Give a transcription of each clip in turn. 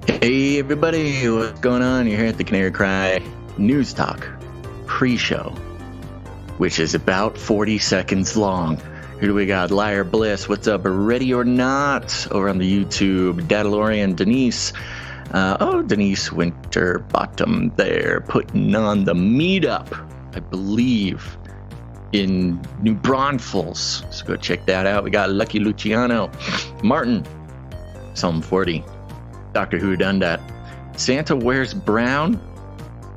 Hey everybody, what's going on? You're here at the Canary Cry News Talk pre-show, which is about 40 seconds long. Who do we got? Liar Bliss, what's up? Ready or Not over on the YouTube. Datalorian, Denise. Denise Winterbottom there, putting on the meetup, I believe, in New Braunfels. So go check that out. We got Lucky Luciano, Martin, Psalm 40. Dr. Who done that? Santa Wears Brown.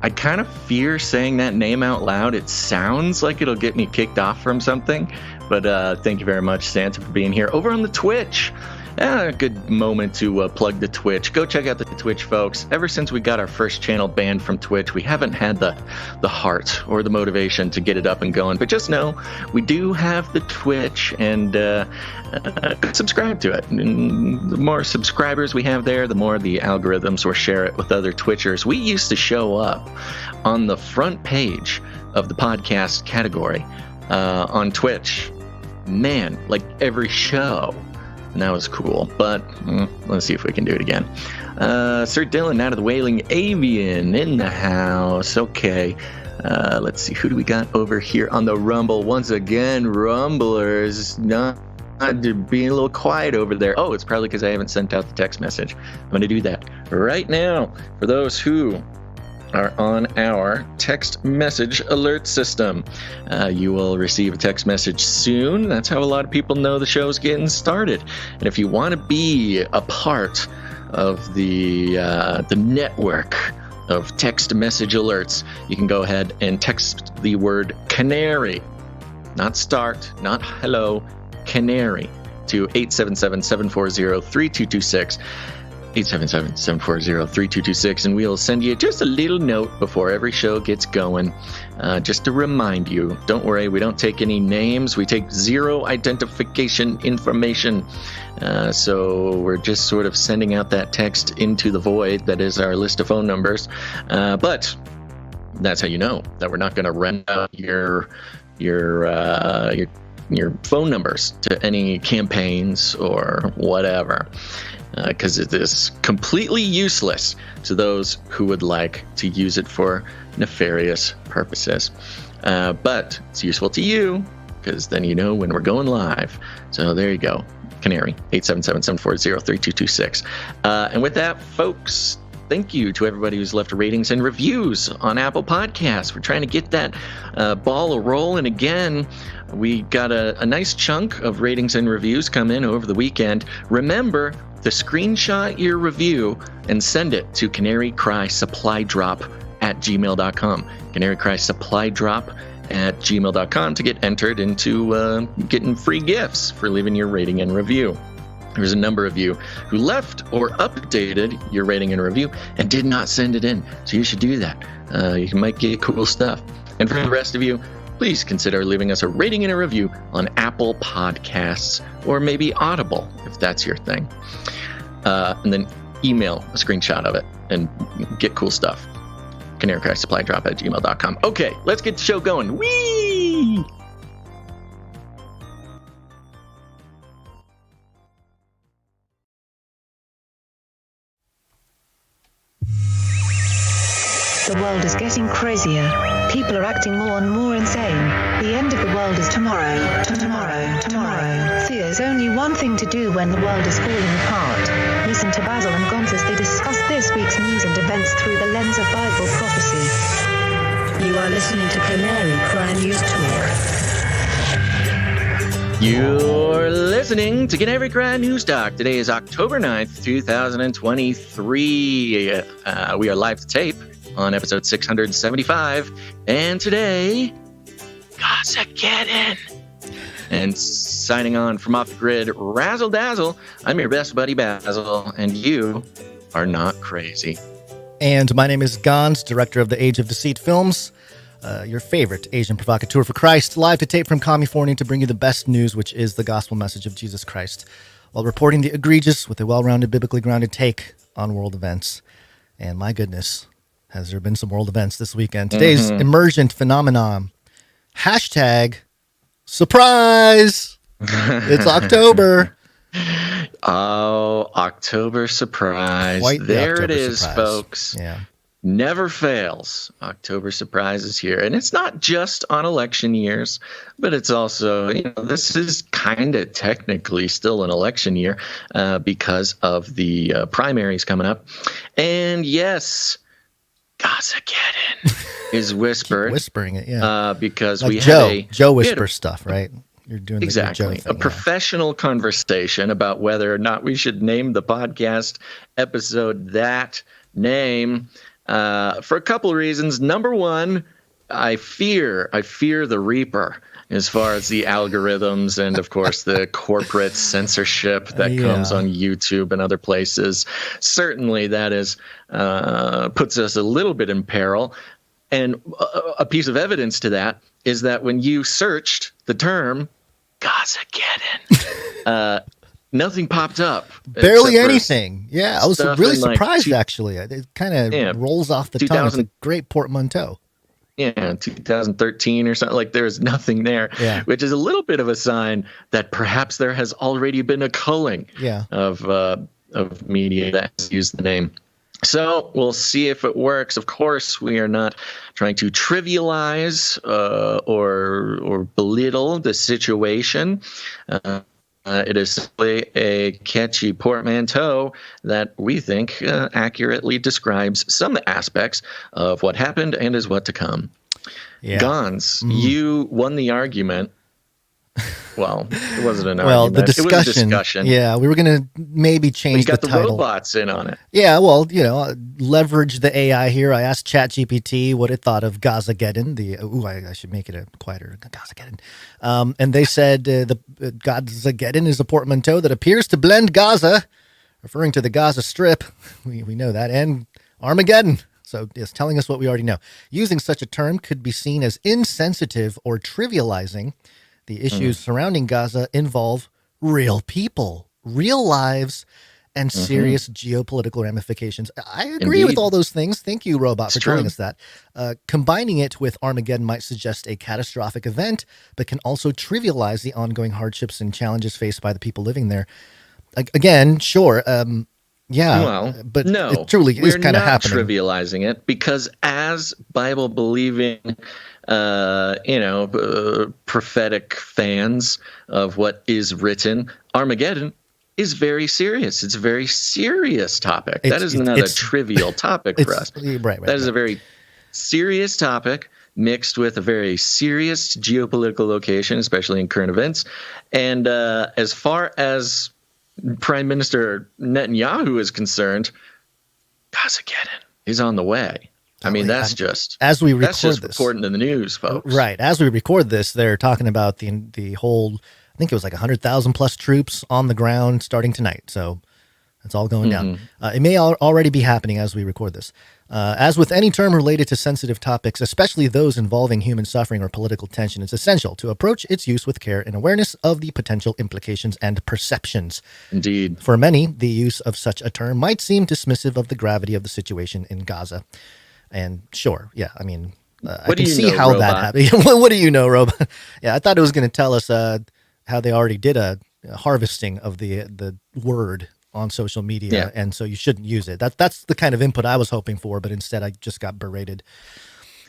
I kind of fear saying that name out loud. It sounds like it'll get me kicked off from something, but thank you very much, Santa, for being here. Over on the Twitch, a good moment to plug the Twitch. Go check out the Twitch, folks. Ever since we got our first channel banned from Twitch, we haven't had the heart or the motivation to get it up and going. But just know, we do have the Twitch, and subscribe to it. And the more subscribers we have there, the more the algorithms will share it with other Twitchers. We used to show up on the front page of the podcast category on Twitch. Man, like every show. And that was cool, but let's see if we can do it again. Sir Dylan out of the Wailing Avian in the house. Okay, let's see. Who do we got over here on the Rumble? Once again, Rumblers not being a little quiet over there. Oh, it's probably because I haven't sent out the text message. I'm going to do that right now for those who are on our text message alert system. You will receive a text message soon. That's how a lot of people know the show's getting started. And if you want to be a part of the network of text message alerts, you can go ahead and text the word Canary, not start, not hello, Canary, to 877-740-3226. 877-740-3226, and we'll send you just a little note before every show gets going, just to remind you. Don't worry, we don't take any names. We take zero identification information. So we're just sort of sending out that text into the void that is our list of phone numbers. But that's how you know that we're not going to rent out your phone numbers to any campaigns or whatever. Because it is completely useless to those who would like to use it for nefarious purposes. But it's useful to you, because then you know when we're going live. So there you go. Canary, 877-740-3226. And with that, folks, thank you to everybody who's left ratings and reviews on Apple Podcasts. We're trying to get that ball rolling again. We got a nice chunk of ratings and reviews come in over the weekend. Remember to screenshot your review and send it to canarycrysupplydrop@gmail.com. canarycrysupplydrop@gmail.com to get entered into getting free gifts for leaving your rating and review. There's a number of you who left or updated your rating and review and did not send it in, so you should do that. You might get cool stuff. And for the rest of you, please consider leaving us a rating and a review on Apple Podcasts or maybe Audible, if that's your thing. And then email a screenshot of it and get cool stuff. canarycrysupplydrop@gmail.com. Okay, let's get the show going. Whee! The world is getting crazier. People are acting more and more insane. The end of the world is tomorrow. Tomorrow. There's only one thing to do when the world is falling apart. Listen to Basil and Gonz as they discuss this week's news and events through the lens of Bible prophecy. You are listening to Canary Cry News Talk. You're listening to Canary Cry News Talk. Today is October 9th, 2023. We are live to tape on episode 675, and today, GAZAGEDDON. And signing on from off the grid, Razzle Dazzle, I'm your best buddy Basil, and you are not crazy. And my name is Gonz, director of the Age of Deceit films, your favorite Asian provocateur for Christ, live to tape from California to bring you the best news, which is the gospel message of Jesus Christ, while reporting the egregious with a well-rounded, biblically grounded take on world events. And my goodness, has there been some world events this weekend? Today's emergent phenomenon, hashtag surprise. It's October. Oh, October surprise. Quite the There October it is, surprise. folks. Yeah. Never fails. October surprise is here. And it's not just on election years, but it's also, this is kind of technically still an election year because of the primaries coming up. And yes, GAZAGEDDON is whispered. Whispering it, yeah. Because like we Joe had whispers stuff, right? You're doing the exactly Joe thing, a professional conversation about whether or not we should name the podcast episode that name. For a couple of reasons. Number one, I fear the Reaper as far as the algorithms and, of course, the corporate censorship that comes on YouTube and other places. Certainly, that is puts us a little bit in peril. And a piece of evidence to that is that when you searched the term GAZAGEDDON, nothing popped up. Barely anything. Yeah, I was really like surprised, actually. It kind of rolls off the tongue. It's a great portmanteau. Yeah, 2013 or something. Like there's nothing there, which is a little bit of a sign that perhaps there has already been a culling of media that has used the name. So we'll see if it works. Of course, we are not trying to trivialize or belittle the situation. It is simply a catchy portmanteau that we think accurately describes some aspects of what happened and is what to come. Yeah. Gons, you won the argument. Well, it wasn't an argument. The discussion. It was a discussion. Yeah, we were going to maybe change the title. You got the robots in on it. Yeah, well, leverage the AI here. I asked ChatGPT what it thought of GAZAGEDDON. I should make it a quieter GAZAGEDDON. And they said the GAZAGEDDON is a portmanteau that appears to blend Gaza, referring to the Gaza Strip. We know that, and Armageddon. So it's telling us what we already know. Using such a term could be seen as insensitive or trivializing. The issues surrounding Gaza involve real people, real lives, and serious geopolitical ramifications. I agree with all those things. Thank you, Robot, for telling us that. Combining it with Armageddon might suggest a catastrophic event, but can also trivialize the ongoing hardships and challenges faced by the people living there. Again, sure. But no, it truly is kind of happening. We're not trivializing it because as Bible-believing prophetic fans of what is written, Armageddon is very serious. It's a very serious topic. That is not a trivial topic for us. That is a very serious topic mixed with a very serious geopolitical location, especially in current events. And as far as Prime Minister Netanyahu is concerned, GAZAGEDDON is on the way. I mean, that's just reporting in the news, folks. Right. As we record this, they're talking about the whole, I think it was like 100,000 plus troops on the ground starting tonight. So it's all going down. It may already be happening as we record this. As with any term related to sensitive topics, especially those involving human suffering or political tension, it's essential to approach its use with care and awareness of the potential implications and perceptions. Indeed. For many, the use of such a term might seem dismissive of the gravity of the situation in Gaza. And sure, yeah, I mean, I can see how that happened. What do you know, Robot? Yeah, I thought it was going to tell us how they already did a harvesting of the word on social media, and so you shouldn't use it. That's the kind of input I was hoping for, but instead I just got berated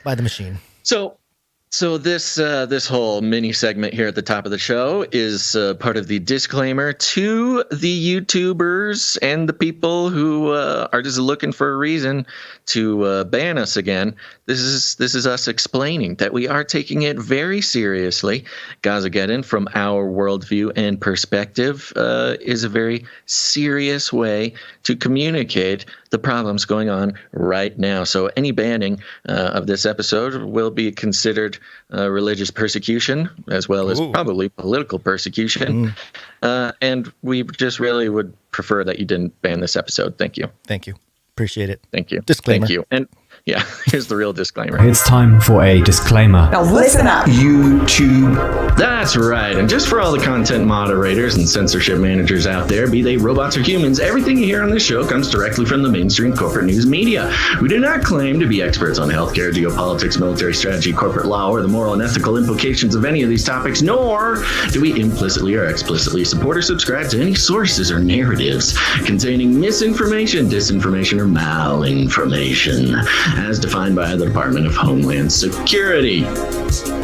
by the machine. So this whole mini segment here at the top of the show is part of the disclaimer to the YouTubers and the people who are just looking for a reason to ban us again. This is us explaining that we are taking it very seriously. GAZAGEDDON, from our worldview and perspective, is a very serious way to communicate the problems going on right now. So any banning of this episode will be considered religious persecution, as well as probably political persecution. And we just really would prefer that you didn't ban this episode. Thank you. Thank you. Appreciate it. Thank you. Disclaimer. Thank you. And Yeah, here's the real disclaimer. It's time for a disclaimer. Now listen up, YouTube. That's right. And just for all the content moderators and censorship managers out there, be they robots or humans, everything you hear on this show comes directly from the mainstream corporate news media. We do not claim to be experts on healthcare, geopolitics, military strategy, corporate law, or the moral and ethical implications of any of these topics, nor do we implicitly or explicitly support or subscribe to any sources or narratives containing misinformation, disinformation, or malinformation, as defined by the Department of Homeland Security.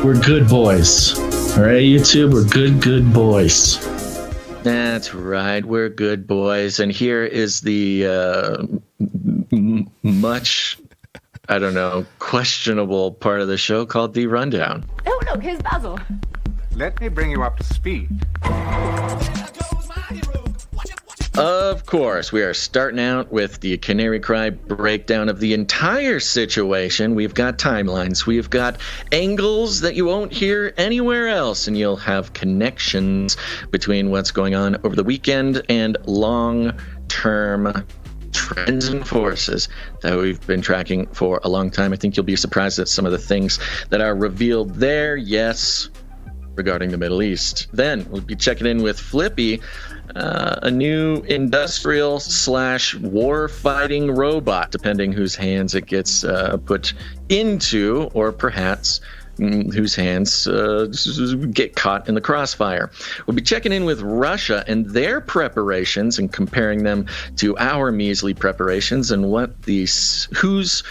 We're good boys. All right, YouTube, we're good boys. That's right, we're good boys. And here is the much, I don't know, questionable part of the show called The Rundown. Oh, look, here's Basil. Let me bring you up to speed. Of course, we are starting out with the Canary Cry breakdown of the entire situation. We've got timelines, we've got angles that you won't hear anywhere else, and you'll have connections between what's going on over the weekend and long-term trends and forces that we've been tracking for a long time. I think you'll be surprised at some of the things that are revealed there, yes, regarding the Middle East. Then we'll be checking in with Flippy, a new industrial / war fighting robot, depending whose hands it gets put into, or perhaps whose hands get caught in the crossfire. We'll be checking in with Russia and their preparations and comparing them to our measly preparations, and what these who's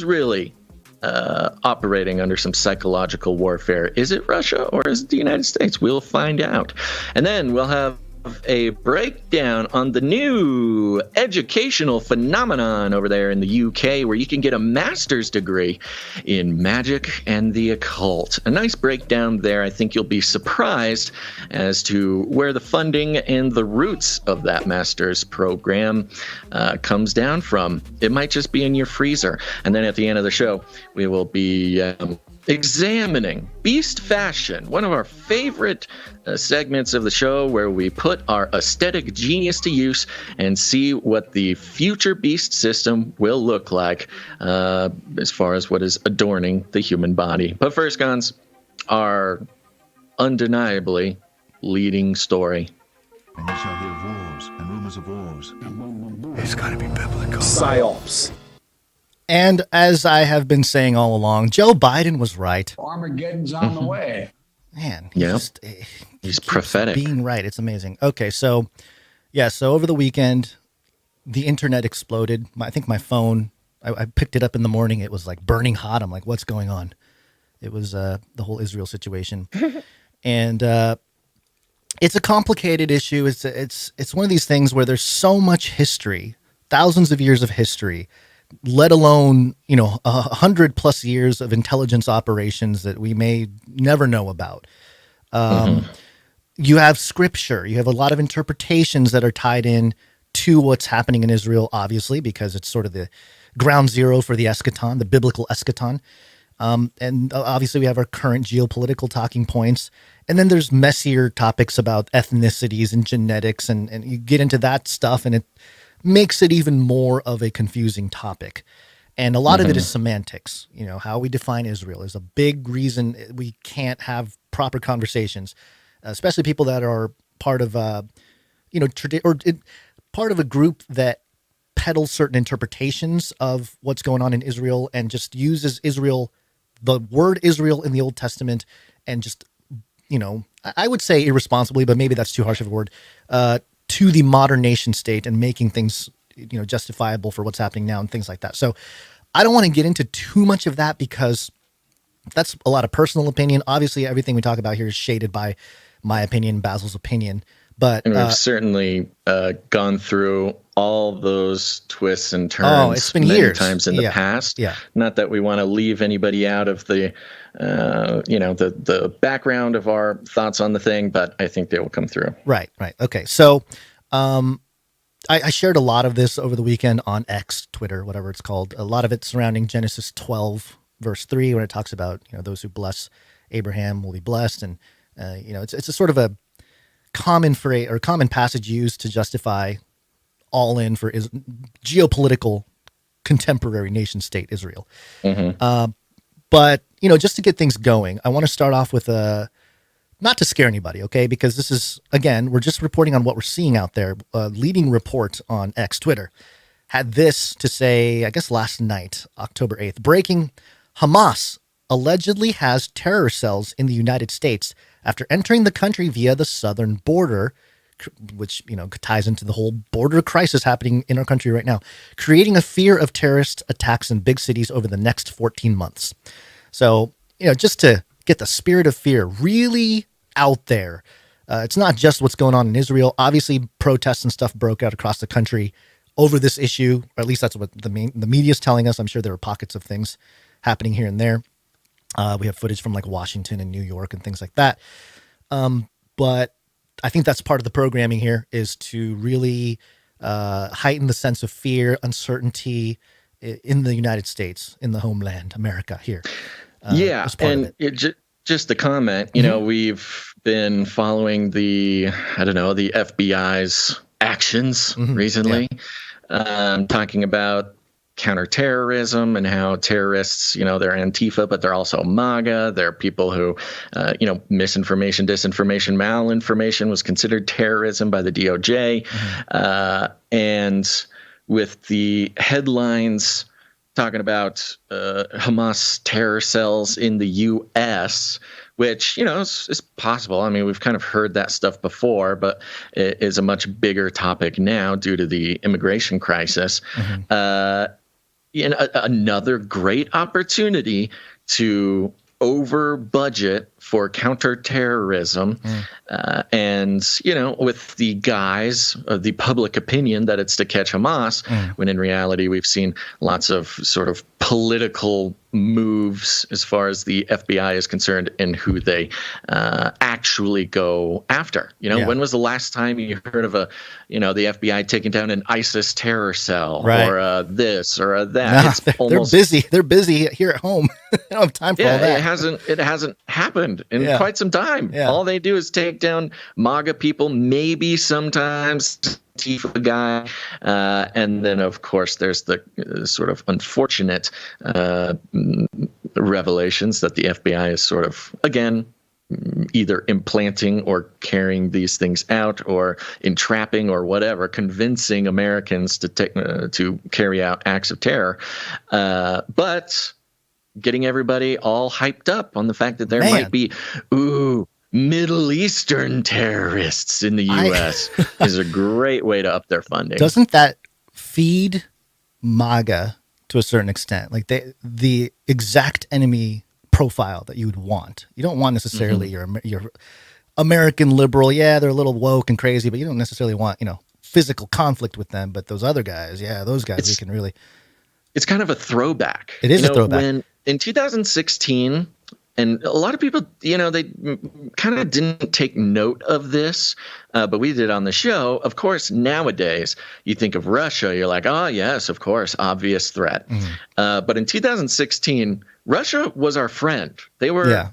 really operating under some psychological warfare. Is it Russia or is it the United States? We'll find out. And then we'll have a breakdown on the new educational phenomenon over there in the UK, where you can get a master's degree in magic and the occult. A nice breakdown there. I think you'll be surprised as to where the funding and the roots of that master's program comes down from. It might just be in your freezer. And then at the end of the show, we will be examining Beast Fashion, one of our favorite segments of the show, where we put our aesthetic genius to use and see what the future beast system will look like as far as what is adorning the human body. But first, Guns, our undeniably leading story. And you shall hear wars and rumors of wars. It's got to be biblical. PSYOPs. And as I have been saying all along, Joe Biden was right. Armageddon's on the way. Man, he's prophetic. Being right, it's amazing. Okay, so over the weekend, the internet exploded. I think my phone, I picked it up in the morning. It was like burning hot. I'm like, what's going on? It was the whole Israel situation, and it's a complicated issue. It's one of these things where there's so much history, thousands of years of history, let alone 100+ years of intelligence operations that we may never know about. You have scripture, you have a lot of interpretations that are tied in to what's happening in Israel, obviously, because it's sort of the ground zero for the eschaton, the biblical eschaton. And obviously we have our current geopolitical talking points. And then there's messier topics about ethnicities and genetics, and you get into that stuff, and it makes it even more of a confusing topic. And a lot of it is semantics. How we define Israel is a big reason we can't have proper conversations, especially people that are part of part of a group that peddles certain interpretations of what's going on in Israel and just uses Israel, the word Israel in the Old Testament, and just, I would say irresponsibly, but maybe that's too harsh of a word, to the modern nation state, and making things, justifiable for what's happening now and things like that. So I don't want to get into too much of that, because that's a lot of personal opinion. Obviously, everything we talk about here is shaded by my opinion, Basil's opinion. But we've certainly gone through all those twists and turns it's been many years. times in the past. Yeah. Not that we want to leave anybody out of the, the background of our thoughts on the thing, but I think they will come through. Right. Okay. So I shared a lot of this over the weekend on X, Twitter, whatever it's called. A lot of it surrounding Genesis 12, verse 3, when it talks about, those who bless Abraham will be blessed. And, it's a sort of a common phrase or common passage used to justify all in for geopolitical contemporary nation state, Israel. But, just to get things going, I want to start off with not to scare anybody, okay? Because this is, again, we're just reporting on what we're seeing out there. Leading report on X, Twitter, had this to say, I guess last night, October 8th, breaking: Hamas allegedly has terror cells in the United States after entering the country via the southern border, which, ties into the whole border crisis happening in our country right now, creating a fear of terrorist attacks in big cities over the next 14 months. So, just to get the spirit of fear really out there. It's not just what's going on in Israel. Obviously, protests and stuff broke out across the country over this issue, or at least that's what the media is telling us. I'm sure there are pockets of things happening here and there. We have footage from like Washington and New York and things like that. But I think that's part of the programming here, is to really heighten the sense of fear, uncertainty in the United States, in the homeland, America here. And just a comment, we've been following the FBI's actions recently, talking about counterterrorism and how terrorists, they're Antifa, but they're also MAGA. They're people who, misinformation, disinformation, malinformation was considered terrorism by the DOJ. And with the headlines talking about Hamas terror cells in the U.S., which, is possible. I mean, we've kind of heard that stuff before, but it is a much bigger topic now due to the immigration crisis. Another great opportunity to over budget for counterterrorism. And, with the guise of the public opinion that it's to catch Hamas, when in reality we've seen lots of sort of political moves as far as the FBI is concerned and who they actually go after. When was the last time you heard of the FBI taking down an ISIS terror cell or this or that? They're busy. They're busy here at home. They don't have time for all that. It hasn't happened in quite some time. All they do is take down MAGA people, maybe sometimes Antifa guy, and then of course there's the sort of unfortunate revelations that the FBI is sort of, again, either implanting or carrying these things out or entrapping or whatever, convincing Americans to carry out acts of terror. But getting everybody all hyped up on the fact that there might be, Middle Eastern terrorists in the U.S. is a great way to up their funding. Doesn't that feed MAGA to a certain extent? Like the exact enemy profile that you would want. You don't want necessarily your American liberal. Yeah, they're a little woke and crazy, but you don't necessarily want, physical conflict with them. But those other guys, those guys, we can really. It's kind of a throwback. It is a throwback. When in 2016. And a lot of people, they kind of didn't take note of this, but we did on the show. Of course, nowadays, you think of Russia, you're like, oh, yes, of course, obvious threat. But in 2016, Russia was our friend. They were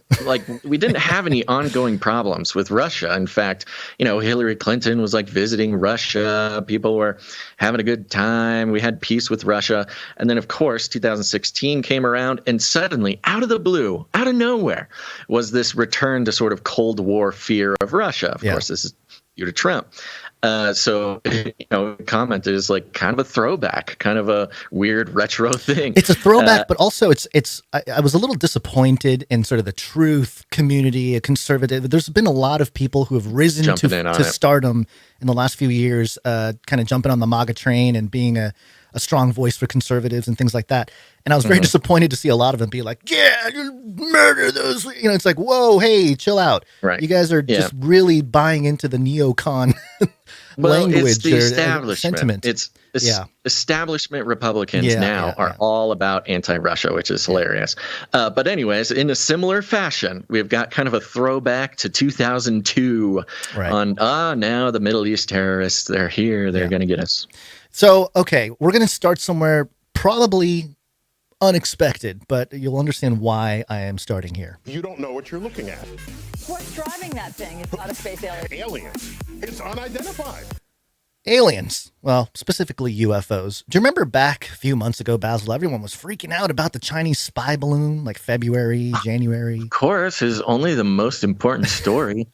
we didn't have any ongoing problems with Russia. In fact, Hillary Clinton was like visiting Russia. People were having a good time. We had peace with Russia. And then, of course, 2016 came around and suddenly, out of the blue, out of nowhere, was this return to sort of Cold War fear of Russia. Of course, this is due to Trump. So, comment is like kind of a throwback, kind of a weird retro thing. It's a throwback, but also I was a little disappointed in sort of the truth community, a conservative. There's been a lot of people who have risen to stardom in the last few years, kind of jumping on the MAGA train and being a strong voice for conservatives and things like that. And I was very disappointed to see a lot of them be like, murder those. It's like, whoa, hey, chill out. Right. You guys are just really buying into the neocon language it's the or establishment. Sentiment. It's establishment Republicans are all about anti-Russia, which is hilarious. But anyways, in a similar fashion, we've got kind of a throwback to 2002 on, now the Middle East terrorists, they're here, they're going to get us. So, okay, we're going to start somewhere probably unexpected, but you'll understand why I am starting here. You don't know what you're looking at. What's driving that thing? It's not a space alien. Aliens. It's unidentified. Aliens. Well, specifically UFOs. Do you remember back a few months ago, Basil, everyone was freaking out about the Chinese spy balloon, like February, January? Of course, is only the most important story.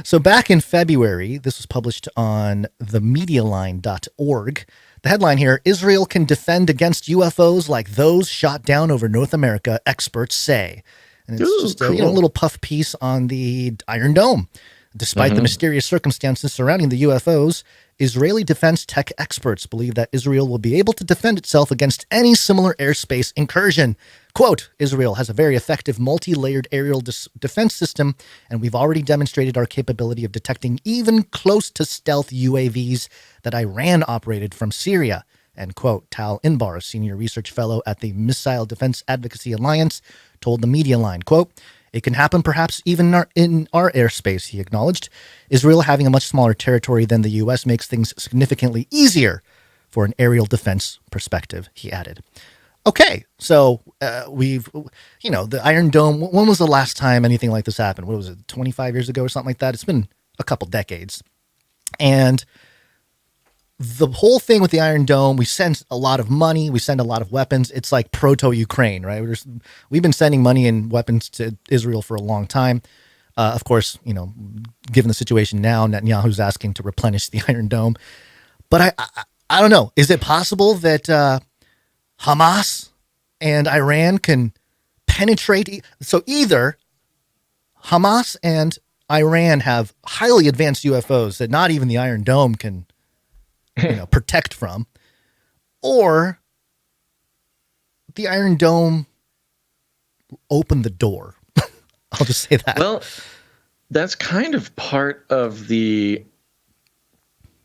So back in February, this was published on the MediaLine.org. The headline here, Israel can defend against UFOs like those shot down over North America, experts say. And it's just a little puff piece on the Iron Dome. Despite the mysterious circumstances surrounding the UFOs, Israeli defense tech experts believe that Israel will be able to defend itself against any similar airspace incursion. Quote, Israel has a very effective multi-layered aerial defense system, and we've already demonstrated our capability of detecting even close to stealth UAVs that Iran operated from Syria. End quote. Tal Inbar, a senior research fellow at the Missile Defense Advocacy Alliance, told the MediaLine, quote, it can happen perhaps even in our airspace, he acknowledged. Israel having a much smaller territory than the U.S. makes things significantly easier for an aerial defense perspective, he added. Okay, so the Iron Dome, when was the last time anything like this happened? What was it, 25 years ago or something like that? It's been a couple decades. And the whole thing with the Iron Dome, we send a lot of money, we send a lot of weapons. It's like proto-Ukraine, right? We've been sending money and weapons to Israel for a long time. Of course, given the situation now, Netanyahu's asking to replenish the Iron Dome. But I don't know. Is it possible that Hamas and Iran can penetrate? So either Hamas and Iran have highly advanced UFOs that not even the Iron Dome can protect from, or the Iron Dome opened the door. I'll just say that. Well, that's kind of part of the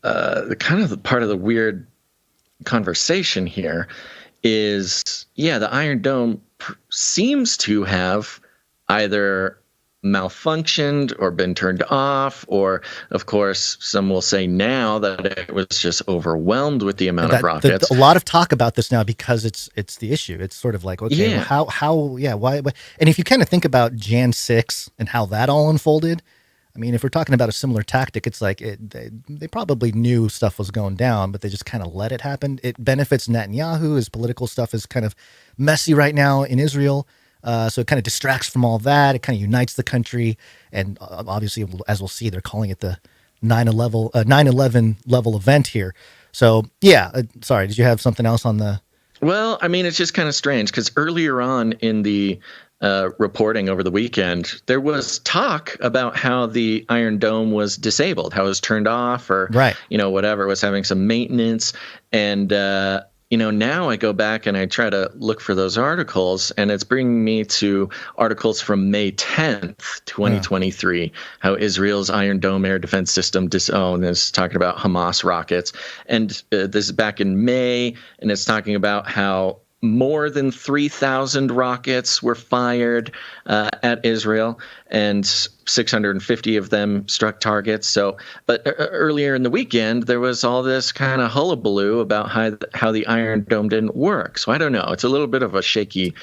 part of the weird conversation here is, the Iron Dome seems to have either malfunctioned or been turned off, or of course some will say now that it was just overwhelmed with the amount of rockets. A lot of talk about this now because it's the issue. It's sort of like, okay, why? And if you kind of think about Jan 6 and how that all unfolded, I mean, if we're talking about a similar tactic, it's like they probably knew stuff was going down, but they just kind of let it happen. It benefits Netanyahu. His political stuff is kind of messy right now in Israel. So it kind of distracts from all that. It kind of unites the country. And obviously, as we'll see, they're calling it the 9/11 level event here. So, sorry, did you have something else on the... Well, I mean, it's just kind of strange because earlier on in the reporting over the weekend, there was talk about how the Iron Dome was disabled, how it was turned off or, whatever, was having some maintenance. And, now I go back and I try to look for those articles, and it's bringing me to articles from May 10th, 2023, how Israel's Iron Dome air defense system disowned. It's talking about Hamas rockets. And this is back in May, and it's talking about how more than 3,000 rockets were fired at Israel, and 650 of them struck targets. So, but earlier in the weekend, there was all this kind of hullabaloo about how the Iron Dome didn't work. So I don't know. It's a little bit of a shaky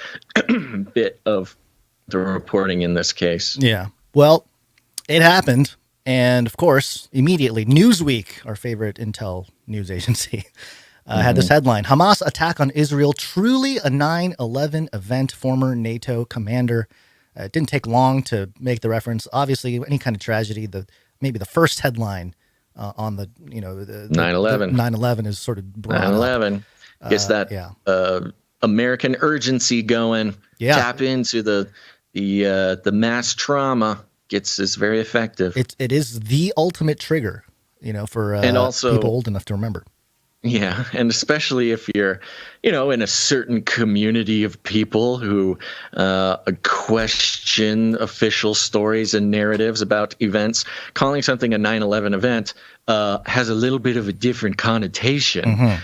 bit of the reporting in this case. Yeah. Well, it happened. And of course, immediately, Newsweek, our favorite intel news agency, had this headline, Hamas attack on Israel, truly a 9/11 event, former NATO commander. It didn't take long to make the reference. Obviously, any kind of tragedy, maybe the first headline on the 9/11. 9/11 is sort of brought 9/11 gets that American urgency going. Yeah. Tap into the mass trauma. Is very effective. It is the ultimate trigger, for and also, people old enough to remember. Yeah, and especially if you're, in a certain community of people who question official stories and narratives about events, calling something a 9/11 event has a little bit of a different connotation,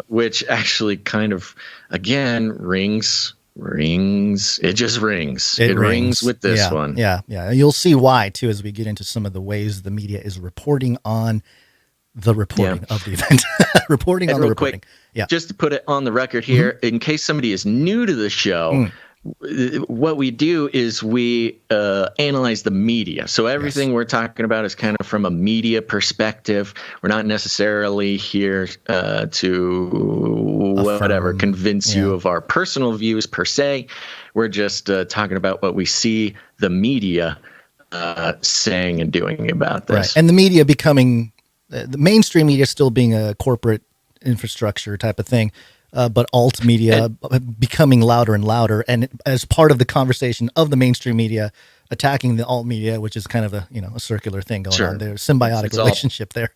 which actually kind of, again, rings. It just rings. It rings with this one. Yeah. You'll see why, too, as we get into some of the ways the media is reporting on the reporting of the event. Reporting on the reporting. Quick, just to put it on the record here, in case somebody is new to the show, what we do is we analyze the media. So everything we're talking about is kind of from a media perspective. We're not necessarily here to convince you of our personal views per se. We're just talking about what we see the media saying and doing about this. Right. And the media becoming the mainstream media still being a corporate infrastructure type of thing. But alt media becoming louder and louder, and as part of the conversation of the mainstream media attacking the alt media, which is kind of a circular thing going on there, symbiotic relationship there.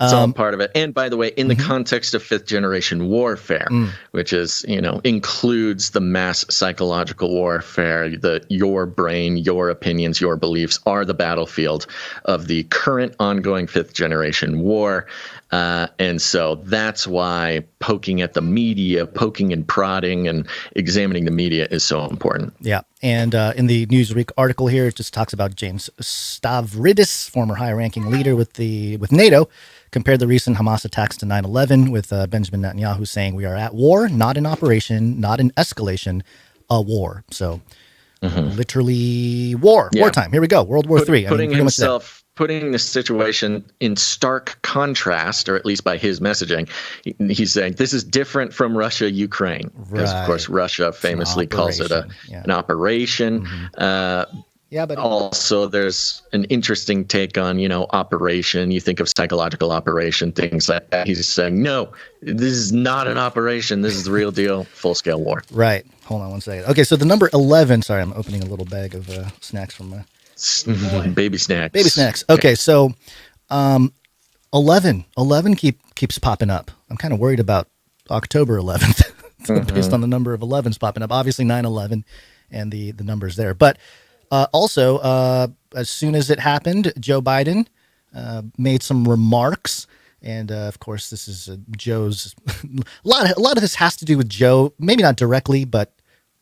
It's all part of it. And by the way, in the context of fifth generation warfare, which is, includes the mass psychological warfare, your brain, your opinions, your beliefs are the battlefield of the current ongoing fifth generation war. And so that's why poking at the media, poking and prodding and examining the media is so important. Yeah. And in the Newsweek article here, it just talks about James Stavridis, former high-ranking leader with NATO, compared the recent Hamas attacks to 9/11 with Benjamin Netanyahu saying we are at war, not in operation, not in escalation, a war. So literally wartime. Here we go. World War III. Putting the situation in stark contrast, or at least by his messaging, he's saying this is different from Russia-Ukraine. Because, of course, Russia famously calls it an operation. But also there's an interesting take on, operation. You think of psychological operation, things like that. He's saying, no, this is not an operation. This is the real deal, full-scale war. Right. Hold on one second. Okay, so the number 11, sorry, I'm opening a little bag of snacks from my... Baby snacks. Baby snacks. Okay, so 11 keeps popping up. I'm kind of worried about October 11th based on the number of 11s popping up. Obviously 9/11 and the numbers there. But also, as soon as it happened, Joe Biden made some remarks. And, of course, this is Joe's... a lot of this has to do with Joe. Maybe not directly, but,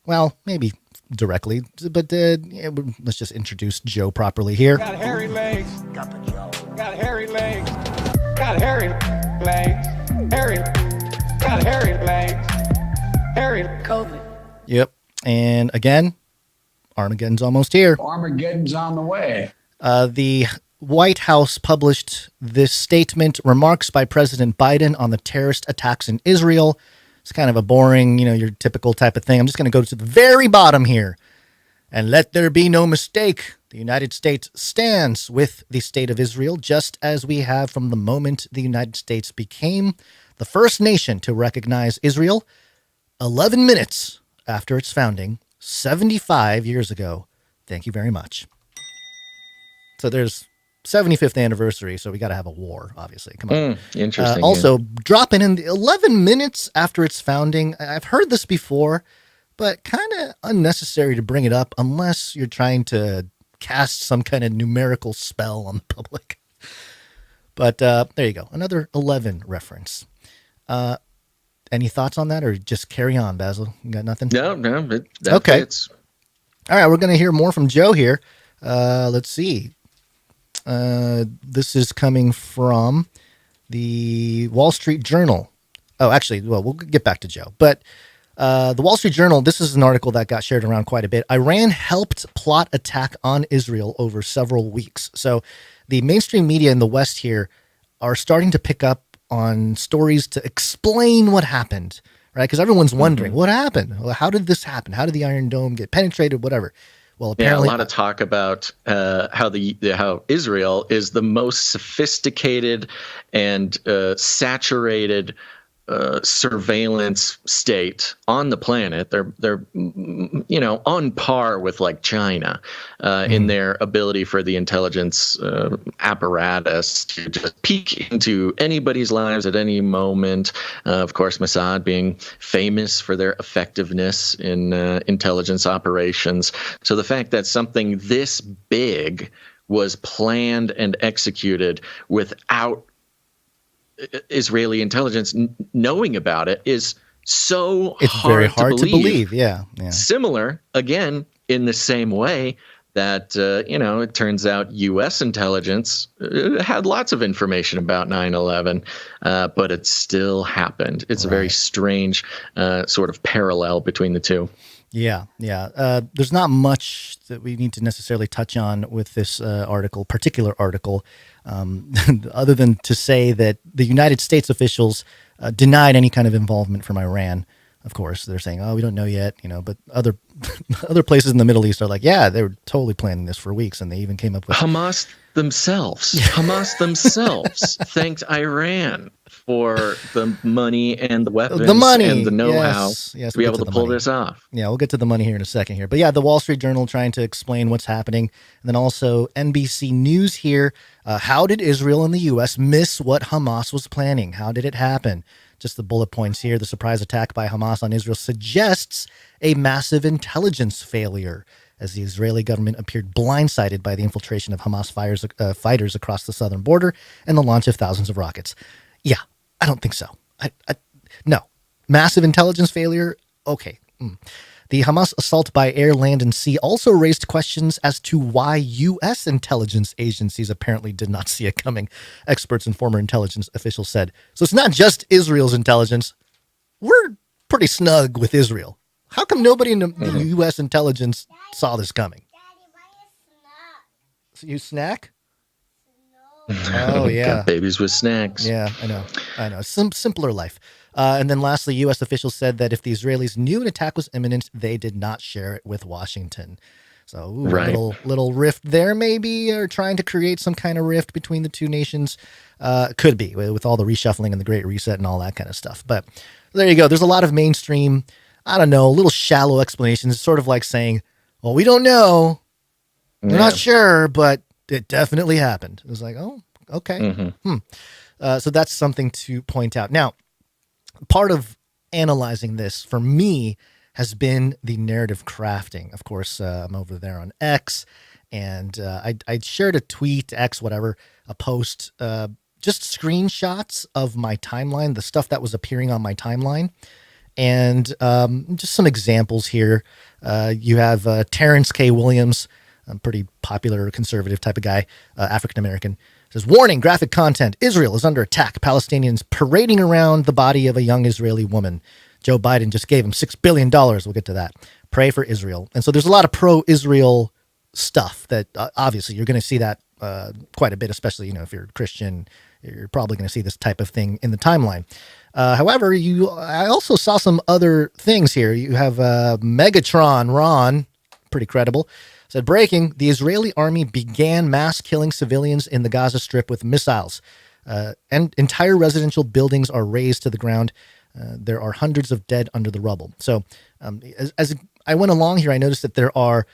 well, maybe directly, but let's just introduce Joe properly here. Got hairy legs. Got hairy legs. Got hairy legs. Got hairy legs. Hairy COVID. Yep. And again, Armageddon's almost here. Armageddon's on the way. The White House published this statement, remarks by President Biden on the terrorist attacks in Israel. It's kind of a boring, your typical type of thing. I'm just going to go to the very bottom here. And let there be no mistake. The United States stands with the state of Israel, just as we have from the moment the United States became the first nation to recognize Israel 11 minutes after its founding, 75 years ago. Thank you very much. So there's 75th anniversary, so we got to have a war, obviously. Come on. Interesting. Also, dropping in the 11 minutes after its founding. I've heard this before, but kind of unnecessary to bring it up unless you're trying to cast some kind of numerical spell on the public. But there you go. Another 11 reference. Any thoughts on that, or just carry on, Basil? You got nothing? No, that fits. All right, we're going to hear more from Joe here. Let's see. This is coming from the Wall Street Journal. Oh, actually, well, we'll get back to Joe. But the Wall Street Journal, this is an article that got shared around quite a bit. Iran helped plot attack on Israel over several weeks. So the mainstream media in the West here are starting to pick up on stories to explain what happened, right? Because everyone's wondering, what happened? How did this happen? How did the Iron Dome get penetrated? Whatever. Well, apparently, a lot of talk about how Israel is the most sophisticated and saturated surveillance state on the planet. They're on par with like China in their ability for the intelligence apparatus to just peek into anybody's lives at any moment. Of course, Mossad being famous for their effectiveness in intelligence operations. So the fact that something this big was planned and executed without Israeli intelligence knowing about it is it's very hard to believe. Yeah. Similar, again, in the same way that, it turns out U.S. intelligence had lots of information about 9/11, but it still happened. It's a very strange sort of parallel between the two. Yeah. There's not much that we need to necessarily touch on with this particular article, other than to say that the United States officials denied any kind of involvement from Iran. Of course, they're saying, "Oh, we don't know yet," but other other places in the Middle East are like, "Yeah, they were totally planning this for weeks," and they even came up with Hamas themselves thanked Iran for the money and the weapons and the know-how yes, to be able to pull this off. Yeah, we'll get to the money here in a second here. But yeah, the Wall Street Journal trying to explain what's happening. And then also NBC News here. How did Israel and the U.S. miss what Hamas was planning? How did it happen? Just the bullet points here. The surprise attack by Hamas on Israel suggests a massive intelligence failure, as the Israeli government appeared blindsided by the infiltration of Hamas fighters across the southern border and the launch of thousands of rockets. Yeah, I don't think so. No. Massive intelligence failure? Okay. The Hamas assault by air, land, and sea also raised questions as to why U.S. intelligence agencies apparently did not see it coming, experts and former intelligence officials said. So it's not just Israel's intelligence. We're pretty snug with Israel. How come nobody in the U.S. intelligence saw this coming? Daddy, why So you snack? No. Oh, yeah. Got babies with snacks. Yeah, I know. Simpler life. And then lastly, U.S. officials said that if the Israelis knew an attack was imminent, they did not share it with Washington. So Right. little rift there maybe, or trying to create some kind of rift between the two nations. Could be, with all the reshuffling and the Great Reset and all that kind of stuff. But there you go. There's a lot of mainstream, I don't know, little shallow explanations. It's sort of like saying, well, we don't know. We're not sure, but it definitely happened. It was like, oh, okay. So that's something to point out. Now, part of analyzing this for me has been the narrative crafting. Of course, I'm over there on X, and I shared a tweet, X, whatever, a post, just screenshots of my timeline, the stuff that was appearing on my timeline. And just some examples here. You have Terrence K. Williams, a pretty popular conservative type of guy, African-American, says, warning, graphic content. Israel is under attack. Palestinians parading around the body of a young Israeli woman. Joe Biden just gave him $6 billion. We'll get to that. Pray for Israel. And so there's a lot of pro-Israel stuff that obviously you're going to see that quite a bit, especially, if you're a Christian, you're probably going to see this type of thing in the timeline. However, I also saw some other things here. You have Megatron Ron, pretty credible, said, breaking, the Israeli army began mass killing civilians in the Gaza Strip with missiles. And entire residential buildings are razed to the ground. There are hundreds of dead under the rubble. So as I went along here, I noticed that there are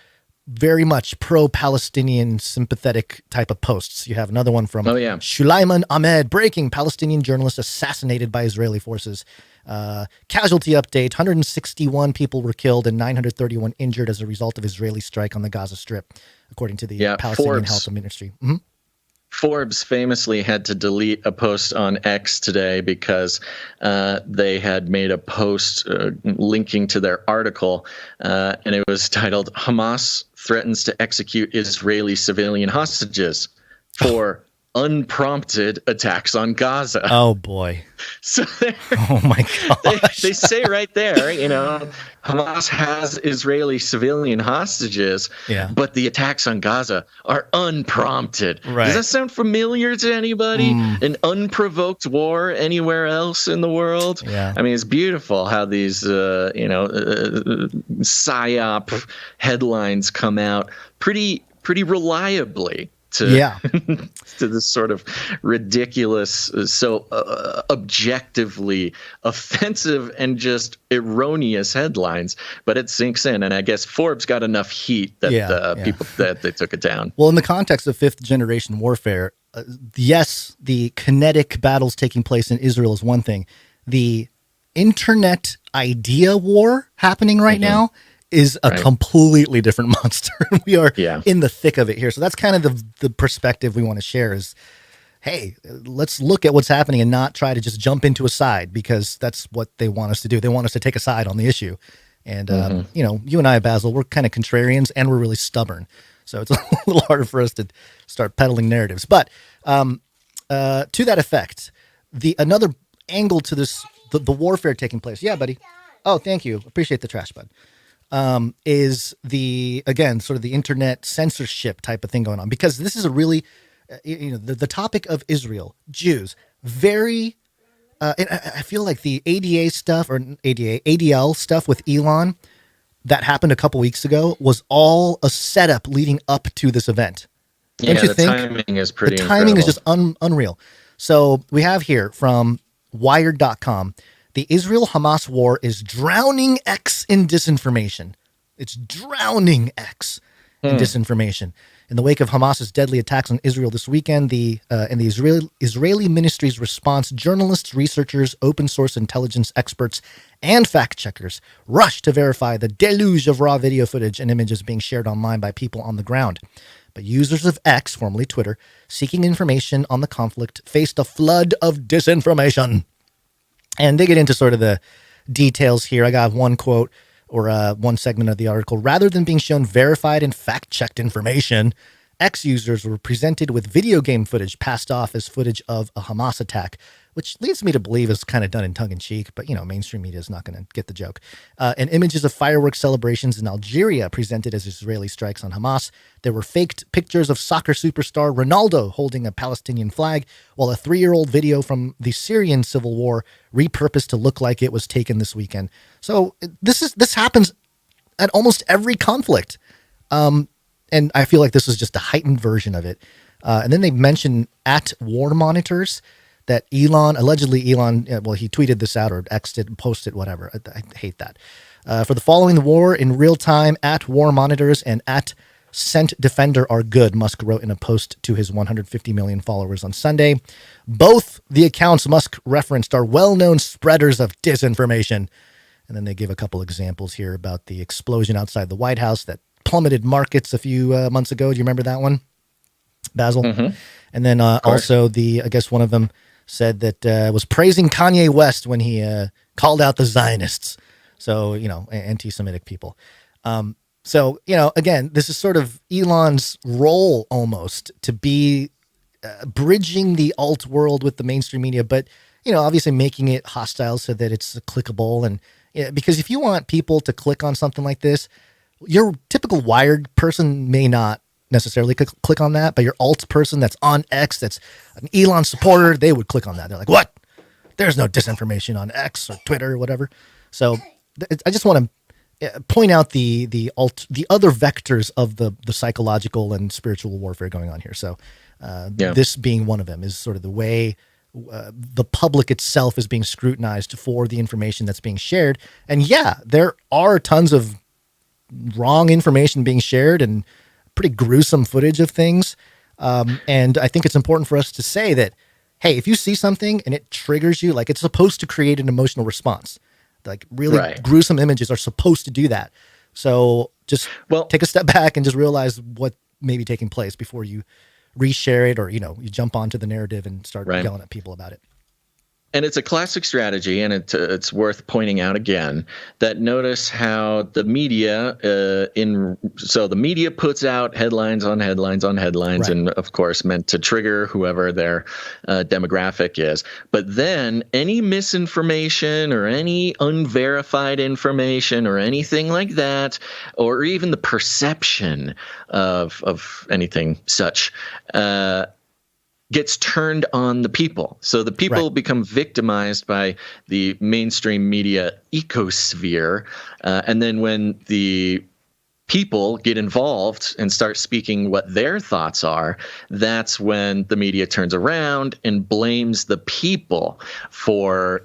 very much pro-Palestinian sympathetic type of posts. You have another one from Shulaiman Ahmed, breaking, Palestinian journalist assassinated by Israeli forces. Casualty update, 161 people were killed and 931 injured as a result of Israeli strike on the Gaza Strip, according to the Palestinian Health Ministry. Forbes famously had to delete a post on X today because they had made a post linking to their article, and it was titled, Hamas threatens to execute Israeli civilian hostages for unprompted attacks on Gaza. Oh, boy. So oh, my gosh. They say right there, Hamas has Israeli civilian hostages, but the attacks on Gaza are unprompted. Right. Does that sound familiar to anybody? An unprovoked war anywhere else in the world? Yeah. I mean, it's beautiful how these, PSYOP headlines come out pretty reliably. To this sort of ridiculous, so objectively offensive and just erroneous headlines, but it sinks in. And I guess Forbes got enough heat that people that they took it down. Well, in the context of fifth generation warfare, yes, the kinetic battles taking place in Israel is one thing. The internet idea war happening right now is a completely different monster. We are in the thick of it here. So that's kind of the perspective we want to share is, hey, let's look at what's happening and not try to just jump into a side, because that's what they want us to do. They want us to take a side on the issue. And, you and I, Basil, we're kind of contrarians and we're really stubborn. So it's a little harder for us to start peddling narratives. But to that effect, another angle to this, the warfare taking place. Yeah, buddy. Oh, thank you. Appreciate the trash, bud. is again, sort of the internet censorship type of thing going on, because this is a really, the topic of Israel, Jews, very, and I feel like the ADA stuff or ADL stuff with Elon that happened a couple weeks ago was all a setup leading up to this event. Don't you think? Timing is pretty The timing incredible. is just unreal. So we have here from Wired.com, the Israel-Hamas war is drowning X in disinformation. It's drowning X in disinformation. In the wake of Hamas's deadly attacks on Israel this weekend, and the Israeli ministry's response, journalists, researchers, open source intelligence experts, and fact checkers rushed to verify the deluge of raw video footage and images being shared online by people on the ground. But users of X, formerly Twitter, seeking information on the conflict, faced a flood of disinformation. And they get into sort of the details here. I got one quote or one segment of the article. Rather than being shown verified and fact-checked information, X users were presented with video game footage passed off as footage of a Hamas attack, which leads me to believe is kind of done in tongue-in-cheek, but, mainstream media is not going to get the joke. And images of fireworks celebrations in Algeria presented as Israeli strikes on Hamas. There were faked pictures of soccer superstar Ronaldo holding a Palestinian flag, while a 3-year-old video from the Syrian civil war repurposed to look like it was taken this weekend. So this happens at almost every conflict. And I feel like this is just a heightened version of it. And then they mention at War Monitors that allegedly Elon, he tweeted this out or X'd it, posted, whatever. I hate that. For the following the war in real time, at War Monitors and at Scent Defender are good, Musk wrote in a post to his 150 million followers on Sunday. Both the accounts Musk referenced are well-known spreaders of disinformation. And then they give a couple examples here about the explosion outside the White House that plummeted markets a few months ago. Do you remember that one, Basil? Mm-hmm. And then also I guess one of them said that was praising Kanye West when he called out the Zionists. So, anti-Semitic people. So, again, this is sort of Elon's role almost to be bridging the alt world with the mainstream media, but, obviously making it hostile so that it's clickable. And because if you want people to click on something like this, your typical Wired person may not necessarily click on that, but your alt person that's on X, that's an Elon supporter, they would click on that. They're like, what? There's no disinformation on X or Twitter or whatever. So I just want to point out the other vectors of the psychological and spiritual warfare going on here. So this being one of them is sort of the way the public itself is being scrutinized for the information that's being shared. And there are tons of wrong information being shared and pretty gruesome footage of things. And I think it's important for us to say that, hey, if you see something and it triggers you, like it's supposed to create an emotional response. Like really gruesome images are supposed to do that. So just take a step back and just realize what may be taking place before you reshare it or, you jump onto the narrative and start yelling at people about it. And it's a classic strategy, and it's worth pointing out again that notice how the media so the media puts out headlines on headlines on headlines, and of course meant to trigger whoever their demographic is. But then any misinformation or any unverified information or anything like that, or even the perception of anything such, gets turned on the people. So the people become victimized by the mainstream media ecosphere. And then when the people get involved and start speaking what their thoughts are, that's when the media turns around and blames the people for,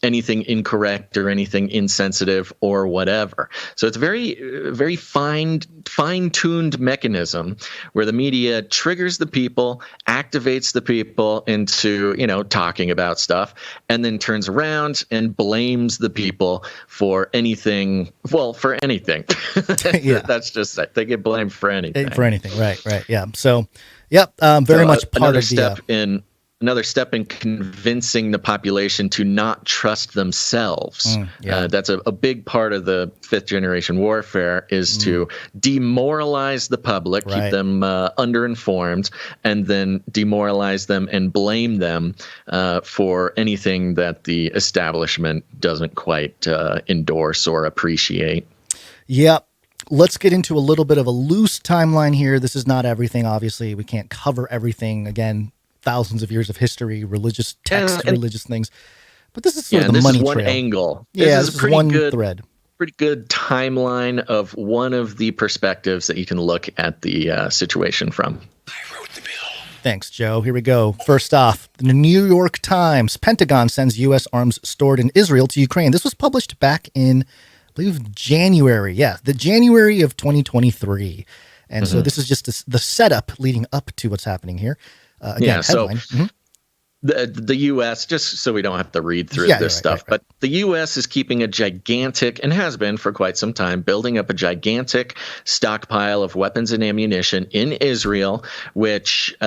anything incorrect or anything insensitive or whatever. So it's a very, very fine-tuned mechanism where the media triggers the people, activates the people into, talking about stuff, and then turns around and blames the people for anything. Well, for anything. That's just it. They get blamed for anything. For anything, right. Yeah. So, very much part of another step in convincing the population to not trust themselves. That's a big part of the fifth generation warfare is to demoralize the public, keep them underinformed, and then demoralize them and blame them for anything that the establishment doesn't quite endorse or appreciate. Yep. Let's get into a little bit of a loose timeline here. This is not everything, obviously. We can't cover everything. Again, thousands of years of history, religious texts, religious things. But this is sort of the money trail. This is one angle. Yeah, this is a one thread. Pretty good timeline of one of the perspectives that you can look at the situation from. Thanks, Joe. Here we go. First off, the New York Times. Pentagon sends U.S. arms stored in Israel to Ukraine. This was published back in, I believe, January. Yeah, the January of 2023. And so this is just the setup leading up to what's happening here. Again, headline. The U.S., just so we don't have to read through this stuff, but the U.S. is keeping a gigantic, and has been for quite some time, building up a gigantic stockpile of weapons and ammunition in Israel, which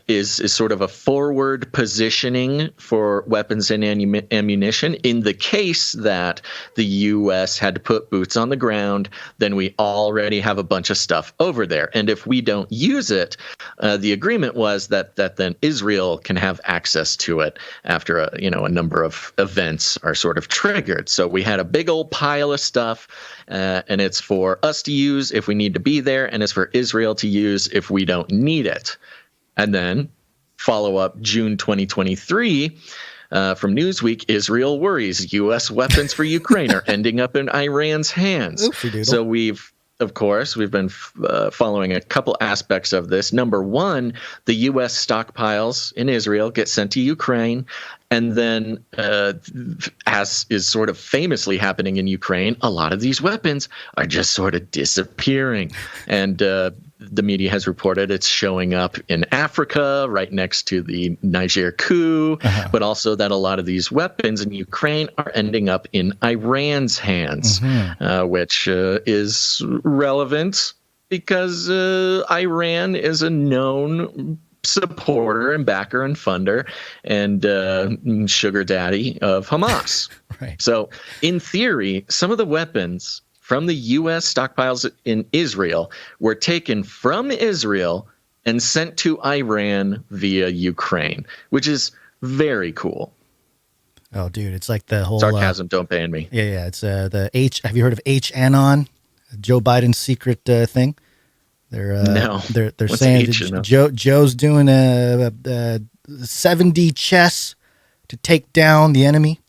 is sort of a forward positioning for weapons and ammunition. In the case that the U.S. had to put boots on the ground, then we already have a bunch of stuff over there. And if we don't use it, the agreement was that then Israel can have access to it after a number of events are sort of triggered. So we had a big old pile of stuff, and it's for us to use if we need to be there, and it's for Israel to use if we don't need it. And then follow up June 2023 from Newsweek: Israel worries U.S. weapons for Ukraine are ending up in Iran's hands. So we've been following a couple aspects of this. Number one, the U.S. stockpiles in Israel get sent to Ukraine. And then, as is sort of famously happening in Ukraine, a lot of these weapons are just sort of disappearing. And the media has reported it's showing up in Africa right next to the Niger coup, but also that a lot of these weapons in Ukraine are ending up in Iran's hands, which is relevant because Iran is a known supporter and backer and funder and sugar daddy of Hamas. So in theory, some of the weapons from the U.S. stockpiles in Israel were taken from Israel and sent to Iran via Ukraine, which is very cool. Oh, dude, it's like the whole sarcasm. Don't ban me. Yeah. It's the H. Have you heard of H-Anon? Joe Biden's secret thing. They're What's saying Joe's doing a 7D chess to take down the enemy.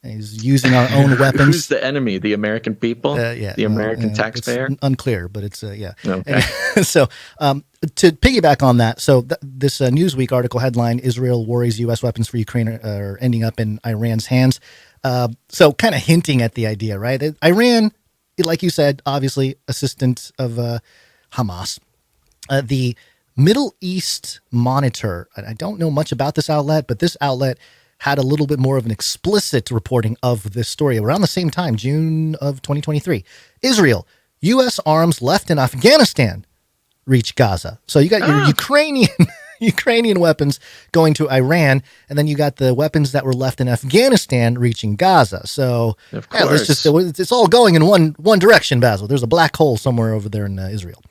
He's using our own weapons. Who's the enemy? The American people? The American taxpayer? It's unclear, but it's, Okay. So to piggyback on that, so this Newsweek article headline, Israel worries U.S. weapons for Ukraine are ending up in Iran's hands. So kind of hinting at the idea, right? Iran, like you said, obviously assistant of Hamas. The Middle East Monitor, I don't know much about this outlet, but this outlet had a little bit more of an explicit reporting of this story around the same time, June of 2023. Israel, U.S. arms left in Afghanistan reach Gaza. So you got your Ukrainian weapons going to Iran, and then you got the weapons that were left in Afghanistan reaching Gaza. So of course. It's all going in one direction, Basil. There's a black hole somewhere over there in Israel.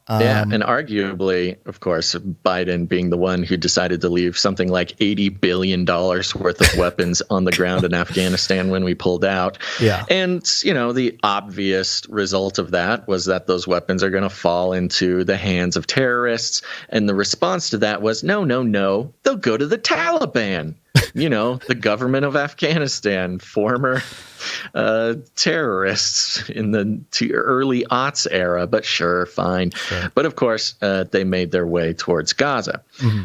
And arguably, of course, Biden being the one who decided to leave something like $80 billion worth of weapons on the ground in Afghanistan when we pulled out. Yeah. And, the obvious result of that was that those weapons are going to fall into the hands of terrorists. And the response to that was, no, they'll go to the Taliban. The government of Afghanistan, former terrorists in the early aughts era, but sure, fine. Sure. But of course, they made their way towards Gaza. Mm-hmm.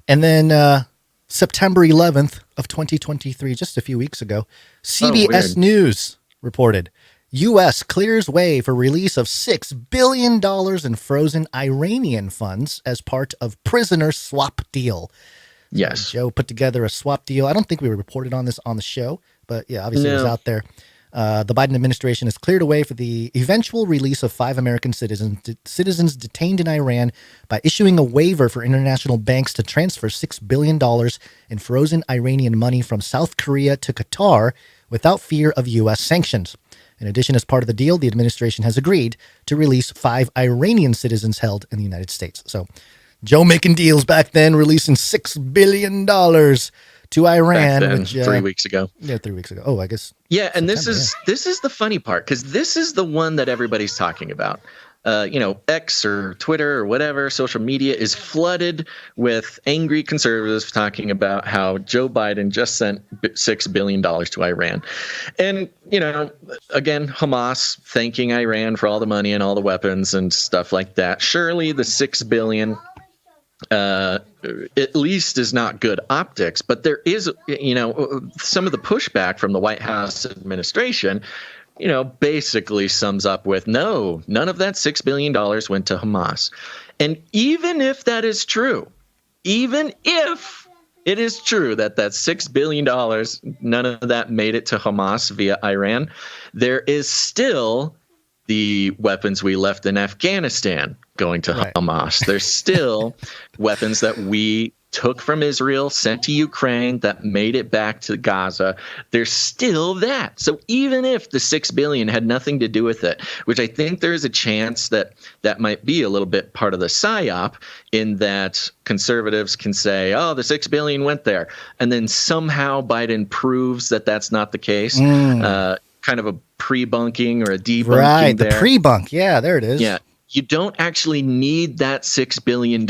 And then September 11th of 2023, just a few weeks ago, CBS News reported, U.S. clears way for release of $6 billion in frozen Iranian funds as part of prisoner swap deal. Yes. Joe put together a swap deal. I don't think we reported on this on the show, but yeah, obviously it was out there. The Biden administration has cleared a way for the eventual release of 5 American citizens detained in Iran by issuing a waiver for international banks to transfer $6 billion in frozen Iranian money from South Korea to Qatar without fear of U.S. sanctions. In addition, as part of the deal, the administration has agreed to release 5 Iranian citizens held in the United States. So Joe making deals back then, releasing $6 billion to Iran, back then, which 3 weeks ago. Yeah, 3 weeks ago. Oh, I guess. Yeah, and September, this is the funny part, because this is the one that everybody's talking about. X or Twitter or whatever, social media is flooded with angry conservatives talking about how Joe Biden just sent $6 billion to Iran. And, again, Hamas thanking Iran for all the money and all the weapons and stuff like that. Surely the $6 billion at least is not good optics, but there is, some of the pushback from the White House administration basically sums up with, no, none of that $6 billion went to Hamas. And even if that is true, even if it is true that $6 billion, none of that made it to Hamas via Iran, there is still the weapons we left in Afghanistan going to Hamas. There's still weapons that we took from Israel, sent to Ukraine, that made it back to Gaza. There's still that. So even if the $6 billion had nothing to do with it, which I think there is a chance that might be a little bit part of the PSYOP, in that conservatives can say, oh, the $6 billion went there, and then somehow Biden proves that that's not the case. Kind of a pre-bunking or a debunking. Right, there. The pre-bunk. Yeah, there it is. Yeah, you don't actually need that $6 billion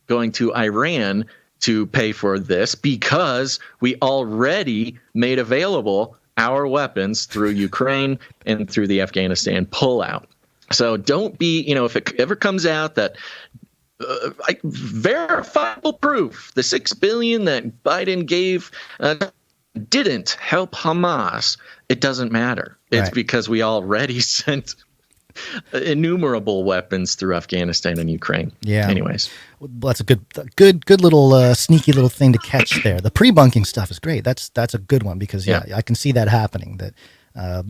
going to Iran to pay for this, because we already made available our weapons through Ukraine and through the Afghanistan pullout. So don't be, if it ever comes out that verifiable proof, the $6 billion that Biden gave didn't help Hamas, it doesn't matter. It's because we already sent innumerable weapons through Afghanistan and Ukraine. Yeah. Anyways, well, that's a good little sneaky little thing to catch there. The pre-bunking stuff is great. That's a good one, because I can see that happening. That a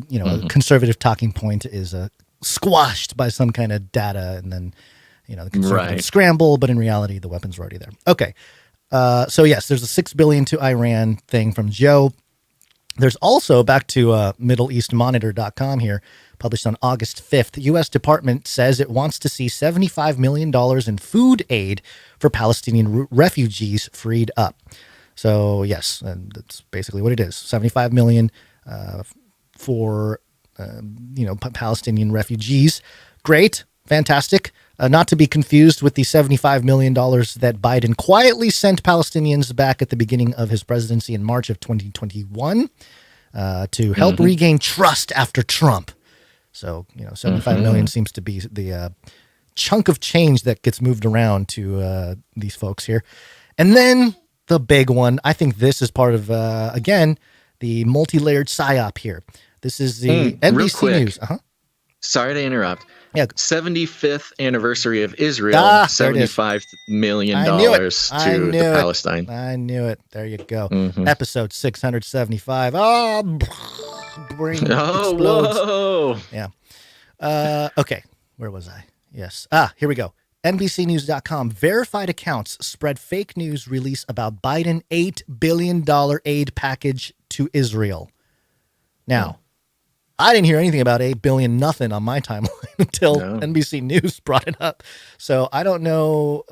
conservative talking point is squashed by some kind of data, and then the conservatives scramble, but in reality the weapons are already there. Okay, so yes, there's a $6 billion to Iran thing from Joe. There's also, back to MiddleEastMonitor.com here, published on August 5th, the U.S. Department says it wants to see $75 million in food aid for Palestinian refugees freed up. So, yes, and that's basically what it is. $75 million for, Palestinian refugees. Great. Fantastic. Not to be confused with the $75 million that Biden quietly sent Palestinians back at the beginning of his presidency in March of 2021 to help regain trust after Trump. So, $75 million seems to be the chunk of change that gets moved around to these folks here. And then the big one, I think this is part of, again, the multi-layered PSYOP here. This is the NBC News. Sorry to interrupt. Yeah. 75th anniversary of Israel, $75 million to Palestine. I knew it. There you go. Episode 675. Oh, brain explodes. Whoa. Yeah. Okay. Where was I? Yes. Here we go. NBCnews.com. Verified accounts spread fake news release about Biden $8 billion aid package to Israel. Now, I didn't hear anything about $8 billion nothing on my timeline until NBC News brought it up. So I don't know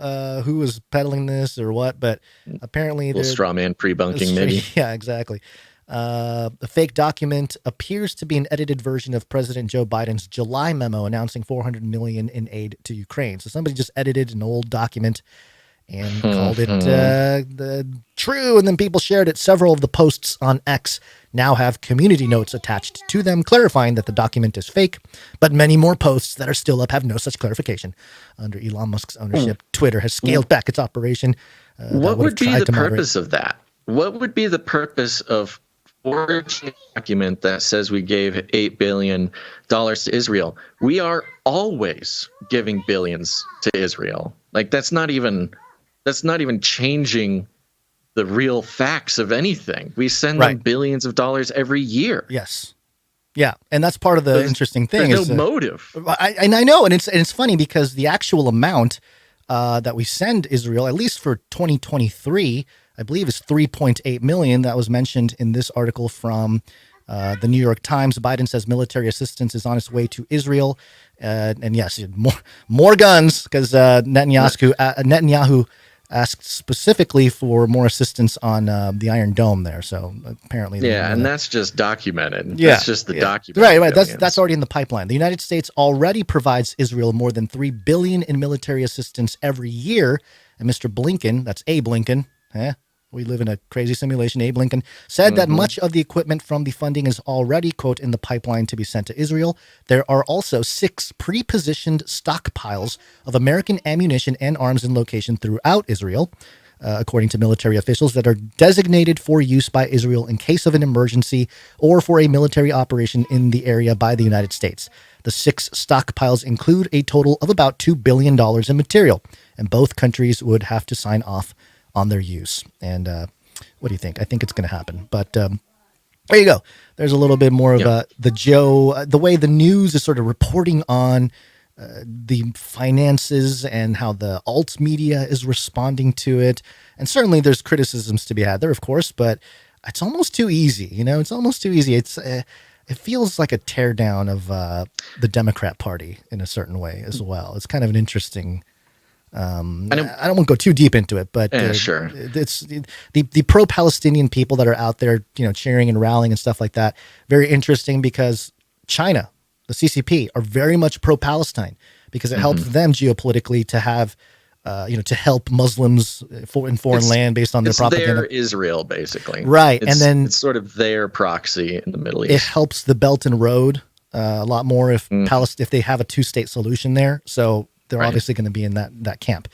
who was peddling this or what, but apparently a little straw man pre-bunking maybe. Yeah, exactly. The fake document appears to be an edited version of President Joe Biden's July memo announcing $400 million in aid to Ukraine. So somebody just edited an old document and called it true, and then people shared it. Several of the posts on X now have community notes attached to them clarifying that the document is fake, but many more posts that are still up have no such clarification. Under Elon Musk's ownership, Twitter has scaled back its operation. What would be the purpose of that? What would be the purpose of forging a document that says we gave $8 billion to Israel? We are always giving billions to Israel. Like, that's not even changing the real facts of anything. We send them billions of dollars every year. Yes. Yeah. And that's part of the interesting thing. There's no motive. I know. And it's funny because the actual amount that we send Israel, at least for 2023, I believe is $3.8 million. That was mentioned in this article from the New York Times. Biden says military assistance is on its way to Israel. And yes, more guns, because Netanyahu asked specifically for more assistance on the Iron Dome there. So apparently, and that's just documented. Yeah, that's just the document. Right. That's already in the pipeline. The United States already provides Israel more than $3 billion in military assistance every year. And Mr. Blinken, that's Abe Lincoln, we live in a crazy simulation. Abe Lincoln said that much of the equipment from the funding is already, quote, in the pipeline to be sent to Israel. There are also 6 pre-positioned stockpiles of American ammunition and arms in location throughout Israel, according to military officials, that are designated for use by Israel in case of an emergency or for a military operation in the area by the United States. The 6 stockpiles include a total of about $2 billion in material, and both countries would have to sign off on their use. And what do you think? I think it's going to happen. But there you go. There's a little bit more of the way the news is sort of reporting on the finances and how the alt media is responding to it. And certainly there's criticisms to be had there, of course, but it's almost too easy. It's almost too easy. It feels like a teardown of the Democrat Party in a certain way as well. It's kind of an interesting. I don't want to go too deep into it, but sure. It's the pro-Palestinian people that are out there, cheering and rallying and stuff like that. Very interesting because China, the CCP, are very much pro-Palestine because it helps them geopolitically to have, to help Muslims in foreign land based on their propaganda. Their Israel, basically, right? And then it's sort of their proxy in the Middle East. It helps the Belt and Road a lot more if if they have a 2-state solution there. So. They're obviously going to be in that camp.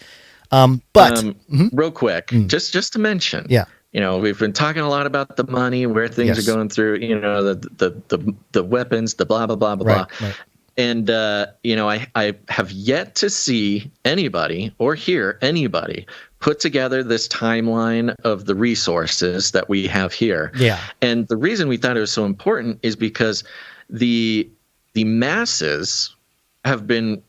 Real quick, just to mention, we've been talking a lot about the money, where things are going through, the weapons, the blah, blah, blah, blah, blah. And, I have yet to see anybody or hear anybody put together this timeline of the resources that we have here. Yeah. And the reason we thought it was so important is because the masses have been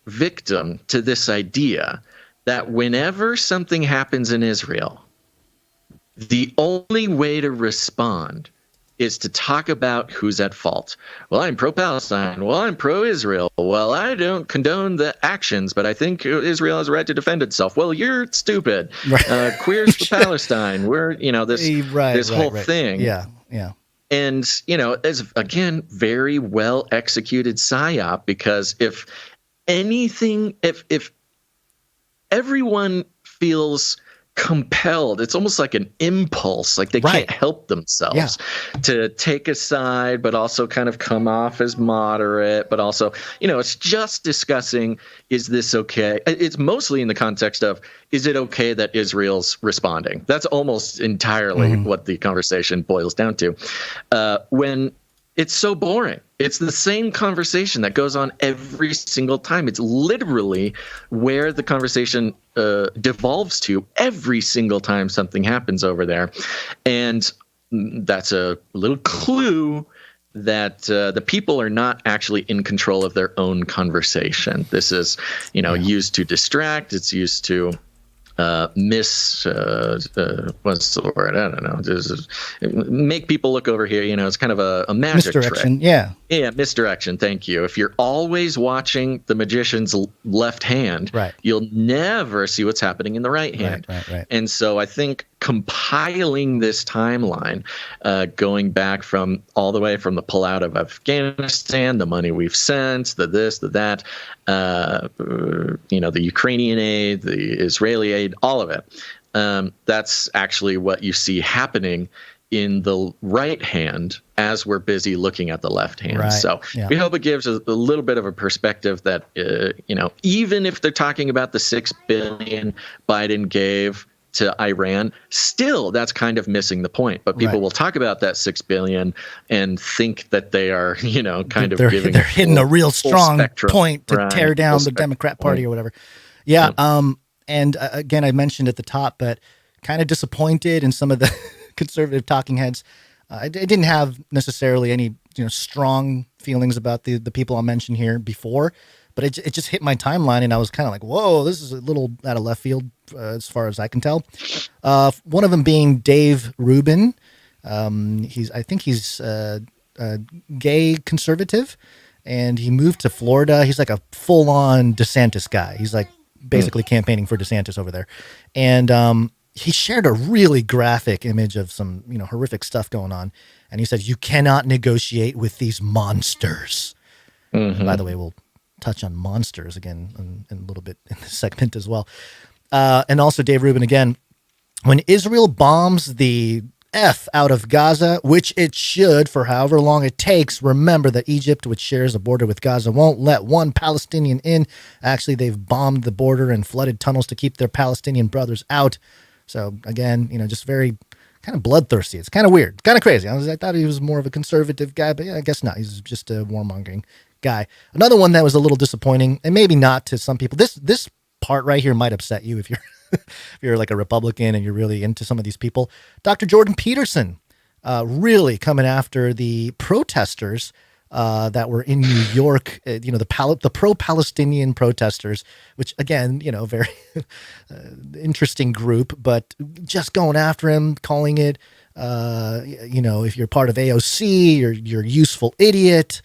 victim to this idea that whenever something happens in Israel, the only way to respond is to talk about who's at fault. Well, I'm pro-Palestine. Well, I'm pro-Israel. Well, I don't condone the actions, but I think Israel has a right to defend itself. Well, you're stupid. Queers for Palestine. We're, this whole thing. Yeah. And, it's, again, very well executed PSYOP, because if everyone feels compelled, it's almost like an impulse, like they can't help themselves to take a side, but also kind of come off as moderate, but also, it's just discussing, is this okay? It's mostly in the context of, is it okay that Israel's responding? That's almost entirely what the conversation boils down to. When it's so boring. It's the same conversation that goes on every single time. It's literally where the conversation devolves to every single time something happens over there. And that's a little clue that the people are not actually in control of their own conversation. This is, used to distract. It's used to what's the word? I don't know. Just make people look over here. It's kind of a magic misdirection. Trick. Yeah, misdirection. Thank you. If you're always watching the magician's left hand, you'll never see what's happening in the right hand. Right. And so I think compiling this timeline, going back from all the way from the pullout of Afghanistan, the money we've sent, the this, the that, the Ukrainian aid, the Israeli aid, all of it. That's actually what you see happening in the right hand as we're busy looking at the left hand. So we hope it gives a little bit of a perspective that, even if they're talking about the $6 billion Biden gave to Iran, still that's kind of missing the point. But people will talk about that $6 billion and think that they are, they're hitting a real strong point to tear down the Democrat Party or whatever. Yeah. And again, I mentioned at the top, but kind of disappointed in some of the conservative talking heads. I didn't have necessarily any strong feelings about the people I'll mention here before, but it just hit my timeline, and I was kind of like, whoa, this is a little out of left field as far as I can tell. One of them being Dave Rubin. I think he's a gay conservative, and he moved to Florida. He's like a full-on DeSantis guy. He's like basically campaigning for DeSantis over there. And he shared a really graphic image of some, horrific stuff going on. And he said, "You cannot negotiate with these monsters." By the way, we'll touch on monsters again in a little bit in this segment as well. And also Dave Rubin again, when Israel bombs the F out of Gaza, which it should for however long it takes, remember that Egypt, which shares a border with Gaza, won't let one Palestinian in. Actually, they've bombed the border and flooded tunnels to keep their Palestinian brothers out. So again, just very kind of bloodthirsty. It's kind of weird, kind of crazy. I thought he was more of a conservative guy, but yeah, I guess not. He's just a warmongering guy. Another one that was a little disappointing, and maybe not to some people. This part right here might upset you if you're if you're like a Republican and you're really into some of these people. Dr. Jordan Peterson really coming after the protesters that were in New York, the pro-Palestinian protesters, which again, very interesting group, but just going after him, calling it, if you're part of AOC, you're a useful idiot.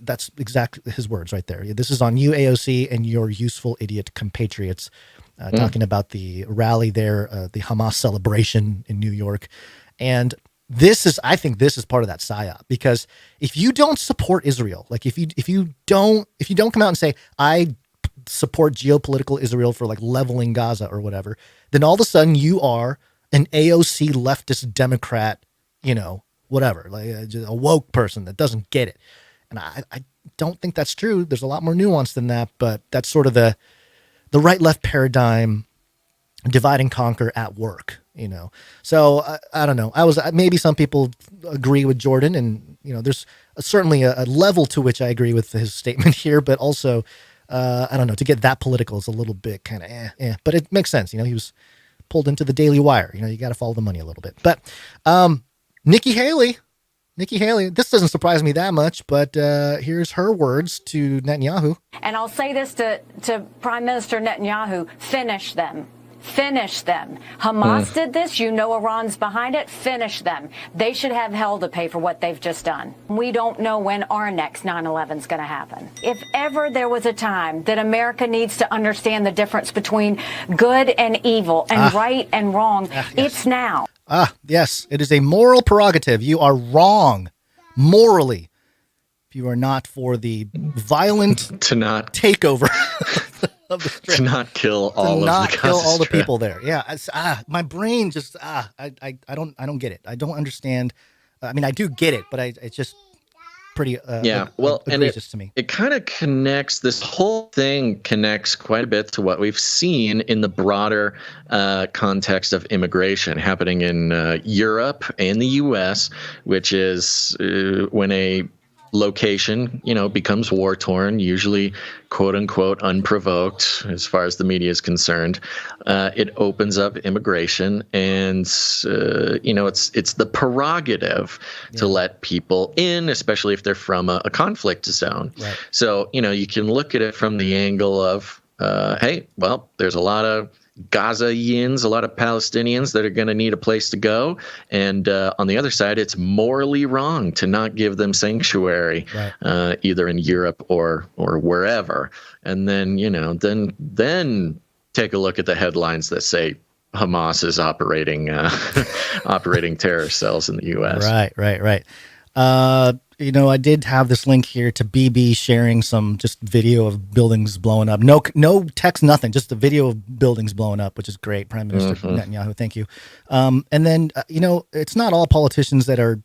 That's exactly his words right there. This is on you, AOC, and your useful idiot compatriots. Talking about the rally there, the Hamas celebration in New York. And I think this is part of that PSYOP, because if you don't support Israel, like if you don't come out and say, I support geopolitical Israel for like leveling Gaza or whatever, then all of a sudden you are an AOC leftist Democrat, whatever, like a woke person that doesn't get it. And I don't think that's true. There's a lot more nuance than that, but that's sort of the right-left paradigm, divide and conquer at work, So I don't know. Maybe some people agree with Jordan, and there's certainly a level to which I agree with his statement here, but also I don't know, to get that political is a little bit kind of but it makes sense. He was pulled into the Daily Wire. You got to follow the money a little bit. But Nikki Haley, this doesn't surprise me that much, but here's her words to Netanyahu. And I'll say this to Prime Minister Netanyahu, finish them. Finish them. Hamas did this. Iran's behind it. Finish them. They should have hell to pay for what they've just done. We don't know when our next 9/11 is going to happen. If ever there was a time that America needs to understand the difference between good and evil and right and wrong, yes. It's now. Yes, it is a moral prerogative. You are wrong morally if you are not for the violent takeover of the Strip. To not kill all of the people there. Yeah, my brain just I don't get it. I don't understand. I mean, I do get it, but it's just pretty egregious to me. It kind of connects. This whole thing connects quite a bit to what we've seen in the broader context of immigration happening in Europe and the U.S., which is when a location, becomes war torn, usually quote unquote unprovoked, as far as the media is concerned. It opens up immigration, and it's the prerogative to let people in, especially if they're from a conflict zone. Right. So you can look at it from the angle of, hey, well, there's a lot of Gazayins, a lot of Palestinians that are going to need a place to go. And on the other side, it's morally wrong to not give them sanctuary, right, either in Europe or wherever. And then, then take a look at the headlines that say Hamas is operating terror cells in the U.S. Right. I did have this link here to BB sharing some just video of buildings blowing up. No text, nothing, just the video of buildings blowing up, which is great. Prime Minister Netanyahu, thank you. And then, it's not all politicians that are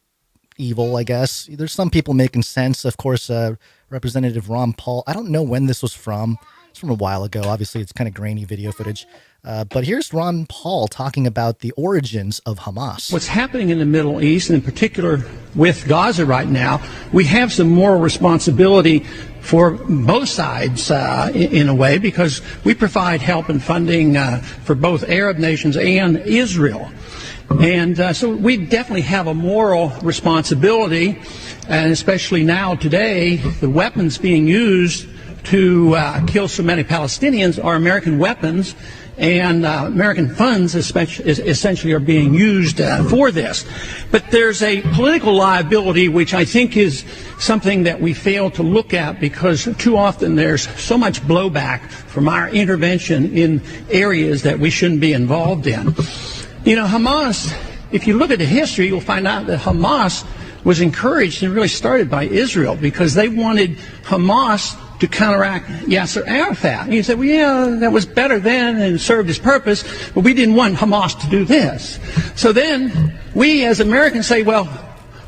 evil, I guess. There's some people making sense. Of course, Representative Ron Paul, I don't know when this was from. It's from a while ago. Obviously, it's kind of grainy video footage. But here's Ron Paul talking about the origins of Hamas. What's happening in the Middle East, and in particular with Gaza right now, we have some moral responsibility for both sides in a way, because we provide help and funding for both Arab nations and Israel. And so we definitely have a moral responsibility, and especially now today, the weapons being used to kill so many Palestinians are American weapons, and American funds essentially are being used for this. But there's a political liability, which I think is something that we fail to look at because too often there's so much blowback from our intervention in areas that we shouldn't be involved in. You know, Hamas, if you look at the history, you'll find out that Hamas was encouraged and really started by Israel because they wanted Hamas to counteract Yasser Arafat. And you said, well, yeah, that was better then and served its purpose, but we didn't want Hamas to do this. So then we as Americans say, well,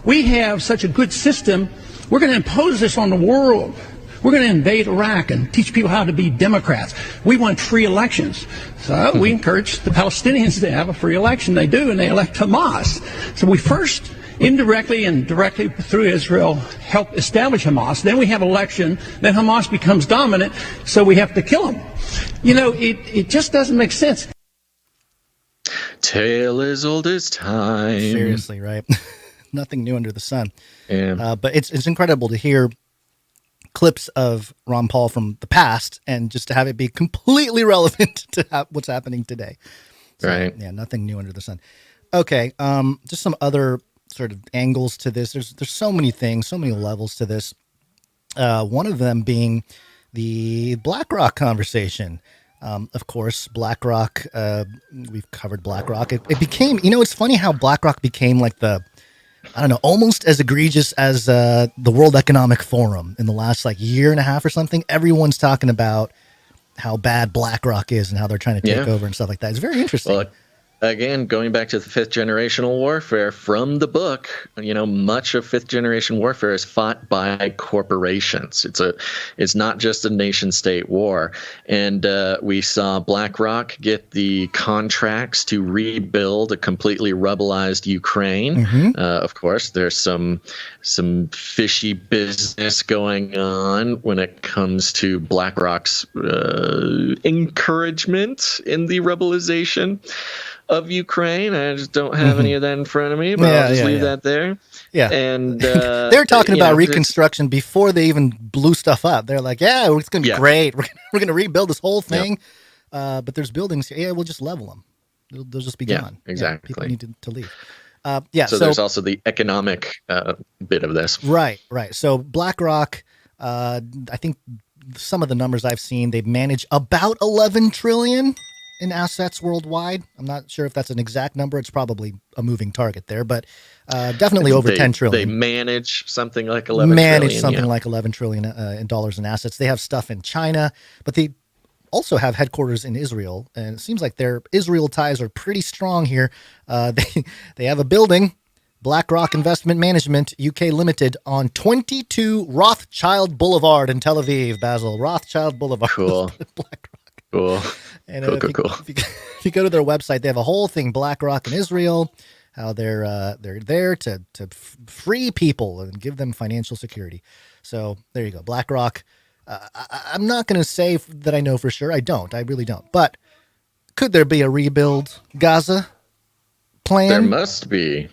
we have such a good system, we're going to impose this on the world. We're going to invade Iraq and teach people how to be Democrats. We want free elections. So we encourage the Palestinians to have a free election. They do, and they elect Hamas. So we first indirectly and directly through Israel help establish Hamas. Then we have election. Then Hamas becomes dominant, so we have to kill them. You know, it just doesn't make sense. Tale as old as time. Seriously, right? Nothing new under the sun. Yeah. But it's incredible to hear clips of Ron Paul from the past and just to have it be completely relevant to what's happening today. So, right. Yeah, nothing new under the sun. Okay, just some other sort of angles to this. There's so many things, so many levels to this. One of them being the BlackRock conversation. Of course, BlackRock, we've covered BlackRock. It became, you know, it's funny how BlackRock became like almost as egregious as the World Economic Forum in the last like year and a half or something. Everyone's talking about how bad BlackRock is and how they're trying to take over and stuff like that. It's very interesting. Well, again, going back to the fifth generational warfare from the book, you know, much of fifth generation warfare is fought by corporations. It's not just a nation state war. And we saw BlackRock get the contracts to rebuild a completely rebelized Ukraine. Mm-hmm. Of course, there's some fishy business going on when it comes to BlackRock's encouragement in the rebelization of Ukraine. I just don't have any of that in front of me, but I'll just leave that there. Yeah. And they're talking about reconstruction before they even blew stuff up. They're like, yeah, it's going to be great. We're going to rebuild this whole thing. But there's buildings here. Yeah, we'll just level them. They'll just be gone. Exactly. People need to leave. So there's also the economic bit of this. Right. So BlackRock, I think some of the numbers I've seen, they manage about 11 trillion in assets worldwide. I'm not sure if that's an exact number. It's probably a moving target there, but definitely over 10 trillion. They manage something like 11 trillion. Like 11 trillion in dollars in assets. They have stuff in China, but they also have headquarters in Israel, and it seems like their Israel ties are pretty strong here. They have a building, BlackRock Investment Management UK Limited, on 22 Rothschild Boulevard in Tel Aviv, Basil. Rothschild Boulevard. Cool. BlackRock. Cool. And cool. If you go to their website, they have a whole thing, BlackRock in Israel, how they're there to free people and give them financial security. So there you go, BlackRock. I'm not going to say that I know for sure. I really don't. But could there be a rebuild Gaza plan? There must be.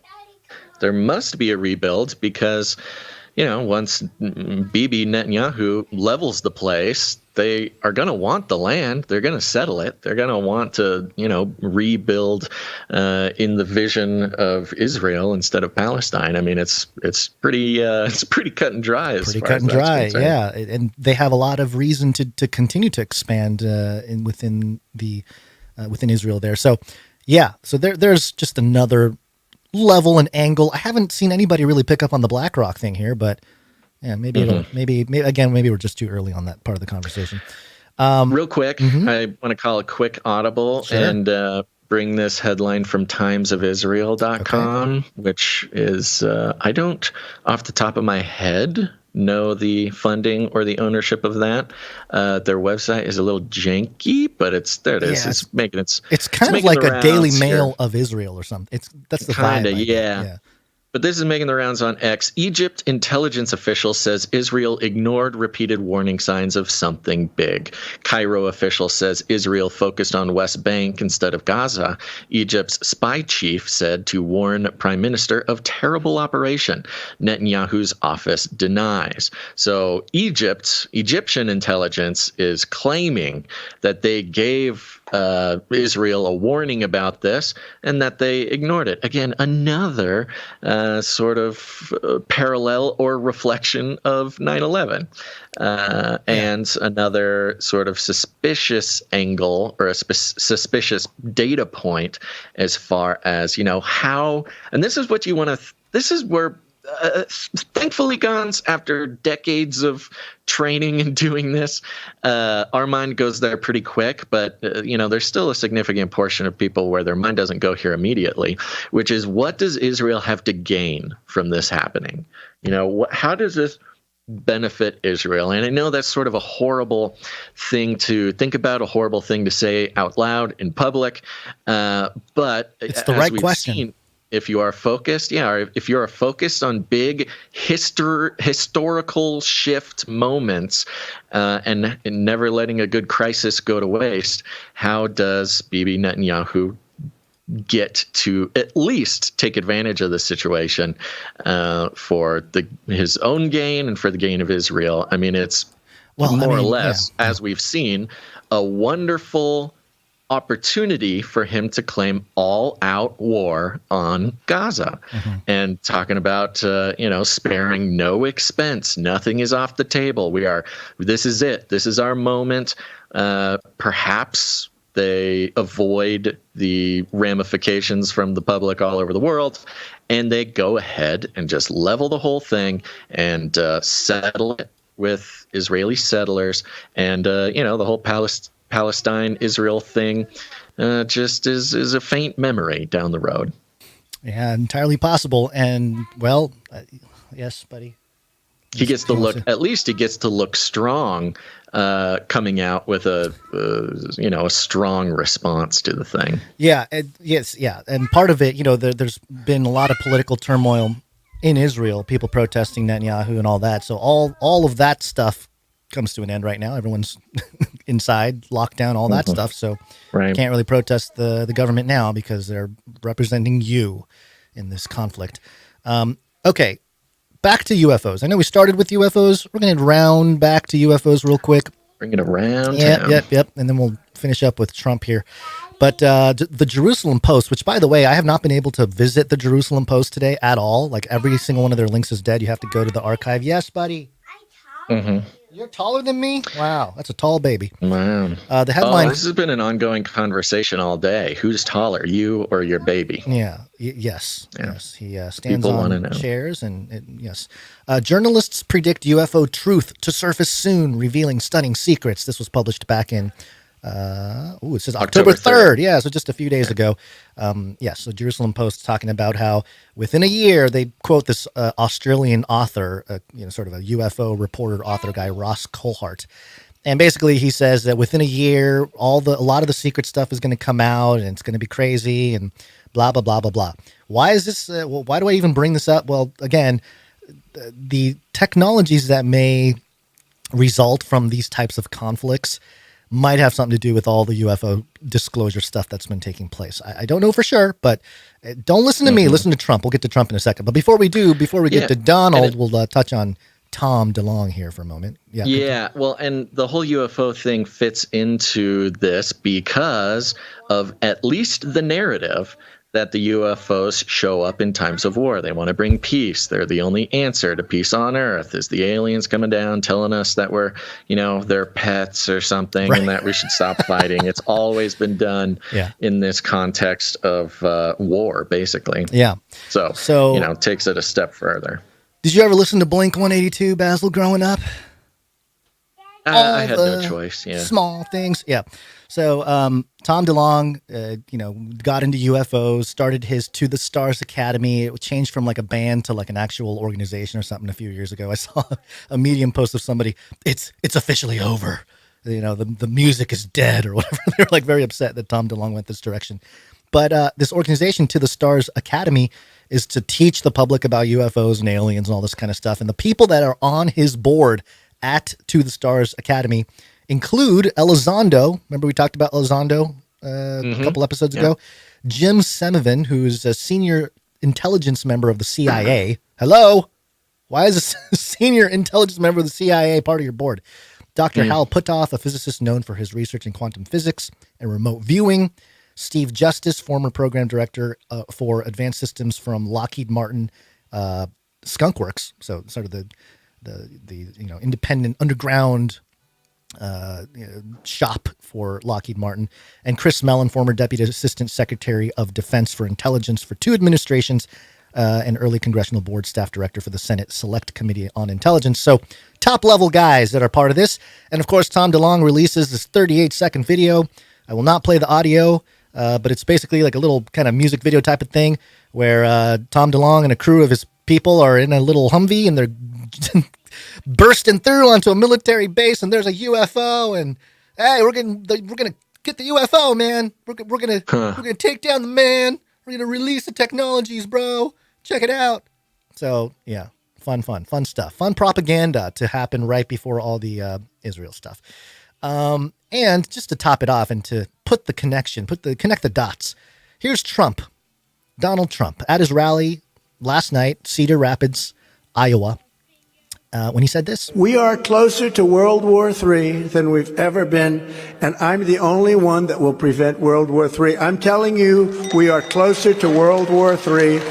There must be a rebuild because, you know, once Bibi Netanyahu levels the place, they are going to want the land. They're going to settle it. They're going to want to, you know, rebuild in the vision of Israel instead of Palestine. I mean, it's pretty cut and dry. Pretty cut and dry, yeah. And they have a lot of reason to continue to expand within Israel there. So, yeah. So there's just another level and angle. I haven't seen anybody really pick up on the BlackRock thing here, but. Yeah, maybe we're just too early on that part of the conversation. Real quick, I want to call a quick audible and bring this headline from timesofisrael.com, which is, I don't, off the top of my head, know the funding or the ownership of that. Their website is a little janky, but there it is. Yeah, it's kind of like a Daily Mail of Israel or something. That's the kind of, vibe. Yeah. But this is making the rounds on X. Egypt intelligence official says Israel ignored repeated warning signs of something big. Cairo official says Israel focused on West Bank instead of Gaza. Egypt's spy chief said to warn prime minister of terrible operation. Netanyahu's office denies. So Egyptian intelligence is claiming that they gave Israel a warning about this, and that they ignored it. Again, another sort of parallel or reflection of 9/11, and another sort of suspicious angle or a suspicious data point as far as, how, and this is what you want to, this is where thankfully, Gons, after decades of training and doing this, our mind goes there pretty quick. But, there's still a significant portion of people where their mind doesn't go here immediately, which is, what does Israel have to gain from this happening? How does this benefit Israel? And I know that's sort of a horrible thing to think about, a horrible thing to say out loud in public. But it's the right question. If you are focused, if you are focused on big historical shift moments and never letting a good crisis go to waste, how does Bibi Netanyahu get to at least take advantage of the situation for his own gain and for the gain of Israel? I mean, it's more or less, as we've seen, a wonderful opportunity for him to claim all-out war on Gaza, and talking about sparing no expense. Nothing is off the table. This is it. This is our moment. Perhaps they avoid the ramifications from the public all over the world, and they go ahead and just level the whole thing and settle it with Israeli settlers, and the whole Palestine-Israel thing just is a faint memory down the road. Yeah, entirely possible. And, yes, buddy. He gets to look, at least he gets to look strong coming out with a strong response to the thing. Yeah, and part of it, there's been a lot of political turmoil in Israel, people protesting Netanyahu and all that. So all of that stuff comes to an end right now. Everyone's inside, lockdown, all that stuff. So you can't really protest the government now because they're representing you in this conflict. Okay, back to UFOs. I know we started with UFOs. We're going to round back to UFOs real quick. Bring it around. Yep. And then we'll finish up with Trump here. But the Jerusalem Post, which, by the way, I have not been able to visit the Jerusalem Post today at all. Like, every single one of their links is dead. You have to go to the archive. Yes, buddy. You're taller than me? Wow, that's a tall baby. Wow. The headline. This has been an ongoing conversation all day. Who's taller, you or your baby? Yeah. Yes. He stands on chairs, and yes. Journalists predict UFO truth to surface soon, revealing stunning secrets. This was published back in. It says October 3rd. Yeah, so just a few days ago. So Jerusalem Post talking about how within a year, they quote this Australian author, sort of a UFO reporter, author guy, Ross Coulthart. And basically he says that within a year, a lot of the secret stuff is going to come out, and it's going to be crazy and blah, blah, blah, blah, blah. Why is this? Why do I even bring this up? Well, again, the technologies that may result from these types of conflicts might have something to do with all the UFO disclosure stuff that's been taking place. I don't know for sure, but don't listen to me. Listen to Trump. We'll get to Trump in a second. But before we get to Donald, we'll touch on Tom DeLonge here for a moment. Well, and the whole UFO thing fits into this because of at least the narrative that the UFOs show up in times of war. They want to bring peace. They're the only answer to peace on Earth. Is the aliens coming down telling us that we're, their pets or something, and that we should stop fighting. It's always been done in this context of war, basically. Yeah. So takes it a step further. Did you ever listen to Blink 182, Basil, growing up? I had no choice. Yeah. Small things. Yeah. So Tom DeLonge, got into UFOs, started his To the Stars Academy. It changed from like a band to like an actual organization or something a few years ago. I saw a Medium post of somebody, it's officially over. The music is dead or whatever. They were like very upset that Tom DeLonge went this direction. But this organization, To the Stars Academy, is to teach the public about UFOs and aliens and all this kind of stuff. And the people that are on his board at To the Stars Academy include Elizondo. Remember we talked about Elizondo a couple episodes ago? Jim Semivan, who's a senior intelligence member of the CIA. Hello? Why is a senior intelligence member of the CIA part of your board? Dr. Hal Puthoff, a physicist known for his research in quantum physics and remote viewing. Steve Justice, former program director for advanced systems from Lockheed Martin Skunk Works, so sort of the independent underground shop for Lockheed Martin, and Chris Mellon, former Deputy Assistant Secretary of Defense for Intelligence for 2 administrations, and early Congressional Board Staff Director for the Senate Select Committee on Intelligence. So top-level guys that are part of this. And, of course, Tom DeLonge releases this 38-second video. I will not play the audio, but it's basically like a little kind of music video type of thing where Tom DeLonge and a crew of his people are in a little Humvee, and they're bursting through onto a military base, and there's a UFO, and hey, we're gonna get the UFO, man. We're gonna take down the man. We're gonna release the technologies, bro. Check it out. So yeah, fun stuff, fun propaganda to happen right before all the Israel stuff. And just to top it off and to put the connection, connect the dots. Here's Trump, Donald Trump, at his rally last night, Cedar Rapids, Iowa. When he said this. We are closer to World War III than we've ever been, and I'm the only one that will prevent World War III. I'm telling you, we are closer to World War III.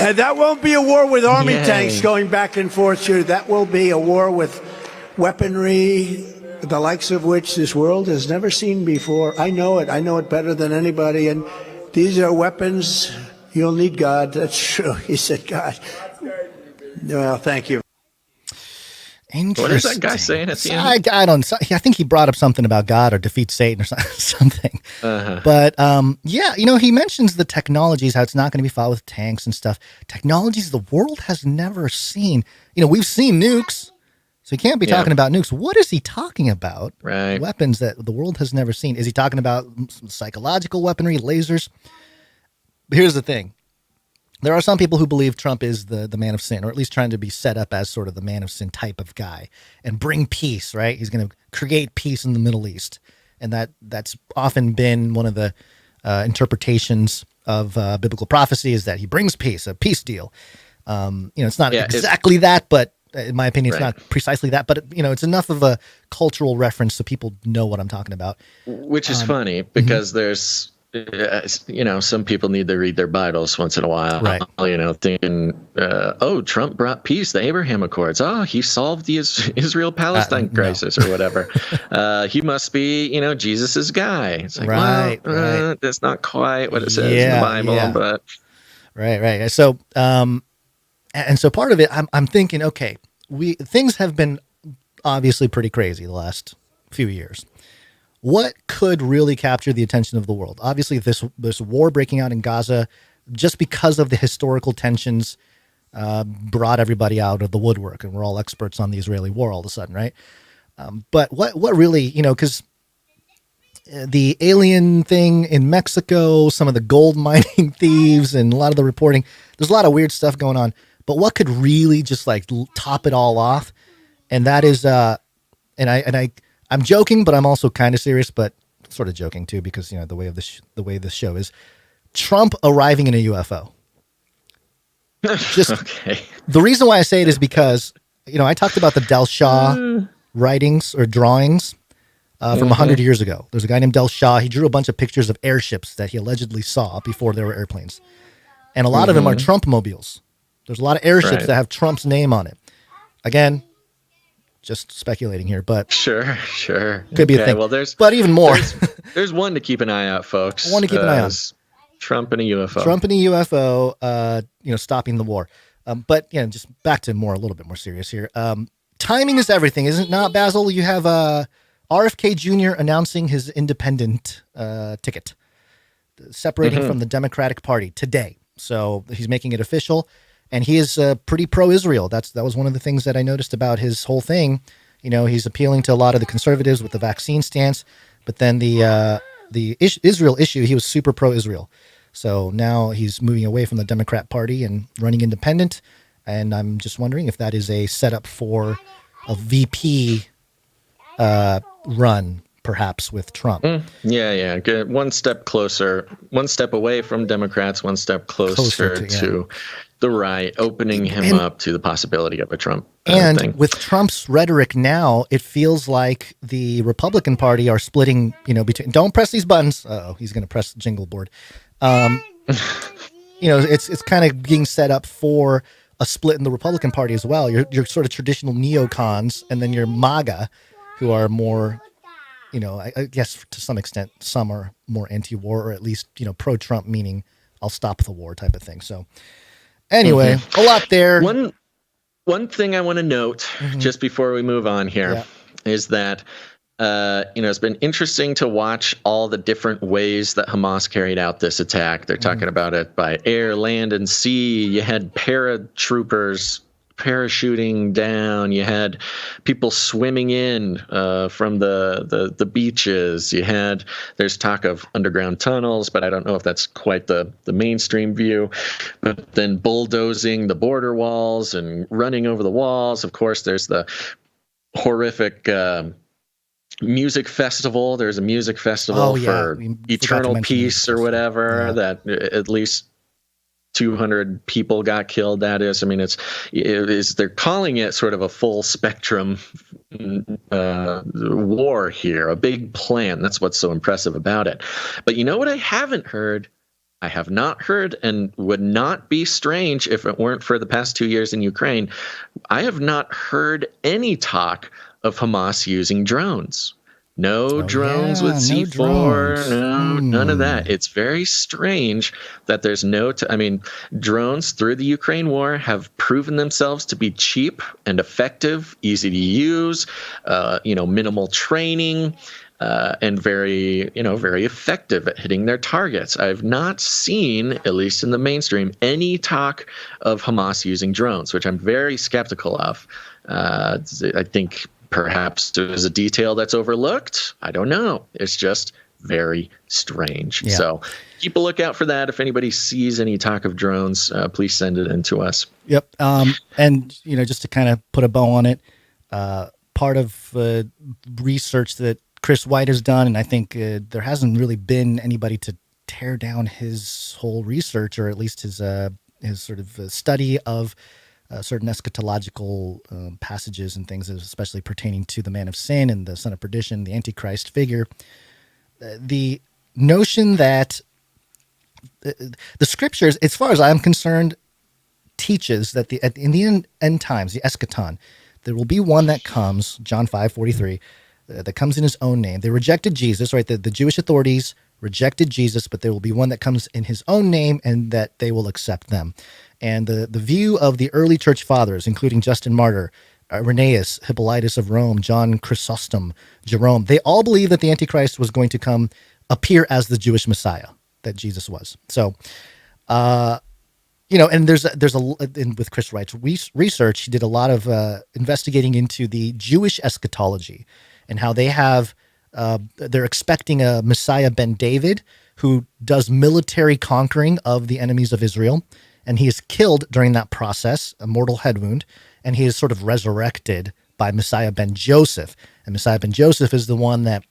And that won't be a war with army tanks going back and forth here. That will be a war with weaponry, the likes of which this world has never seen before. I know it. I know it better than anybody. And these are weapons. You'll need God. That's true. He said God. Well, thank you. What is that guy saying at the end? I think he brought up something about God or defeat Satan or something. But he mentions the technologies, how it's not going to be fought with tanks and stuff. Technologies the world has never seen. We've seen nukes, so he can't be talking about nukes. What is he talking about? Right. Weapons that the world has never seen. Is he talking about psychological weaponry, lasers? Here's the thing. There are some people who believe Trump is the man of sin, or at least trying to be set up as sort of the man of sin type of guy and bring peace, right? He's going to create peace in the Middle East. And that's often been one of the interpretations of biblical prophecy, is that he brings peace, a peace deal. It's not exactly that, but in my opinion, it's not precisely that. But, it's enough of a cultural reference so people know what I'm talking about. Which is funny because there's... some people need to read their Bibles once in a while, right? Thinking, Trump brought peace, the Abraham Accords. Oh, he solved the Israel-Palestine crisis or whatever. He must be, Jesus's guy. It's like, right. That's not quite what it says in the Bible, but right. So, and so part of it, I'm thinking, okay, things have been obviously pretty crazy the last few years. What could really capture the attention of the world? Obviously, this war breaking out in Gaza, just because of the historical tensions, brought everybody out of the woodwork, and we're all experts on the Israeli war all of a sudden, right? But what really, because the alien thing in Mexico, some of the gold mining thieves, and a lot of the reporting, there's a lot of weird stuff going on. But what could really just like top it all off? And that is, I'm joking, but I'm also kind of serious, but sort of joking too, because the way this show is, Trump arriving in a UFO. Just okay. The reason why I say it is because I talked about the Del Shah writings or drawings from 100 years ago. There's a guy named Del Shah. He drew a bunch of pictures of airships that he allegedly saw before there were airplanes, and a lot of them are Trump mobiles. There's a lot of airships that have Trump's name on it. Again, just speculating here, but sure, could be a thing. Well, but even more. There's one to keep an eye out, folks. One to keep an eye on. Trump and a UFO. Stopping the war. But just back to a little bit more serious here. Timing is everything, isn't it not, Basil? You have RFK Jr. announcing his independent ticket, separating from the Democratic Party today. So he's making it official. And he is pretty pro-Israel. That was one of the things that I noticed about his whole thing. He's appealing to a lot of the conservatives with the vaccine stance, but then the Israel issue, he was super pro-Israel. So now he's moving away from the Democrat Party and running independent. And I'm just wondering if that is a setup for a VP run, perhaps, with Trump. Yeah. Good. One step closer, one step away from Democrats, one step closer to the right, opening him up to the possibility of a Trump and thing. With Trump's rhetoric now, it feels like the Republican Party are splitting, between, don't press these buttons. Uh-oh, he's going to press the jingle board. It's kind of being set up for a split in the Republican Party as well. You're sort of traditional neocons, and then you're MAGA, who are more, I guess to some extent, some are more anti-war, or at least, pro-Trump, meaning I'll stop the war type of thing. So anyway, a lot there. One thing I want to note just before we move on here is that, it's been interesting to watch all the different ways that Hamas carried out this attack. They're talking about it by air, land, and sea. You had paratroopers parachuting down. You had people swimming in from the beaches. There's talk of underground tunnels, but I don't know if that's quite the mainstream view. But then bulldozing the border walls and running over the walls. Of course, there's the horrific music festival. There's a music festival for Eternal Peace or whatever that at least 200 people got killed. That is, I mean, they're calling it sort of a full spectrum war here, a big plan. That's what's so impressive about it. But you know what I haven't heard? I have not heard, and would not be strange if it weren't for the past 2 years in Ukraine. I have not heard any talk of Hamas using drones. No drones with C4, none of that. It's very strange that there's drones through the Ukraine war have proven themselves to be cheap and effective, easy to use, minimal training, and very effective at hitting their targets. I've not seen, at least in the mainstream, any talk of Hamas using drones, which I'm very skeptical of. I think perhaps there's a detail that's overlooked. I don't know. It's just very strange. Yeah. So keep a lookout for that. If anybody sees any talk of drones, please send it in to us. Yep. And, just to kind of put a bow on it, part of research that Chris White has done, and I think there hasn't really been anybody to tear down his whole research, or at least his sort of study of certain eschatological passages and things, especially pertaining to the man of sin and the son of perdition, the Antichrist figure. The notion that the scriptures, as far as I'm concerned, teaches that in the end times, the eschaton, there will be one that comes, John 5:43, that comes in his own name. They rejected Jesus, right? The Jewish authorities rejected Jesus, but there will be one that comes in his own name, and that they will accept them. And the view of the early church fathers, including Justin Martyr, Irenaeus, Hippolytus of Rome, John Chrysostom, Jerome, they all believe that the Antichrist was going to appear as the Jewish Messiah that Jesus was. So, and with Chris Wright's research, he did a lot of investigating into the Jewish eschatology and how they're expecting a Messiah ben David who does military conquering of the enemies of Israel. And he is killed during that process, a mortal head wound, and he is sort of resurrected by Messiah ben Joseph. And Messiah ben Joseph is the one that,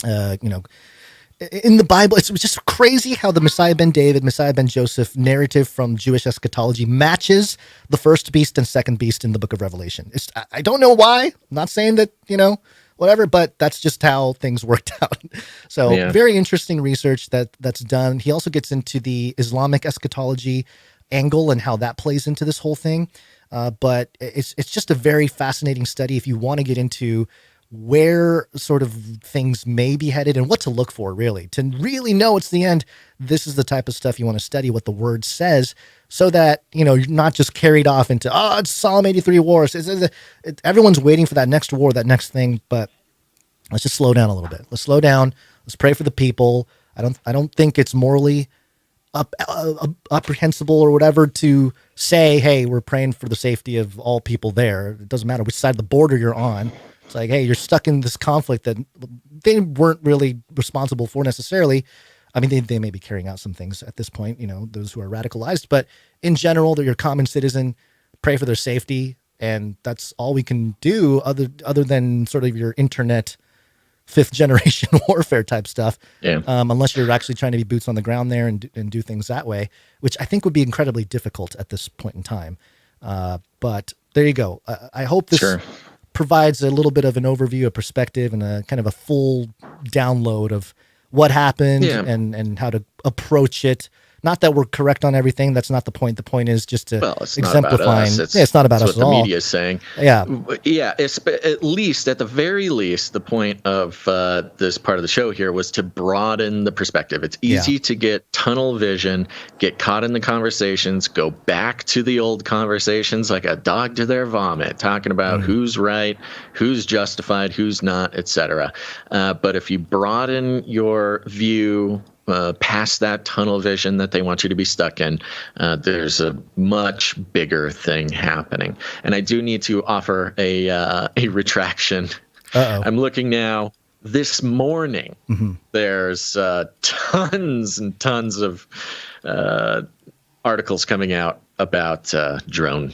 in the Bible, it's just crazy how the Messiah ben David, Messiah ben Joseph narrative from Jewish eschatology matches the first beast and second beast in the book of Revelation. I don't know why. I'm not saying that, whatever, but that's just how things worked out. So very interesting research that's done. He also gets into the Islamic eschatology angle and how that plays into this whole thing. But it's just a very fascinating study if you want to get into where sort of things may be headed and what to look for, really. To really know it's the end, this is the type of stuff you want to study, what the word says, so that, you're not just carried off into, it's Psalm 83 wars. Everyone's waiting for that next war, that next thing, but let's just slow down a little bit. Let's slow down. Let's pray for the people. I don't think it's morally apprehensible or whatever to say, hey, we're praying for the safety of all people there. It doesn't matter which side of the border you're on. It's like, hey, you're stuck in this conflict that they weren't really responsible for necessarily. I mean, they may be carrying out some things at this point, those who are radicalized, but in general, they're your common citizen. Pray for their safety, and that's all we can do other than sort of your internet fifth generation warfare type stuff. Yeah. Unless you're actually trying to be boots on the ground there and do things that way, which I think would be incredibly difficult at this point in time. But there you go. I hope this provides a little bit of an overview, a perspective, and a kind of a full download of what happened and how to approach it. Not that we're correct on everything. That's not the point. The point is just to exemplify. It's not about us at all. That's what the media is saying. Yeah. Yeah. At least, at the very least, the point of this part of the show here was to broaden the perspective. It's easy to get tunnel vision, get caught in the conversations, go back to the old conversations like a dog to their vomit, talking about who's right, who's justified, who's not, etc. But if you broaden your view past that tunnel vision that they want you to be stuck in, there's a much bigger thing happening. And I do need to offer a retraction. I'm looking now. This morning, there's tons and tons of articles coming out about drone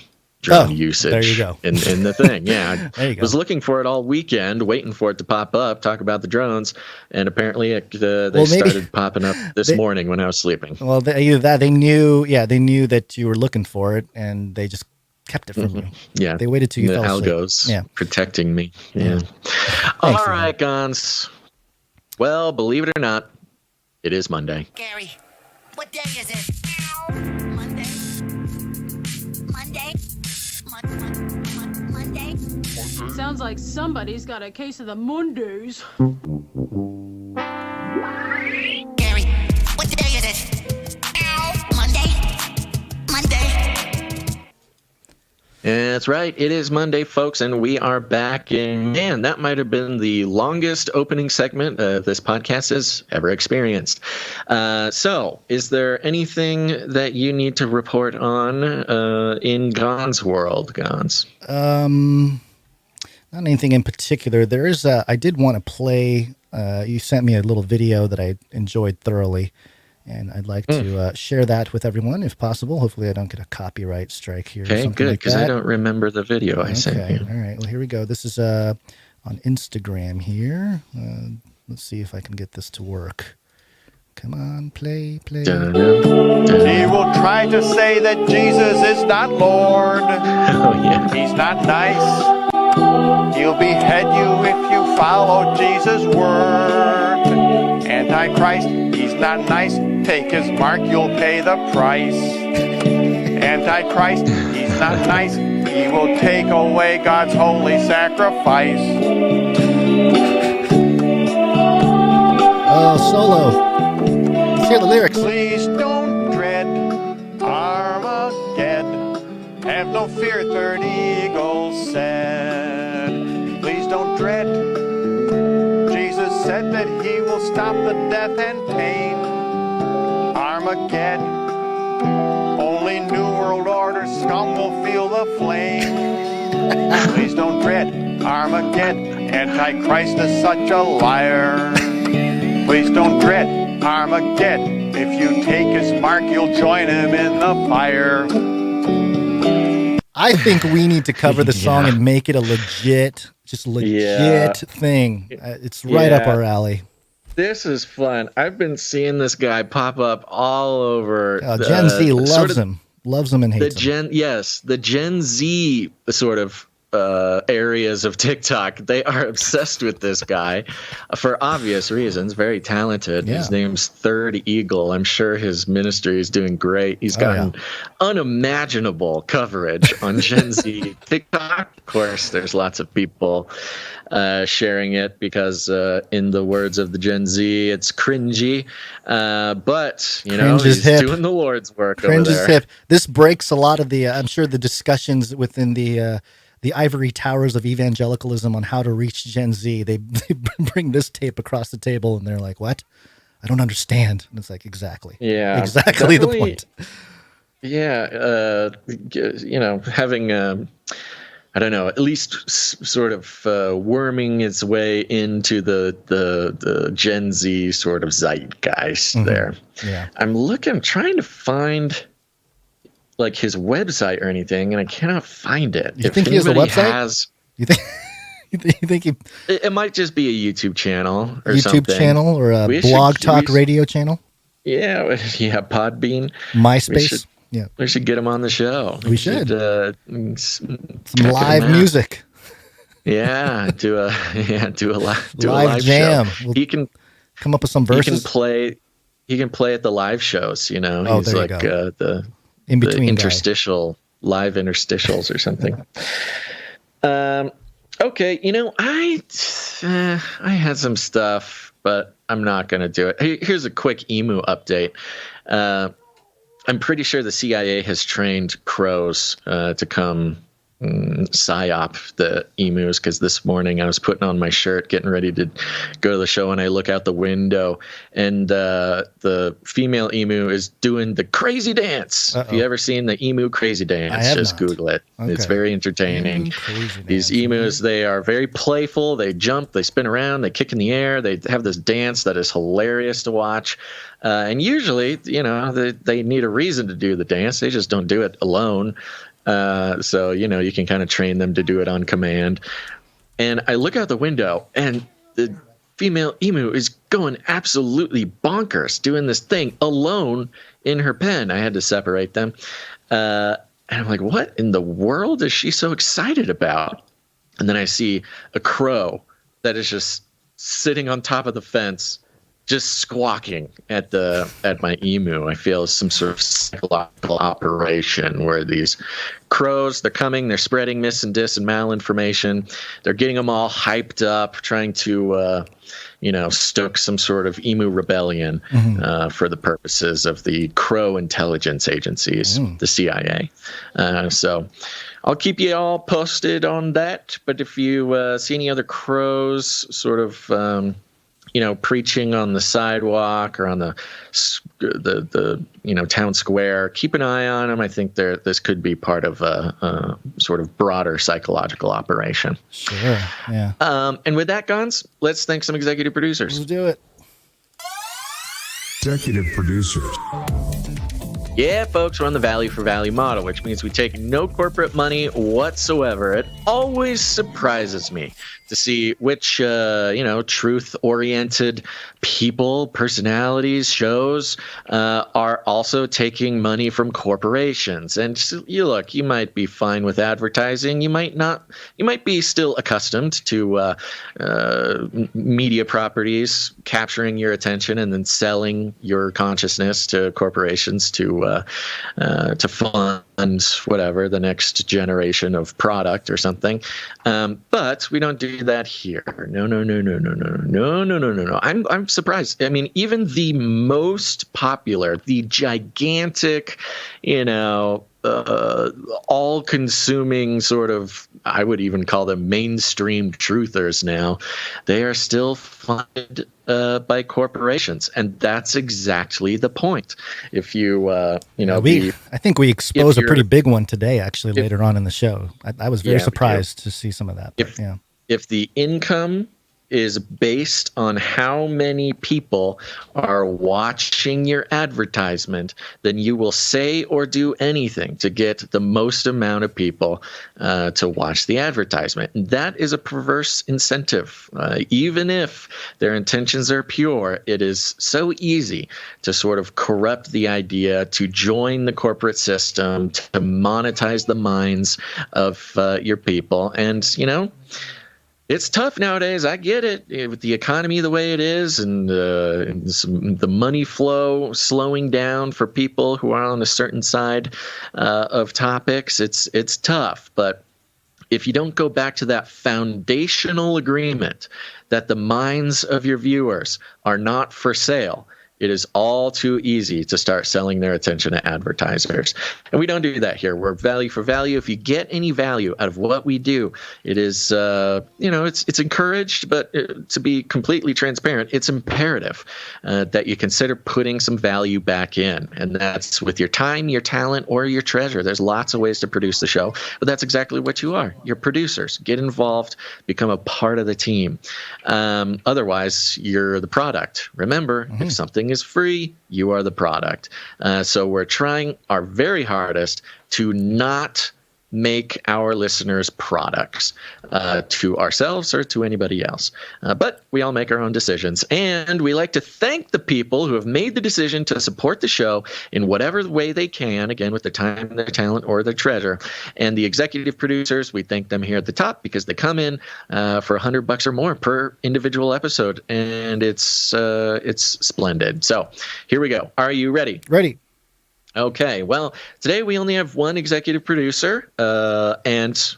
usage there you go. in the thing. Yeah, there you go. I was looking for it all weekend, waiting for it to pop up, talk about the drones, and apparently they started popping up this morning when I was sleeping. Well, they knew that you were looking for it, and they just kept it from you. Yeah, they waited till you fell asleep. Algos protecting me. Yeah. All right, Gons. Well, believe it or not, it is Monday. Gary, what day is it? Monday. Monday. Sounds like somebody's got a case of the Mondays. Gary, what day is it? Monday. That's right. It is Monday, folks, and we are back. And man, that might have been the longest opening segment this podcast has ever experienced. So, is there anything that you need to report on in Gon's world, Gons? Not anything in particular. There is I did want to play. You sent me a little video that I enjoyed thoroughly, and I'd like to share that with everyone if possible. Hopefully I don't get a copyright strike here. Okay, good, because I don't remember the video I sent you. All right, well, here we go. This is on Instagram here. Let's see if I can get this to work. Come on, play. He will try to say that Jesus is not Lord. Oh, yeah. He's not nice. He'll behead you if you follow Jesus' word. Antichrist, he's not nice. Take his mark, you'll pay the price. Antichrist, he's not nice. He will take away God's holy sacrifice. Oh, solo. Let's hear the lyrics. Please don't dread Armageddon. Have no fear, third eagle said. Please don't dread. Jesus said that he will stop the death and pain. Armageddon. Only New World Order scum will feel the flame. Please don't dread Armageddon. Antichrist is such a liar. Please don't dread Armageddon. If you take his mark, you'll join him in the fire. I think we need to cover the song and make it a legit thing. It's right up our alley. This is fun. I've been seeing this guy pop up all over. Gen Z loves him and hates him. The Gen Z sort of areas of TikTok. They are obsessed with this guy for obvious reasons. Very talented. His name's Third Eagle. I'm sure his ministry is doing great. He's gotten unimaginable coverage on Gen Z TikTok. Of course, there's lots of people sharing it because in the words of the Gen Z, it's cringy. But, you know, he's doing the Lord's work over there. Cringe is hip. This breaks a lot of the, I'm sure, the discussions within the ivory towers of evangelicalism on how to reach Gen Z. They bring this tape across the table and they're like, what? I don't understand. And it's like, exactly. Yeah. Exactly the point. Yeah. You know, having, I don't know, at least sort of worming its way into the Gen Z sort of zeitgeist there. Yeah. I'm trying to find like his website or anything, and I cannot find it. You think he has a website? You think it might just be a YouTube channel or YouTube something. channel or a blog talk radio channel? Yeah, Podbean. MySpace. We should get him on the show. We should. Some live music. Yeah, do a live jam. Show. He can come up with some verses. He can play at the live shows. You know, oh, he's like the in between interstitial live interstitials or something. Okay, you know, I had some stuff, but I'm not going to do it. Here's a quick emu update. I'm pretty sure the CIA has trained crows to come PSYOP the emus, because this morning I was putting on my shirt, getting ready to go to the show, and I look out the window, and the female emu is doing the crazy dance. Have you ever seen the emu crazy dance? Just Google it. Okay. It's very entertaining. These emus, they are very playful. They jump, they spin around, they kick in the air. They have this dance that is hilarious to watch. And usually, you know, they need a reason to do the dance. They just don't do it alone. So, you know, you can kind of train them to do it on command. And I look out the window, and the female emu is going absolutely bonkers, doing this thing alone in her pen. I had to separate them. And I'm like, what in the world is she so excited about? And then I see a crow that is just sitting on top of the fence, just squawking at my emu. I feel some sort of psychological operation where these crows, they're coming, they're spreading mis and dis and malinformation. They're getting them all hyped up, trying to, stoke some sort of emu rebellion for the purposes of the crow intelligence agencies, the CIA. So I'll keep you all posted on that. But if you see any other crows sort of preaching on the sidewalk or on the town square, keep an eye on them. I think this could be part of a sort of broader psychological operation. Sure. Yeah. And with that, Gons, let's thank some executive producers. Let's do it. Executive producers. Yeah, folks, we're on the value for value model, which means we take no corporate money whatsoever. It always surprises me to see which, truth-oriented people, personalities, shows are also taking money from corporations. And you might be fine with advertising. You might not. You might be still accustomed to media properties capturing your attention and then selling your consciousness to corporations to fund whatever the next generation of product or something. But we don't do that here. No. I'm surprised. I mean, even the most popular, the gigantic, all-consuming sort of, I would even call them mainstream truthers now, they are still funded by corporations, and that's exactly the point. If you, I think we exposed a pretty big one today, actually, later on in the show. I was very surprised to see some of that. If the income is based on how many people are watching your advertisement, then you will say or do anything to get the most amount of people to watch the advertisement. And that is a perverse incentive. Even if their intentions are pure, it is so easy to sort of corrupt the idea, to join the corporate system, to monetize the minds of your people. And, it's tough nowadays. I get it. With the economy the way it is, and the money flow slowing down for people who are on a certain side of topics, it's tough. But if you don't go back to that foundational agreement that the minds of your viewers are not for sale, it is all too easy to start selling their attention to advertisers. And we don't do that here. We're value for value. If you get any value out of what we do, it is, it's encouraged, but to be completely transparent, it's imperative that you consider putting some value back in. And that's with your time, your talent, or your treasure. There's lots of ways to produce the show, but that's exactly what you are. You're producers. Get involved, become a part of the team. Otherwise, you're the product. Remember, if something is free, you are the product. So we're trying our very hardest to not make our listeners products to ourselves or to anybody else. But we all make our own decisions. And we like to thank the people who have made the decision to support the show in whatever way they can, again, with their time, their talent, or their treasure. And the executive producers, we thank them here at the top because they come in for $100 or more per individual episode. And it's splendid. So here we go. Are you ready? Ready. Okay, well, today we only have one executive producer, and,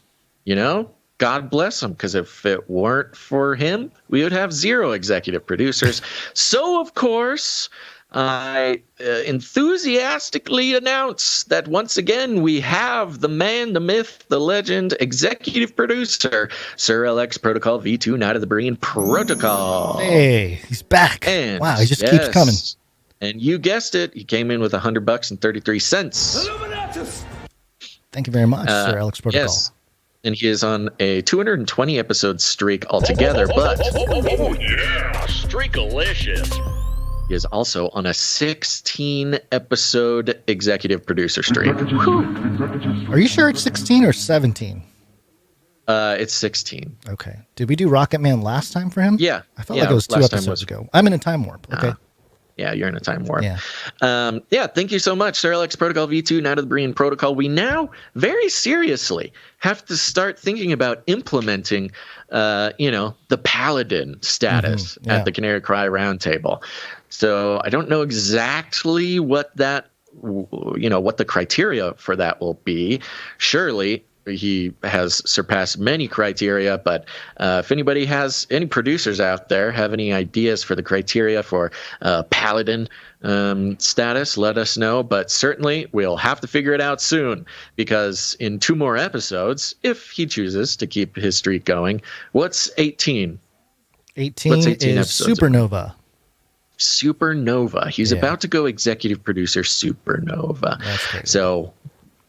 God bless him, because if it weren't for him, we would have 0 executive producers. So, of course, I enthusiastically announce that once again we have the man, the myth, the legend, executive producer, Sir LX Protocol V2, Night of the Berean Protocol. Hey, he's back. And wow, he just keeps coming. And you guessed it, he came in with $100 and 33 cents. Thank you very much, Sir Alex Protocol. Yes, and he is on a 220 episode streak altogether, but streakalicious. He is also on a 16 episode executive producer streak. Are you sure it's 16 or 17? It's 16. Okay. Did we do Rocket Man last time for him? Yeah. I felt like it was 2 episodes ago. I'm in a time warp. Okay. Yeah, you're in a time warp. Yeah. Thank you so much, Sir Alex Protocol V2, Night of the Berean Protocol. We now very seriously have to start thinking about implementing, the paladin status at the Canary Cry Roundtable. So I don't know exactly what that, what the criteria for that will be. Surely he has surpassed many criteria, but if anybody has any producers out there have any ideas for the criteria for paladin status, let us know. But certainly we'll have to figure it out soon, because in 2 more episodes, if he chooses to keep his streak going, what's 18? 18 is Supernova. Supernova. He's about to go executive producer Supernova. That's crazy. So,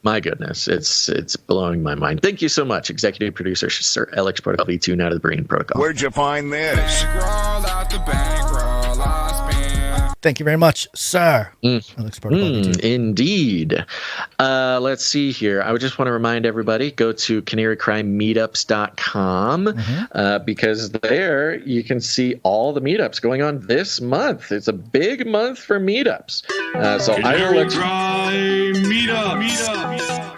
my goodness, it's blowing my mind. Thank you so much, executive producer Sir Alex Protocol V2, Night of the Berean Protocol. Where'd you find this? Thank you very much, Sir Alex Protocol V2. Indeed. Let's see here. I would just want to remind everybody, go to canarycrimeetups.com because there you can see all the meetups going on this month. It's a big month for meetups. So Canary Crime Meetups.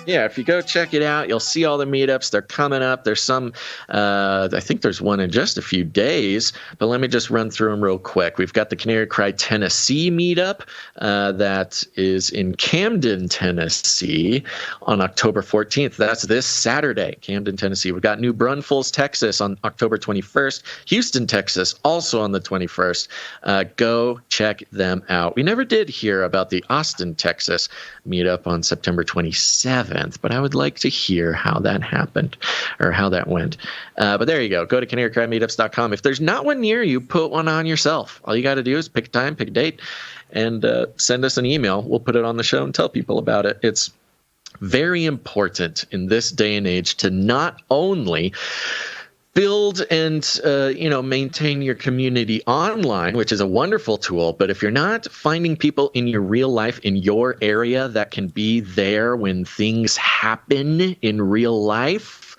Yeah, if you go check it out, you'll see all the meetups. They're coming up. There's some, I think there's one in just a few days, but let me just run through them real quick. We've got the Canary Cry Tennessee meetup that is in Camden, Tennessee on October 14th. That's this Saturday, Camden, Tennessee. We've got New Braunfels, Texas on October 21st. Houston, Texas, also on the 21st. Go check them out. We never did hear about the Austin, Texas meetup on September 27th. But I would like to hear how that happened or how that went. But there you go. Go to canarycrimeetups.com. If there's not one near you, put one on yourself. All you got to do is pick a time, pick a date, and send us an email. We'll put it on the show and tell people about it. It's very important in this day and age to not only build and maintain your community online, which is a wonderful tool. But if you're not finding people in your real life, in your area, that can be there when things happen in real life,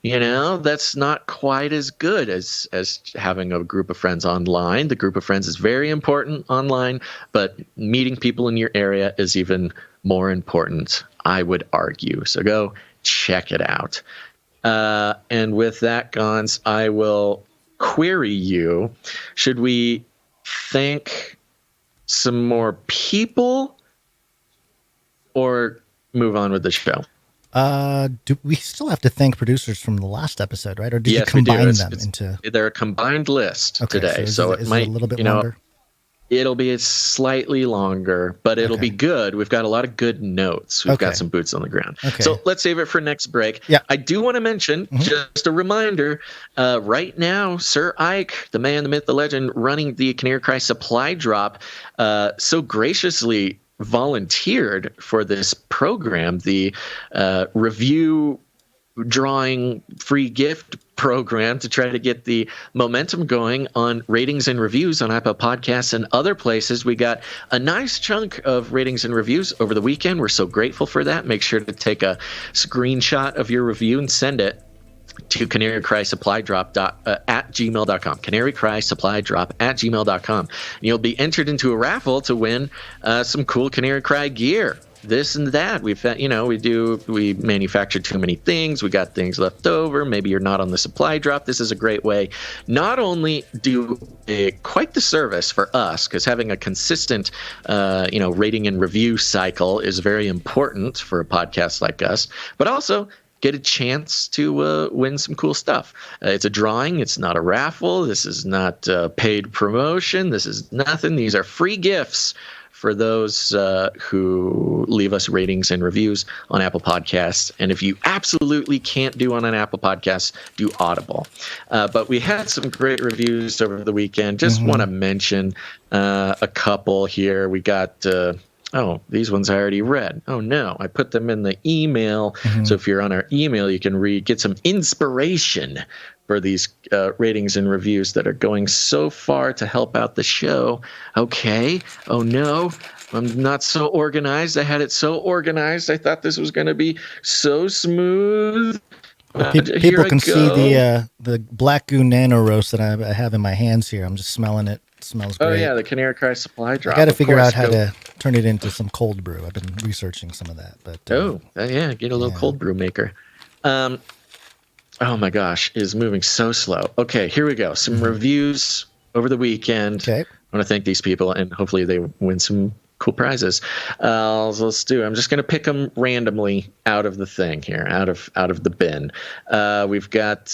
that's not quite as good as having a group of friends online. The group of friends is very important online, but meeting people in your area is even more important, I would argue. So go check it out. And with that, Gons, I will query you. Should we thank some more people or move on with the show? Do we still have to thank producers from the last episode, right? Or did you combine them into? They're a combined list today, so it might a little bit longer. It'll be slightly longer, but it'll be good. We've got a lot of good notes. We've got some boots on the ground. Okay. So let's save it for next break. Yeah. I do want to mention, just a reminder, right now, Sir Ike, the man, the myth, the legend, running the Canary Cry supply drop, so graciously volunteered for this program, the review drawing free gift program to try to get the momentum going on ratings and reviews on Apple Podcasts and other places. We got a nice chunk of ratings and reviews over the weekend. We're so grateful for that. Make sure to take a screenshot of your review and send it to canarycrysupply.drop@gmail.com. canarycrysupply.drop@gmail.com. You'll be entered into a raffle to win some cool Canary Cry gear. This and that. We manufacture too many things. We got things left over. Maybe you're not on the supply drop. This is a great way. Not only do quite the service for us, because having a consistent, rating and review cycle is very important for a podcast like us, but also get a chance to win some cool stuff. It's a drawing. It's not a raffle. This is not paid promotion. This is nothing. These are free gifts for those who leave us ratings and reviews on Apple Podcasts. And if you absolutely can't do on an Apple Podcast, do Audible. But we had some great reviews over the weekend. Just want to mention a couple here. We got... these ones I already read. Oh, no. I put them in the email. So if you're on our email, you can get some inspiration for these ratings and reviews that are going so far to help out the show. Okay. Oh, no. I'm not so organized. I had it so organized. I thought this was going to be so smooth. People can see the Black Goo Nano Roast that I have in my hands here. I'm just smelling it. It smells great. Oh, yeah, the Canary Cry Supply Drop. I got to figure out how to turn it into some cold brew. I've been researching some of that. But get a little cold brew maker. Oh, my gosh, it is moving so slow. Okay, here we go. Some reviews over the weekend. Okay. I want to thank these people, and hopefully they win some cool prizes. Let's do it. I'm just going to pick them randomly out of the thing here, out of the bin. We've got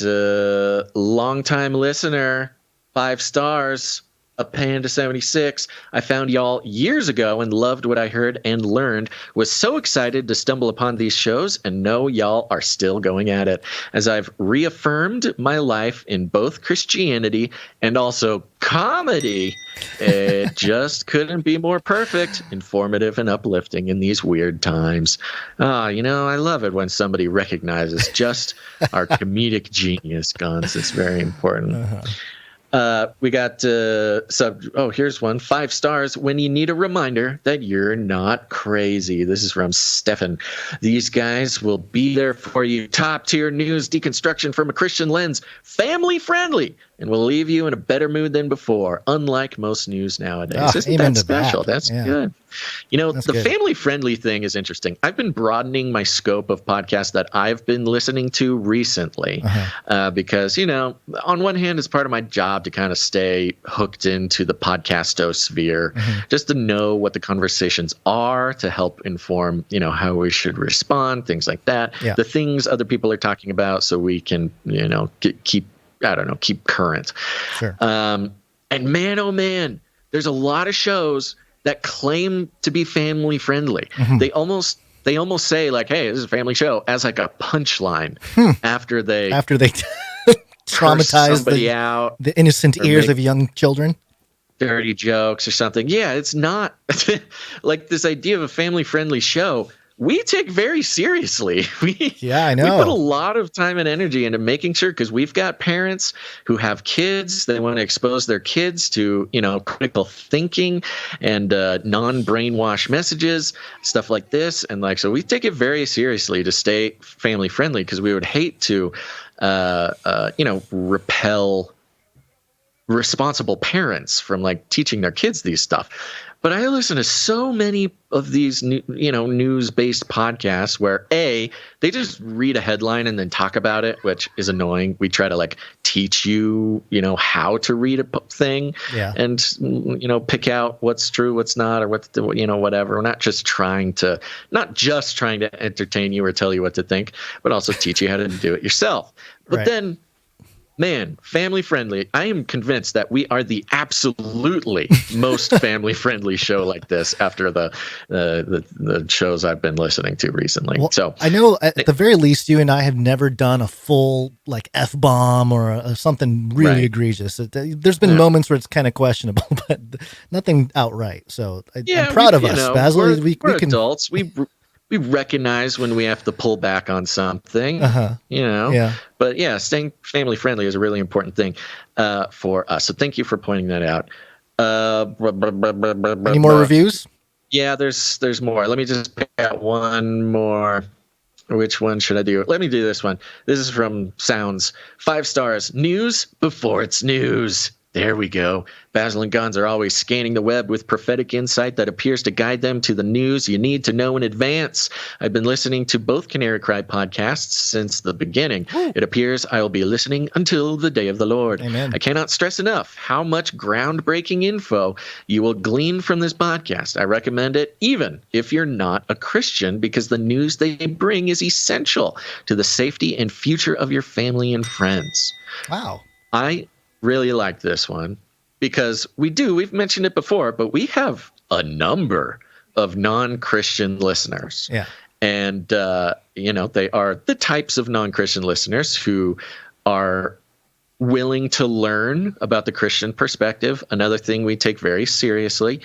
longtime listener, 5 stars, a Panda 76. I found y'all years ago and loved what I heard and learned. Was so excited to stumble upon these shows and know y'all are still going at it. As I've reaffirmed my life in both Christianity and also comedy, it just couldn't be more perfect, informative, and uplifting in these weird times. I love it when somebody recognizes just our comedic genius, Guns. It's very important. We got here's one, 5 stars. When you need a reminder that you're not crazy. This is from Stefan. These guys will be there for you. Top tier news deconstruction from a Christian lens, family friendly, and will leave you in a better mood than before, unlike most news nowadays. Isn't that special? That's good. The family friendly thing is interesting. I've been broadening my scope of podcasts that I've been listening to recently because, on one hand, it's part of my job to kind of stay hooked into the podcastosphere, just to know what the conversations are, to help inform, how we should respond, things like that. The things other people are talking about, so we can, keep current. Sure. And man, oh man, there's a lot of shows that claim to be family friendly. They almost say like, "Hey, this is a family show," as like a punchline after they traumatize the innocent ears of young children. Dirty jokes or something. Yeah, it's not like this idea of a family friendly show. We take very seriously. I know. We put a lot of time and energy into making sure, because we've got parents who have kids. They want to expose their kids to, critical thinking and non-brainwash messages, stuff like this. And so we take it very seriously to stay family friendly, because we would hate to, repel responsible parents from teaching their kids these stuff. But I listen to so many of these, news-based podcasts where they just read a headline and then talk about it, which is annoying. We try to teach you, how to read a thing and, pick out what's true, what's not, or whatever. We're not just trying to entertain you or tell you what to think, but also teach you how to do it yourself. But then, man, family friendly. I am convinced that we are the absolutely most family friendly show like this after the shows I've been listening to recently. Well, so I know at the very least you and I have never done a full F-bomb or something really egregious. There's been moments where it's kind of questionable, but nothing outright. So I'm proud of us, Basil. We're adults. We recognize when we have to pull back on something, Yeah. But yeah, staying family friendly is a really important thing for us. So thank you for pointing that out. Any more reviews? Yeah, there's more. Let me just pick out one more. Which one should I do? Let me do this one. This is from Sounds. 5 stars. News before it's news. There we go. Basil and Gons are always scanning the web with prophetic insight that appears to guide them to the news you need to know in advance. I've been listening to both Canary Cry podcasts since the beginning. It appears I will be listening until the day of the Lord. Amen. I cannot stress enough how much groundbreaking info you will glean from this podcast. I recommend it even if you're not a Christian, because the news they bring is essential to the safety and future of your family and friends. Wow. I really like this one because we've mentioned it before, but we have a number of non-Christian listeners. Yeah. And, they are the types of non-Christian listeners who are willing to learn about the Christian perspective. Another thing we take very seriously.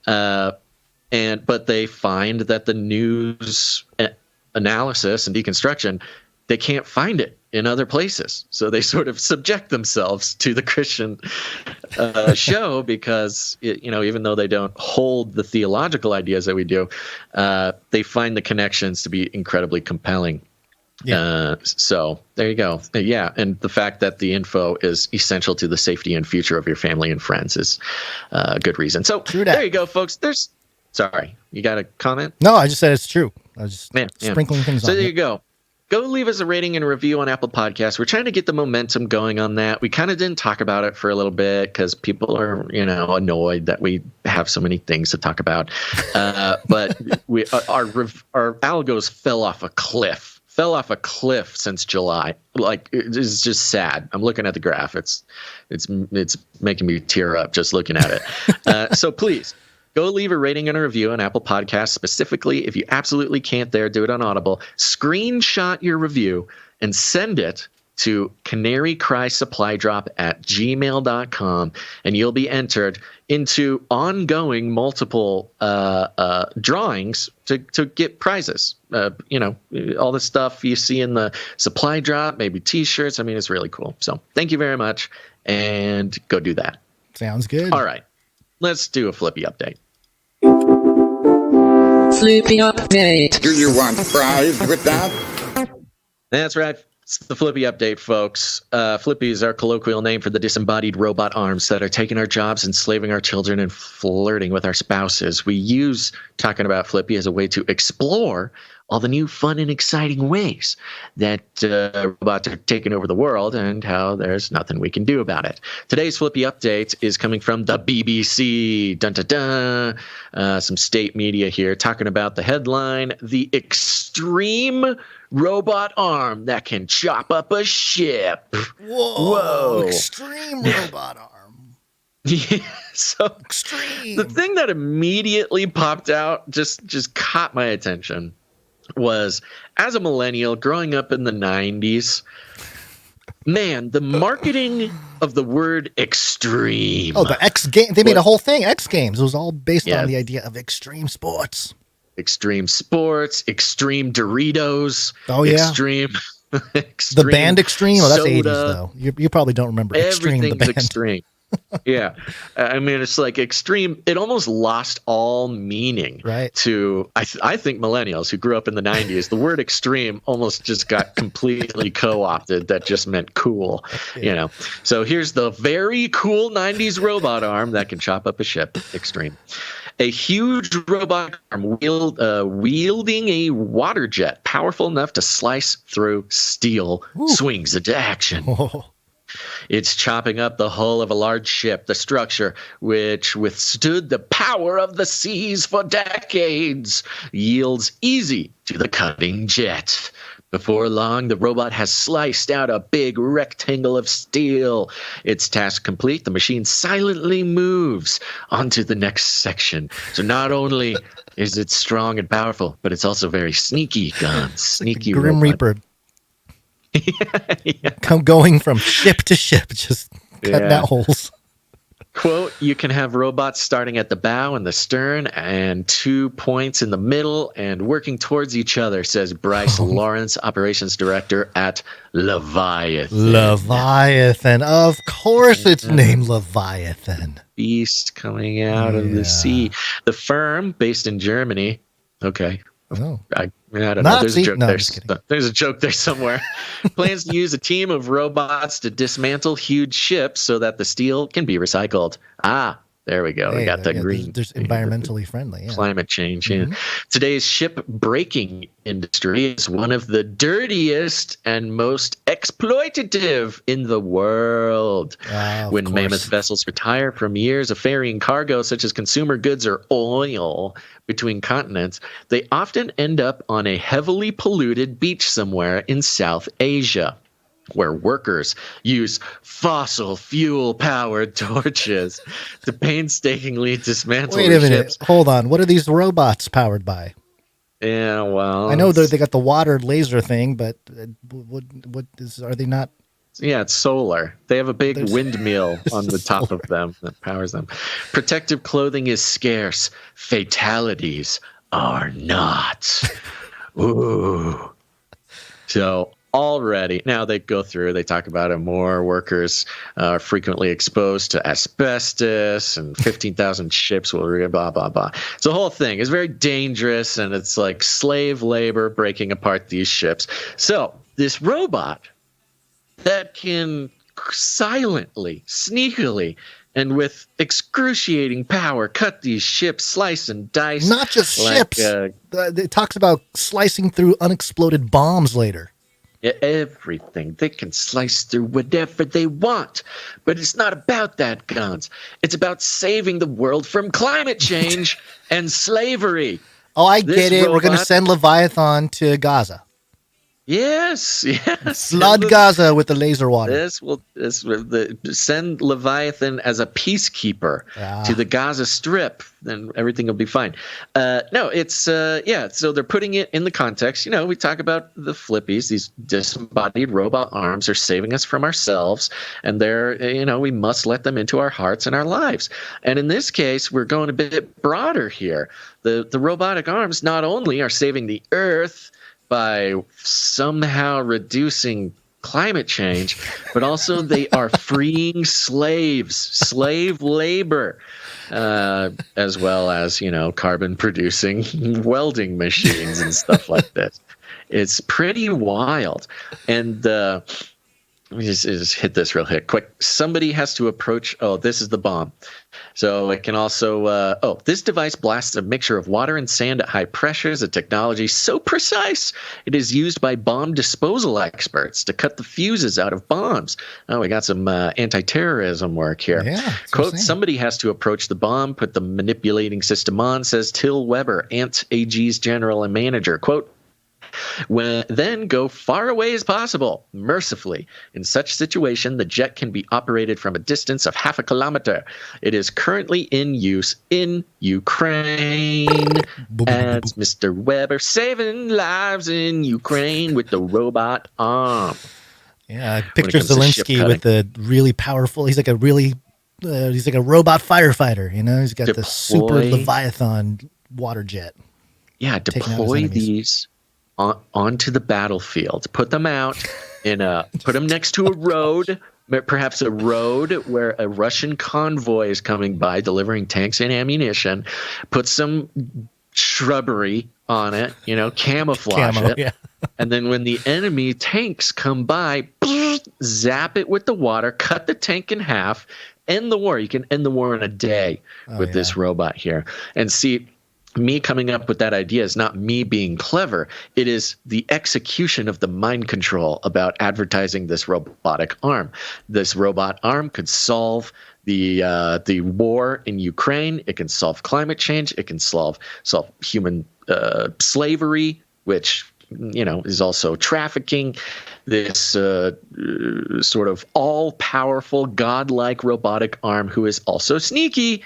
But they find that the news analysis and deconstruction, they can't find it in other places. So they sort of subject themselves to the Christian show because, even though they don't hold the theological ideas that we do, they find the connections to be incredibly compelling. Yeah. So there you go. Yeah. And the fact that the info is essential to the safety and future of your family and friends is a good reason. So there you go, folks. Sorry, you got a comment? No, I just said it's true. I was just sprinkling things on. So there you go. Go leave us a rating and review on Apple Podcasts. We're trying to get the momentum going on that. We kind of didn't talk about it for a little bit because people are, annoyed that we have so many things to talk about. But our algos fell off a cliff since July. Like, it's just sad. I'm looking at the graph. It's making me tear up just looking at it. So please, go leave a rating and a review on Apple Podcasts. Specifically, if you absolutely can't do it on Audible. Screenshot your review and send it to canarycrysupply@gmail.com, and you'll be entered into ongoing multiple drawings to get prizes. All the stuff you see in the supply drop, maybe T-shirts. I mean, it's really cool. So thank you very much, and go do that. Sounds good. All right. Let's do a Flippy update. Flippy update. Do you want fries with that? That's right. It's the Flippy update, folks. Flippy is our colloquial name for the disembodied robot arms that are taking our jobs, enslaving our children, and flirting with our spouses. We use talking about Flippy as a way to explore all the new fun and exciting ways that robots are taking over the world and how there's nothing we can do about it. Today's Flippy update is coming from the BBC. Dun, dun, dun. Some state media here talking about the headline, "The Extreme Robot Arm That Can Chop Up a Ship." Whoa. Extreme robot arm. Yeah, so extreme. The thing that immediately popped out, just caught my attention, was as a millennial growing up in the 90s, man, the marketing of the word extreme. Oh, the X game. They made a whole thing, X Games. It was all based on the idea of extreme sports. Extreme sports, extreme Doritos. Oh, yeah. Extreme the band Extreme? Oh, that's soda. 80s, though. You probably don't remember Extreme, the band. Extreme. Yeah. I mean, it's like extreme. It almost lost all meaning to, I think, millennials who grew up in the 90s. The word extreme almost just got completely co-opted. That just meant cool, So here's the very cool 90s robot arm that can chop up a ship. Extreme. A huge robot arm wielding a water jet powerful enough to slice through steel swings into action. Whoa. It's chopping up the hull of a large ship, the structure, which withstood the power of the seas for decades, yields easy to the cutting jet. Before long, the robot has sliced out a big rectangle of steel. Its task complete, the machine silently moves onto the next section. So not only is it strong and powerful, but it's also very sneaky, Gun. Sneaky Grim robot. Reaper. Going from ship to ship, just cutting out holes. Quote, you can have robots starting at the bow and the stern and 2 points in the middle and working towards each other, says Bryce Lawrence, operations director at Leviathan. Leviathan. Of course it's named Leviathan. Beast coming out of the sea. The firm, based in Germany, okay. Oh. I don't know. There's a joke there. There's a joke there somewhere. Plans to use a team of robots to dismantle huge ships so that the steel can be recycled. There we go. Hey, we got the green. There's environmentally friendly. Yeah. Climate change. Yeah. Today's ship breaking industry is one of the dirtiest and most exploitative in the world. When mammoth vessels retire from years of ferrying cargo such as consumer goods or oil between continents, they often end up on a heavily polluted beach somewhere in South Asia, where workers use fossil fuel-powered torches to painstakingly dismantle Wait a minute. ships. Hold on. What are these robots powered by? Yeah, well, I know they got the water laser thing, but are they not? Yeah, it's solar. They have a big windmill on the top of them that powers them. Protective clothing is scarce. Fatalities are not. Ooh. So already, now they go through, they talk about it more. Workers are frequently exposed to asbestos, and 15,000 ships will blah, blah, blah. So the whole thing is very dangerous, and it's like slave labor breaking apart these ships. So this robot that can silently, sneakily, and with excruciating power cut these ships, slice and dice. Not just ships. It talks about slicing through unexploded bombs later. Everything. They can slice through whatever they want. But it's not about that, Guns. It's about saving the world from climate change and slavery. Oh, I get it. We're going to send Leviathan to Gaza. Yes. Flood Gaza with the laser water. Send Leviathan as a peacekeeper to the Gaza Strip, then everything will be fine. No, it's so they're putting it in the context. We talk about the flippies, these disembodied robot arms are saving us from ourselves, and they're, we must let them into our hearts and our lives. And in this case, we're going a bit broader here. The robotic arms not only are saving the earth by somehow reducing climate change, but also they are freeing slave labor, as well as, carbon producing welding machines and stuff like this. It's pretty wild. And let me just hit this real quick. Somebody has to approach. Oh, this is the bomb. So it can also, this device blasts a mixture of water and sand at high pressures, a technology so precise it is used by bomb disposal experts to cut the fuses out of bombs. Oh, we got some anti-terrorism work here. Yeah, quote, somebody has to approach the bomb, put the manipulating system on, says Till Weber, Ant AG's general and manager. Quote, then go far away as possible. Mercifully, in such situation, the jet can be operated from a distance of half a kilometer. It is currently in use in Ukraine. Adds Mr. Weber, saving lives in Ukraine with the robot arm. Yeah, picture Zelensky with the really powerful. He's like a really, he's like a robot firefighter. He's got the super Leviathan water jet. Yeah, deploy these onto the battlefield, put them out put them next to a road, perhaps a road where a Russian convoy is coming by delivering tanks and ammunition, put some shrubbery on it, camouflage it. Yeah. And then when the enemy tanks come by, zap it with the water, cut the tank in half, end the war. You can end the war in a day with this robot here. And see, me coming up with that idea is not me being clever. It is the execution of the mind control about advertising this robotic arm. This robot arm could solve the war in Ukraine. It can solve climate change. It can solve human slavery, which is also trafficking. This sort of all-powerful, godlike robotic arm, who is also sneaky,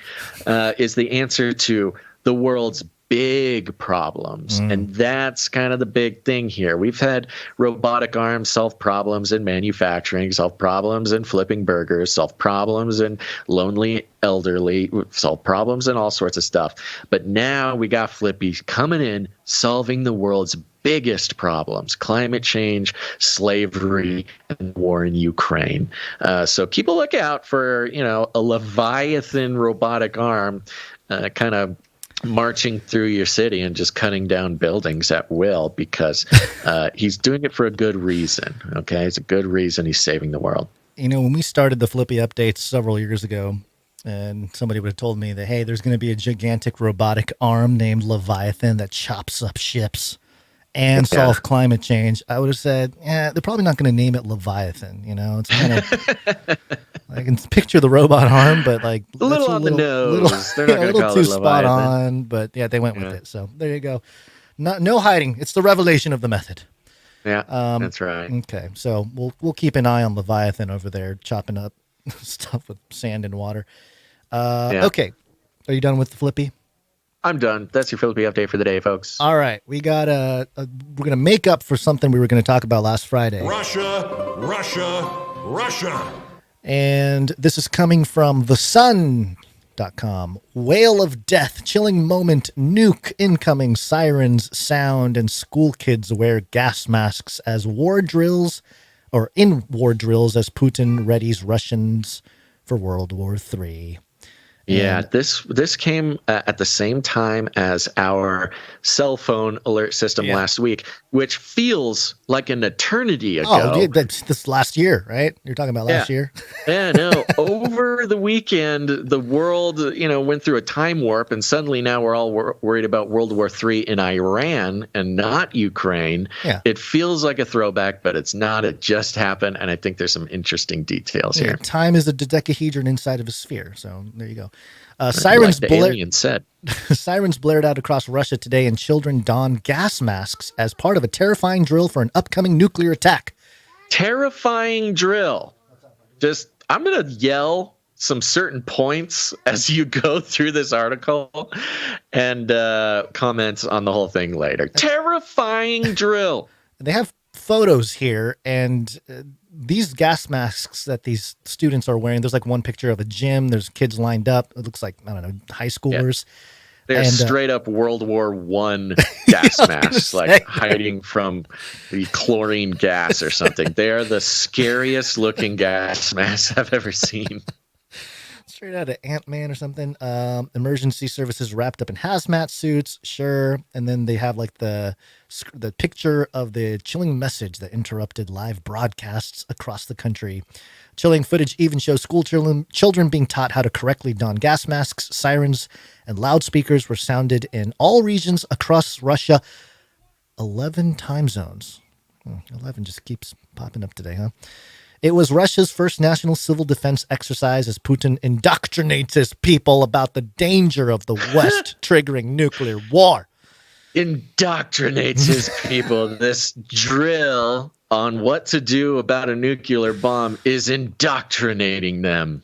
is the answer to the world's big problems. And that's kind of the big thing here. We've had robotic arms solve problems in manufacturing, solve problems in flipping burgers, solve problems in lonely elderly, solve problems in all sorts of stuff. But now we got Flippy coming in, solving the world's biggest problems: climate change, slavery, and war in Ukraine. So keep a lookout for, a Leviathan robotic arm kind of marching through your city and just cutting down buildings at will, because he's doing it for a good reason. Okay, it's a good reason he's saving the world. When we started the Flippy updates several years ago, and somebody would have told me that, hey, there's going to be a gigantic robotic arm named Leviathan that chops up ships and solve climate change, I would have said, yeah, they're probably not going to name it Leviathan. It's kind of, I can picture the robot arm, but like a little on the nose. They're not going to call too it spot Leviathan. on, but yeah, they went with it. So there you go. No hiding. It's the revelation of the method. Yeah, that's right. Okay, so we'll keep an eye on Leviathan over there, chopping up stuff with sand and water. Okay, are you done with the Flippy? I'm done. That's your Flippy update for the day, folks. All right, we got we're gonna make up for something we were going to talk about last Friday. Russia. And this is coming from thesun.com. Wail of death, chilling moment, nuke incoming, sirens sound, and school kids wear gas masks as war drills, or in war drills as Putin readies Russians for World War III. Yeah, this came at the same time as our cell phone alert system last week, which feels like an eternity ago. Oh, dude, this last year, right? You're talking about last year? Yeah, no. Over the weekend, the world, went through a time warp, and suddenly now we're all worried about World War III in Iran and not Ukraine. Yeah. It feels like a throwback, but it's not. It just happened, and I think there's some interesting details here. Time is a dodecahedron inside of a sphere, so there you go. Sirens blared out across Russia today, and children don gas masks as part of a terrifying drill for an upcoming nuclear attack. Terrifying drill. I'm going to yell some certain points as you go through this article and comment on the whole thing later. Terrifying drill. They have photos here, and these gas masks that these students are wearing, there's like one picture of a gym. There's kids lined up. It looks like, I don't know, high schoolers. Yeah. They're straight up World War I gas masks, like hiding from the chlorine gas or something. They are the scariest looking gas masks I've ever seen. Straight out of Ant-Man or something. Emergency services wrapped up in hazmat suits, sure. And then they have like the picture of the chilling message that interrupted live broadcasts across the country. Chilling footage even shows school children being taught how to correctly don gas masks. Sirens and loudspeakers were sounded in all regions across Russia. 11 time zones. 11 just keeps popping up today, huh? It was Russia's first national civil defense exercise as Putin indoctrinates his people about the danger of the West triggering nuclear war. Indoctrinates his people. This drill on what to do about a nuclear bomb is indoctrinating them.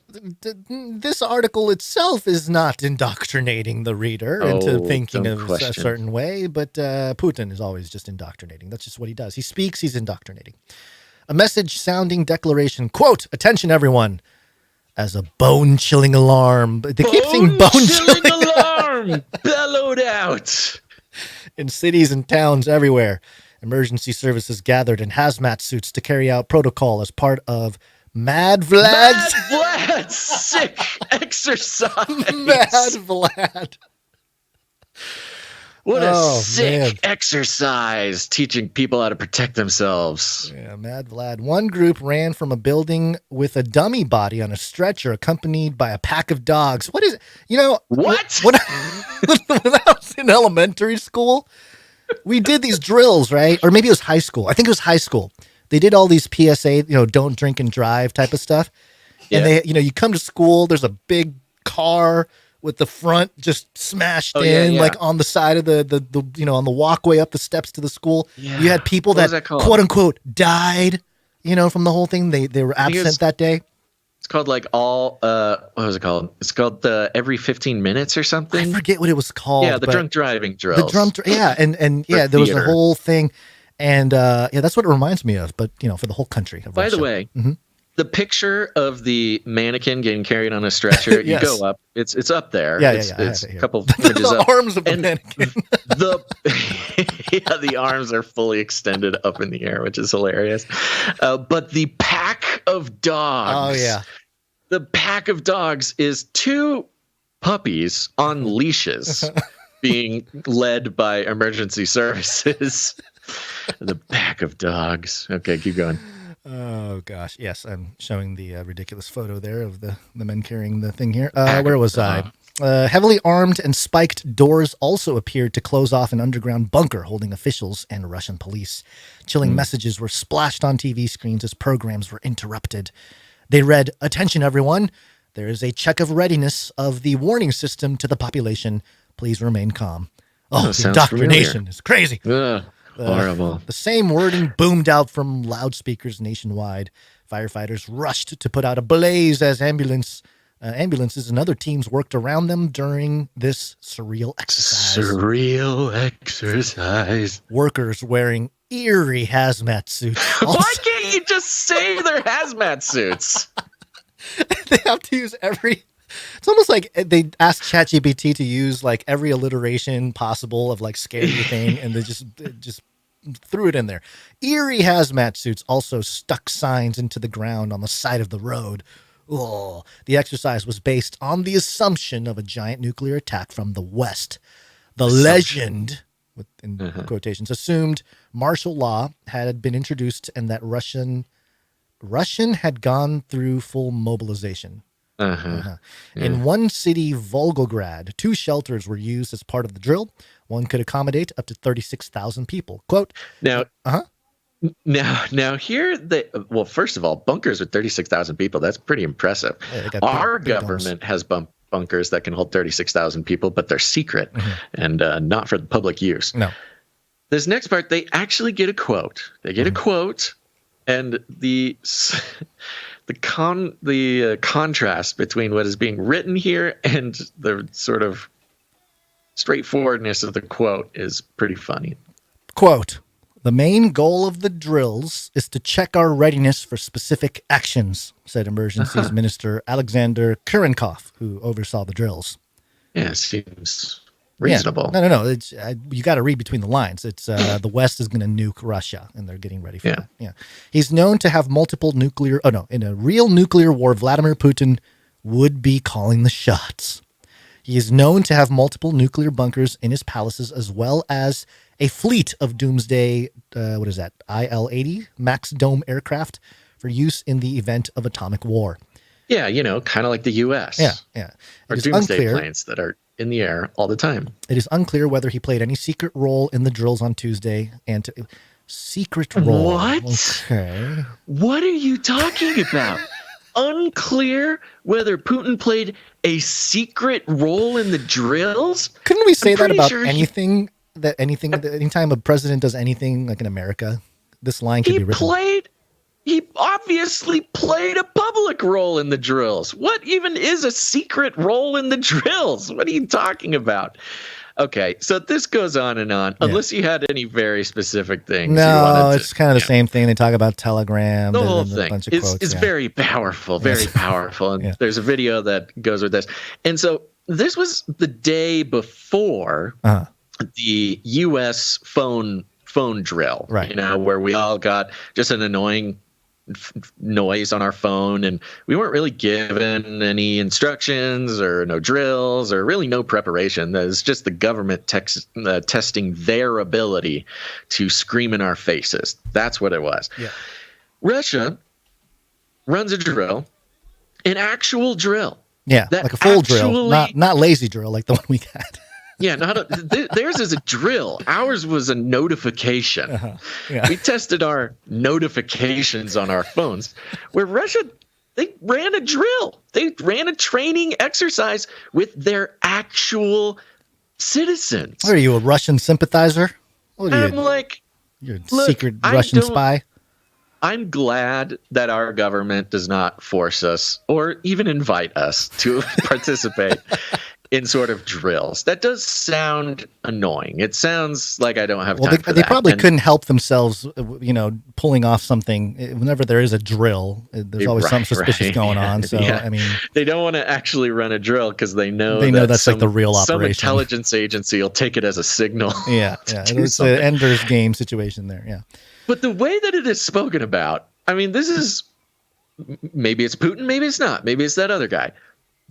This article itself is not indoctrinating the reader into thinking of a certain way, but Putin is always just indoctrinating. That's just what he does. He speaks, he's indoctrinating. A message-sounding declaration, quote, attention everyone, as a bone-chilling alarm. They keep saying bone-chilling alarm bellowed out. In cities and towns everywhere, emergency services gathered in hazmat suits to carry out protocol as part of Mad Vlad's sick exercise. Mad Vlad. What a sick exercise, teaching people how to protect themselves. Yeah, Mad Vlad. One group ran from a building with a dummy body on a stretcher accompanied by a pack of dogs. What is it? What? When I was in elementary school, we did these drills, right? Or maybe it was high school. I think it was high school. They did all these PSA, don't drink and drive type of stuff. And they, you come to school, there's a big car with the front just smashed in, like on the side of the on the walkway up the steps to the school. Yeah. You had people that quote unquote died, from the whole thing. They were absent that day. It's called like what was it called? It's called the every 15 minutes or something. I forget what it was called. Yeah, the drunk driving drills. And there was a whole thing, and that's what it reminds me of. But for the whole country. By the way, the picture of the mannequin getting carried on a stretcher, you go up. It's up there. It's a couple images the up. arms of the mannequin. The arms are fully extended up in the air, which is hilarious. But the pack of dogs. Oh yeah. The pack of dogs is 2 puppies on leashes being led by emergency services. The pack of dogs. Okay, keep going. Oh gosh, yes, I'm showing the ridiculous photo there of the men carrying the thing here. Where was I? Heavily armed and spiked doors also appeared to close off an underground bunker holding officials and Russian police. Chilling messages were splashed on TV screens as programs were interrupted. They read, "Attention everyone, there is a check of readiness of the warning system to the population. Please remain calm." Oh, the indoctrination is crazy. Horrible. The same wording boomed out from loudspeakers nationwide. Firefighters rushed to put out a blaze as ambulances and other teams worked around them during this surreal exercise. Workers wearing eerie hazmat suits. Why can't you just say they're hazmat suits? They have to use it's almost like they asked ChatGPT to use like every alliteration possible of like scary thing, and they just threw it in there. Eerie hazmat suits also stuck signs into the ground on the side of the road. Oh, the exercise was based on the assumption of a giant nuclear attack from the West. The legend, in quotations, assumed martial law had been introduced and that Russian had gone through full mobilization. In one city, Volgograd, 2 shelters were used as part of the drill. One could accommodate up to 36,000 people. Quote, Now here first of all, bunkers with 36,000 people, that's pretty impressive. Yeah, our government has bunkers that can hold 36,000 people, but they're secret and not for the public use. No. This next part, they actually get a quote. They get a quote, and the contrast between what is being written here and the sort of straightforwardness of the quote is pretty funny. Quote, "The main goal of the drills is to check our readiness for specific actions," said Emergencies Minister Alexander Kurenkov, who oversaw the drills. Yeah, seems reasonable. Yeah. No. You got to read between the lines. It's the West is going to nuke Russia, and they're getting ready for it. Yeah. He's known to have multiple nuclear. Oh no! In a real nuclear war, Vladimir Putin would be calling the shots. He is known to have multiple nuclear bunkers in his palaces, as well as a fleet of doomsday. IL-80 Max Dome aircraft for use in the event of atomic war. Yeah, kind of like the U.S. Yeah. Or doomsday planes that are in the air all the time. It is unclear whether he played any secret role in the drills on Tuesday. Secret role. What? Okay. What are you talking about? Unclear whether Putin played a secret role in the drills? Couldn't we say that about anything? Anytime a president does anything like in America, this line could be written. He obviously played a public role in the drills. What even is a secret role in the drills? What are you talking about? Okay, so this goes on and on, unless you had any very specific things. No, it's kind of the same thing. They talk about Telegram. The whole thing is very powerful, very powerful. And there's a video that goes with this. And so this was the day before the U.S. phone drill, right? Where we all got just an annoying noise on our phone, and we weren't really given any instructions or no drills or really no preparation. It's just the government testing their ability to scream in our faces. That's what it was. Yeah. Russia runs a drill, an actual drill. Yeah, like a full drill, not lazy drill like the one we got. Yeah, theirs is a drill. Ours was a notification. We tested our notifications on our phones. Where Russia, they ran a drill. They ran a training exercise with their actual citizens. What are you, a Russian sympathizer? What are you're a secret Russian spy? I'm glad that our government does not force us or even invite us to participate in sort of drills. That does sound annoying. It sounds like I don't have time for that. They probably couldn't help themselves, pulling off something. Whenever there is a drill, there's always something suspicious going on. So, I mean, they don't want to actually run a drill because they know that's like the real operation. Some intelligence agency will take it as a signal. Yeah. It's an Ender's Game situation there. Yeah. But the way that it is spoken about, I mean, this is, maybe it's Putin, maybe it's not, maybe it's that other guy,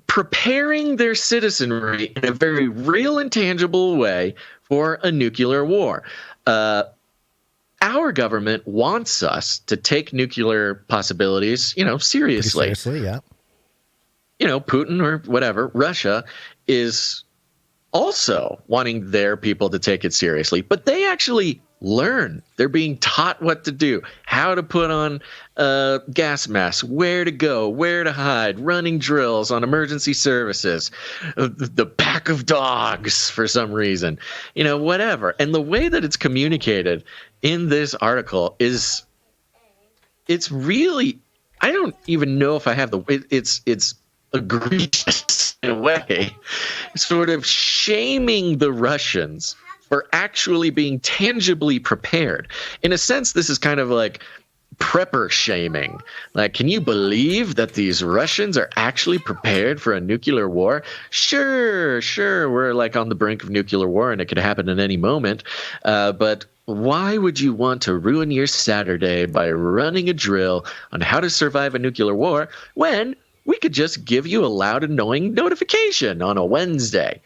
preparing their citizenry in a very real and tangible way for a nuclear war. Our government wants us to take nuclear possibilities, seriously. Pretty seriously, yeah. Putin or whatever, Russia is also wanting their people to take it seriously, but they actually learn. They're being taught what to do, how to put on gas masks, where to go, where to hide, running drills on emergency services, the pack of dogs for some reason, whatever. And the way that it's communicated in this article it's really, I don't even know if I have it's egregious in a way, sort of shaming the Russians for actually being tangibly prepared. In a sense, this is kind of like prepper shaming. Like, can you believe that these Russians are actually prepared for a nuclear war? Sure, we're like on the brink of nuclear war and it could happen at any moment. But why would you want to ruin your Saturday by running a drill on how to survive a nuclear war when we could just give you a loud, annoying notification on a Wednesday?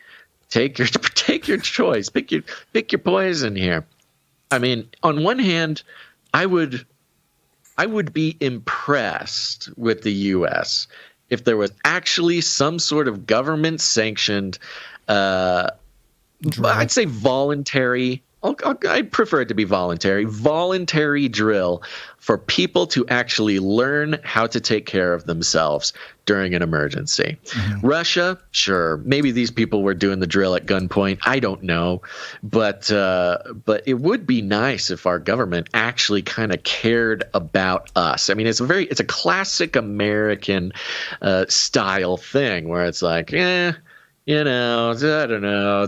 Take your choice. Pick your poison here. I mean, on one hand, I would be impressed with the U.S. if there was actually some sort of government-sanctioned, I'd say voluntary. I'd prefer it to be voluntary drill for people to actually learn how to take care of themselves during an emergency. Mm-hmm. Russia, sure, maybe these people were doing the drill at gunpoint. I don't know, but it would be nice if our government actually kind of cared about us. I mean, it's a classic American style thing where it's like, I don't know.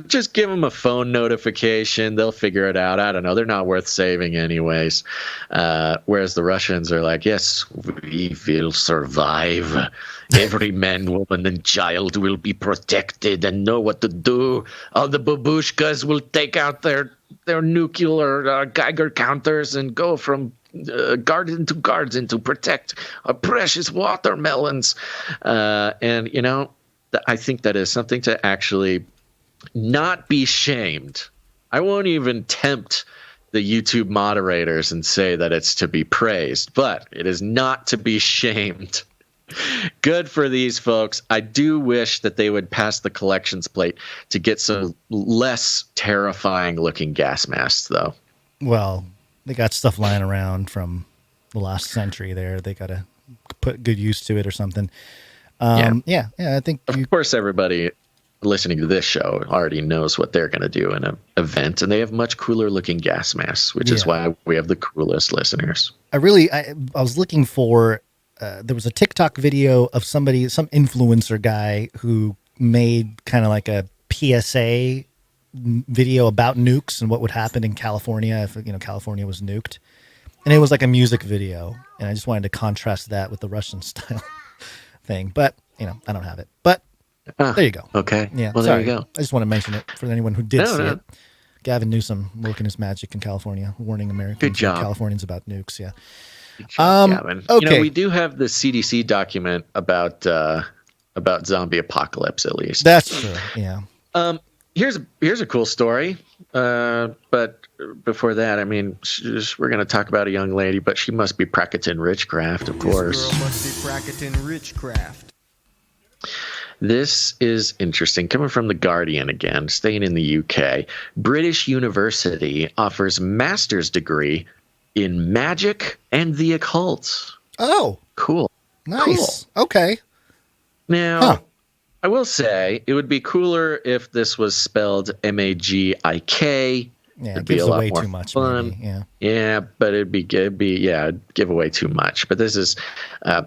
Just give them a phone notification. They'll figure it out. I don't know. They're not worth saving anyways. Whereas the Russians are like, yes, we will survive. Every man, woman, and child will be protected and know what to do. All the babushkas will take out their nuclear Geiger counters and go from garden to garden to protect our precious watermelons. I think that is something to actually not be shamed. I won't even tempt the YouTube moderators and say that it's to be praised, but it is not to be shamed. Good for these folks. I do wish that they would pass the collections plate to get some less terrifying looking gas masks, though. Well, they got stuff lying around from the last century there. They got to put good use to it or something. I think of course everybody listening to this show already knows what they're going to do in an event, and they have much cooler looking gas masks, which is why we have the coolest listeners. I was looking for there was a TikTok video of some influencer guy who made kind of like a PSA video about nukes and what would happen in California if California was nuked, and it was like a music video, and I just wanted to contrast that with the Russian style thing, but I don't have it. But there you go. Okay. Yeah. Well, sorry. There you go. I just want to mention it for anyone who did see it. Gavin Newsom working his magic in California, warning Americans Good job. and Californians about nukes. Yeah. Good job, Gavin. Okay. We do have the CDC document about zombie apocalypse, at least. That's true. Yeah. Here's a cool story. But before that, I mean, we're going to talk about a young lady, but she must be practicing witchcraft, of course. This girl must be practicing witchcraft. This is interesting. Coming from The Guardian again, staying in the UK. British University offers master's degree in magic and the occult. Oh. Cool. Nice. Cool. Okay. Now, I will say it would be cooler if this was spelled MAGIK Yeah, it'd it be gives a lot away more too much. fun. Maybe. Yeah. Yeah, but it'd give away too much. But this is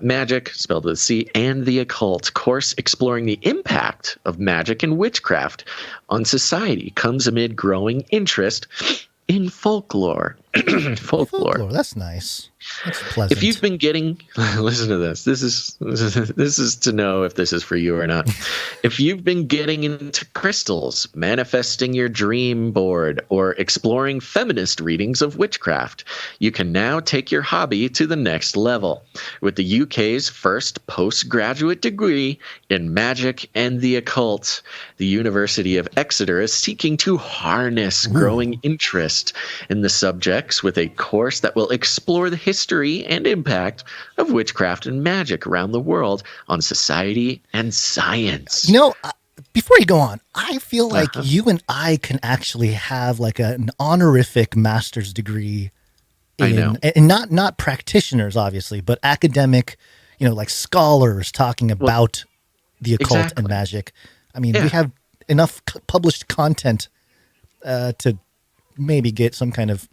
Magic, spelled with a C, and the Occult, course exploring the impact of magic and witchcraft on society, comes amid growing interest in folklore. Folklore. That's nice. That's pleasant. If you've been getting, listen to this. This is to know if this is for you or not. If you've been getting into crystals, manifesting your dream board, or exploring feminist readings of witchcraft, you can now take your hobby to the next level with the UK's first postgraduate degree in magic and the occult. The University of Exeter is seeking to harness growing interest in the subjects with a course that will explore the history and impact of witchcraft and magic around the world on society and science. You know, before you go on, I feel like you and I can actually have like an honorific master's degree and not practitioners, obviously, but academic, like scholars talking about the occult and magic. I mean, we have enough published content to maybe get some kind of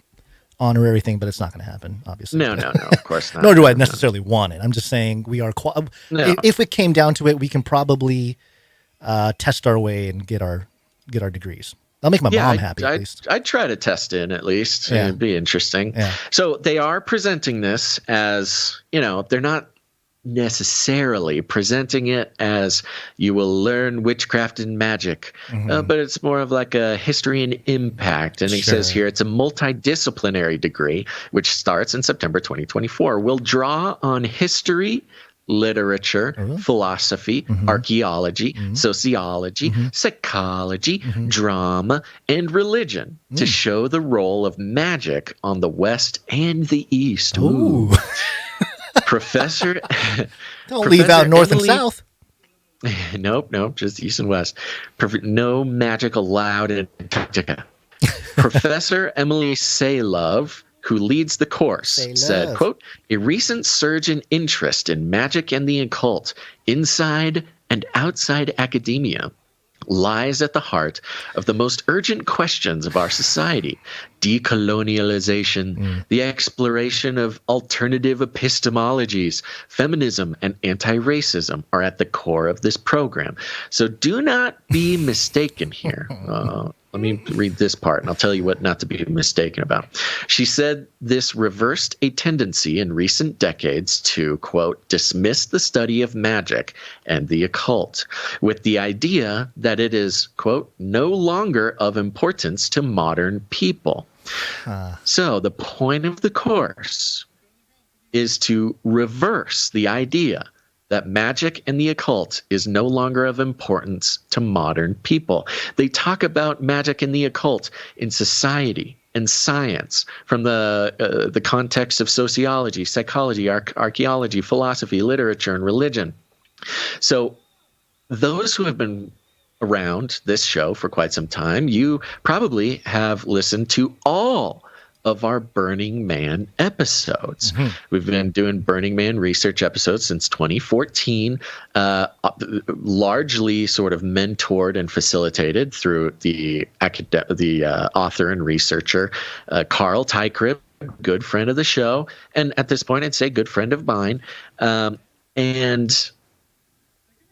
honorary thing, but it's not going to happen, obviously. No, of course not. Nor do I necessarily want it. I'm just saying we are. If it came down to it, we can probably test our way and get our degrees. I'll make my mom happy at least. I'd try to test in at least. Yeah. It'd be interesting. Yeah. So they are presenting this as, they're not necessarily presenting it as you will learn witchcraft and magic, but it's more of like a history and impact. And it says here it's a multidisciplinary degree, which starts in September 2024. Will draw on history, literature, philosophy, archaeology, sociology, psychology, drama, and religion to show the role of magic on the West and the East. Ooh. Professor, don't leave out North and South. Nope, just East and West. No magic allowed in Antarctica. Professor Emily Saylove, who leads the course, said, quote, "A recent surge in interest in magic and the occult inside and outside academia lies at the heart of the most urgent questions of our society. Decolonialization, the exploration of alternative epistemologies, feminism, and anti-racism are at the core of this program. So do not be mistaken here." Let me read this part, and I'll tell you what not to be mistaken about. She said this reversed a tendency in recent decades to, quote, dismiss the study of magic and the occult with the idea that it is, quote, no longer of importance to modern people. So the point of the course is to reverse the idea that magic and the occult is no longer of importance to modern people. They talk about magic and the occult in society and science from the context of sociology, psychology, archaeology, philosophy, literature, and religion. So those who have been around this show for quite some time, you probably have listened to all of our Burning Man episodes. We've been doing Burning Man research episodes since 2014, largely sort of mentored and facilitated through the author and researcher Carl Tykrip, good friend of the show, and at this point I'd say good friend of mine. And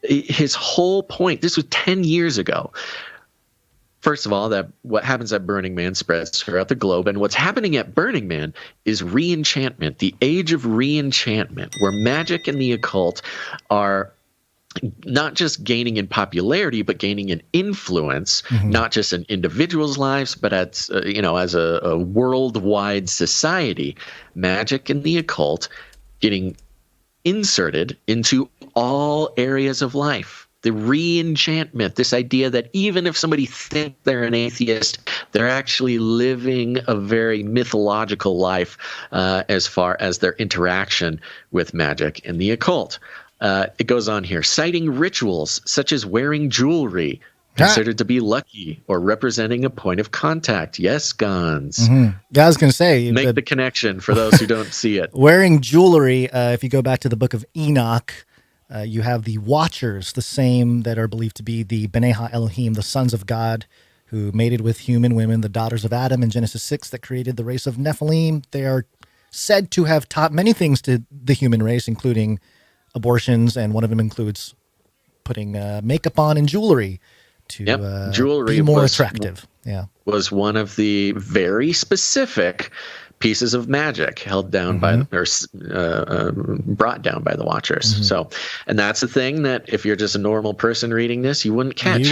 his whole point, this was 10 years ago. First of all, that what happens at Burning Man spreads throughout the globe. And what's happening at Burning Man is re-enchantment, the age of re-enchantment, where magic and the occult are not just gaining in popularity, but gaining in influence, not just in individuals' lives, but as a worldwide society. Magic and the occult getting inserted into all areas of life. The re-enchantment, this idea that even if somebody thinks they're an atheist, they're actually living a very mythological life as far as their interaction with magic and the occult. It goes on here, citing rituals such as wearing jewelry, considered to be lucky or representing a point of contact. Yes, Gons. Yeah, I was going to say. Make the connection for those who don't see it. Wearing jewelry, if you go back to the book of Enoch, you have the Watchers, the same that are believed to be the B'nai HaElohim, the sons of God, who mated with human women, the daughters of Adam in Genesis 6 that created the race of Nephilim. They are said to have taught many things to the human race, including abortions, and one of them includes putting makeup on and jewelry to jewelry be more attractive. Was one of the very specific pieces of magic held down by brought down by the Watchers. So, and that's the thing that if you're just a normal person reading this, you wouldn't catch.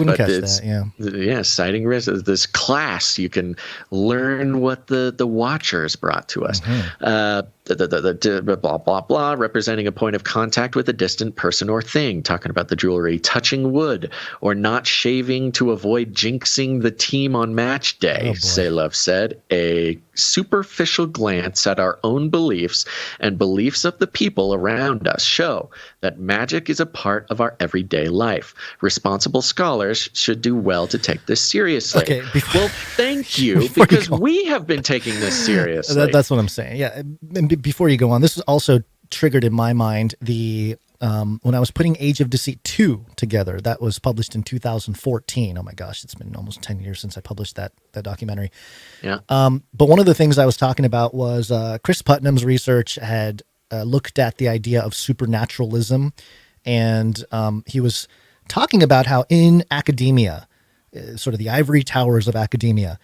Citing risk. This class, you can learn what the Watchers brought to us. Blah blah blah, representing a point of contact with a distant person or thing. Talking about the jewelry, touching wood, or not shaving to avoid jinxing the team on match day. Salov said, a superficial glance at our own beliefs and beliefs of the people around us show that magic is a part of our everyday life. Responsible scholars should do well to take this seriously. Okay, well, thank you, because we have been taking this seriously. That's what I'm saying. Yeah, and before you go on, this is also triggered in my mind the when I was putting Age of Deceit 2 together. That was published in 2014. Oh my gosh, it's been almost 10 years since I published that documentary. Yeah. But one of the things I was talking about was Chris Putnam's research had looked at the idea of supernaturalism, and he was talking about how in academia, sort of the ivory towers of academia,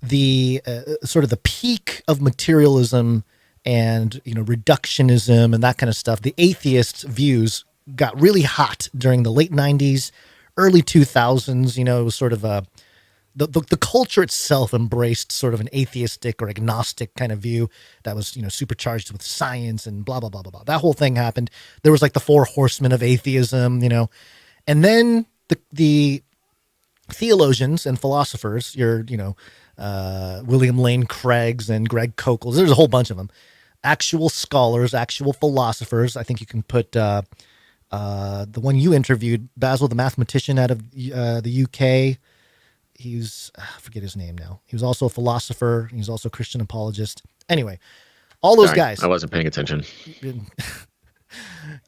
the sort of the peak of materialism and reductionism and that kind of stuff, the atheist views got really hot during the late 90s, early 2000s. It was sort of the culture itself embraced sort of an atheistic or agnostic kind of view that was supercharged with science and blah blah blah blah blah. That whole thing happened. There was like the four horsemen of atheism, and then the theologians and philosophers, William Lane Craig's and Greg Koukls. There's a whole bunch of them. Actual scholars, actual philosophers. I think you can put the one you interviewed, Basil, the mathematician out of the UK. He's, I forget his name now. He was also a philosopher. He's also a Christian apologist. Anyway, all those guys. I wasn't paying attention.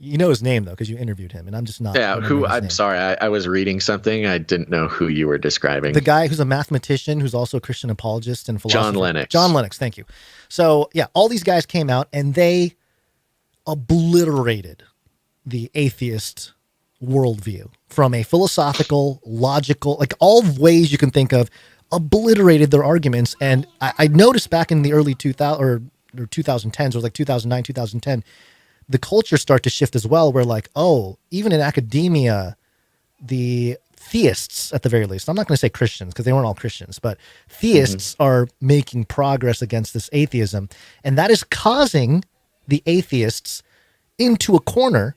You know his name, though, because you interviewed him, and I'm just not. Yeah, I'm sorry. I was reading something. I didn't know who you were describing. The guy who's a mathematician, who's also a Christian apologist and philosopher. John Lennox. John Lennox, thank you. So, yeah, all these guys came out, and they obliterated the atheist worldview from a philosophical, logical, like all ways you can think of, obliterated their arguments. And I noticed back in the early 2000s or 2010s, it was like 2009, 2010, the culture started to shift as well, where like, oh, even in academia, the theists, at the very least, I'm not going to say Christians because they weren't all Christians, but theists are making progress against this atheism. And that is causing the atheists into a corner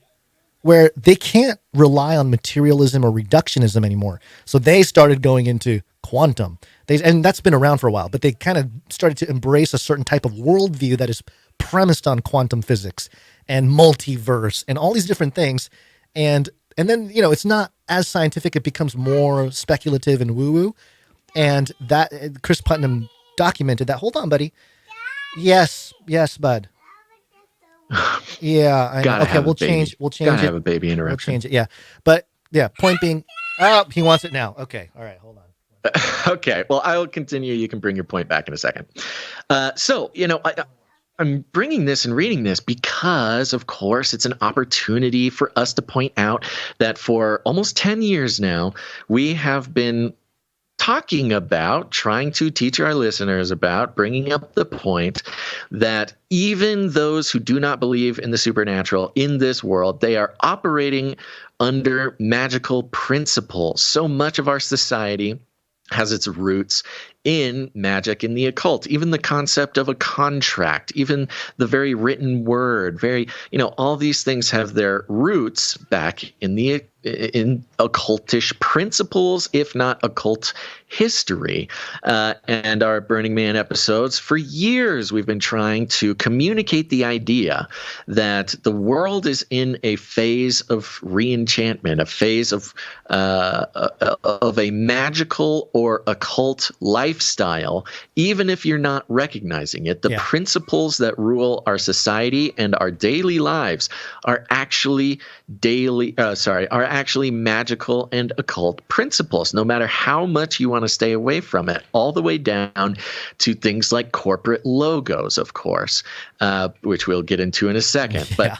where they can't rely on materialism or reductionism anymore. So they started going into quantum. And that's been around for a while, but they kind of started to embrace a certain type of worldview that is premised on quantum physics and multiverse and all these different things. And then, it's not as scientific. It becomes more speculative and woo-woo. And that Chris Putnam documented that. Hold on, buddy. Yes, bud. Yeah. Okay, we'll change Gotta it. have a baby interruption. We'll change it. Yeah. But yeah, point being, he wants it now. Okay. All right. Hold on. Okay. Well, I will continue. You can bring your point back in a second. I'm bringing this and reading this because, of course, it's an opportunity for us to point out that for almost 10 years now, we have been talking about, trying to teach our listeners about, bringing up the point that even those who do not believe in the supernatural in this world, they are operating under magical principles. So much of our society has its roots in magic, in the occult, even the concept of a contract, even the very written word, all these things have their roots back in occultish principles, if not occult history. And our Burning Man episodes, for years, we've been trying to communicate the idea that the world is in a phase of re-enchantment, a phase of a magical or occult lifestyle, even if you're not recognizing it. The principles that rule our society and our daily lives are actually actually magical and occult principles, no matter how much you want to stay away from it, all the way down to things like corporate logos, of course, which we'll get into in a second. But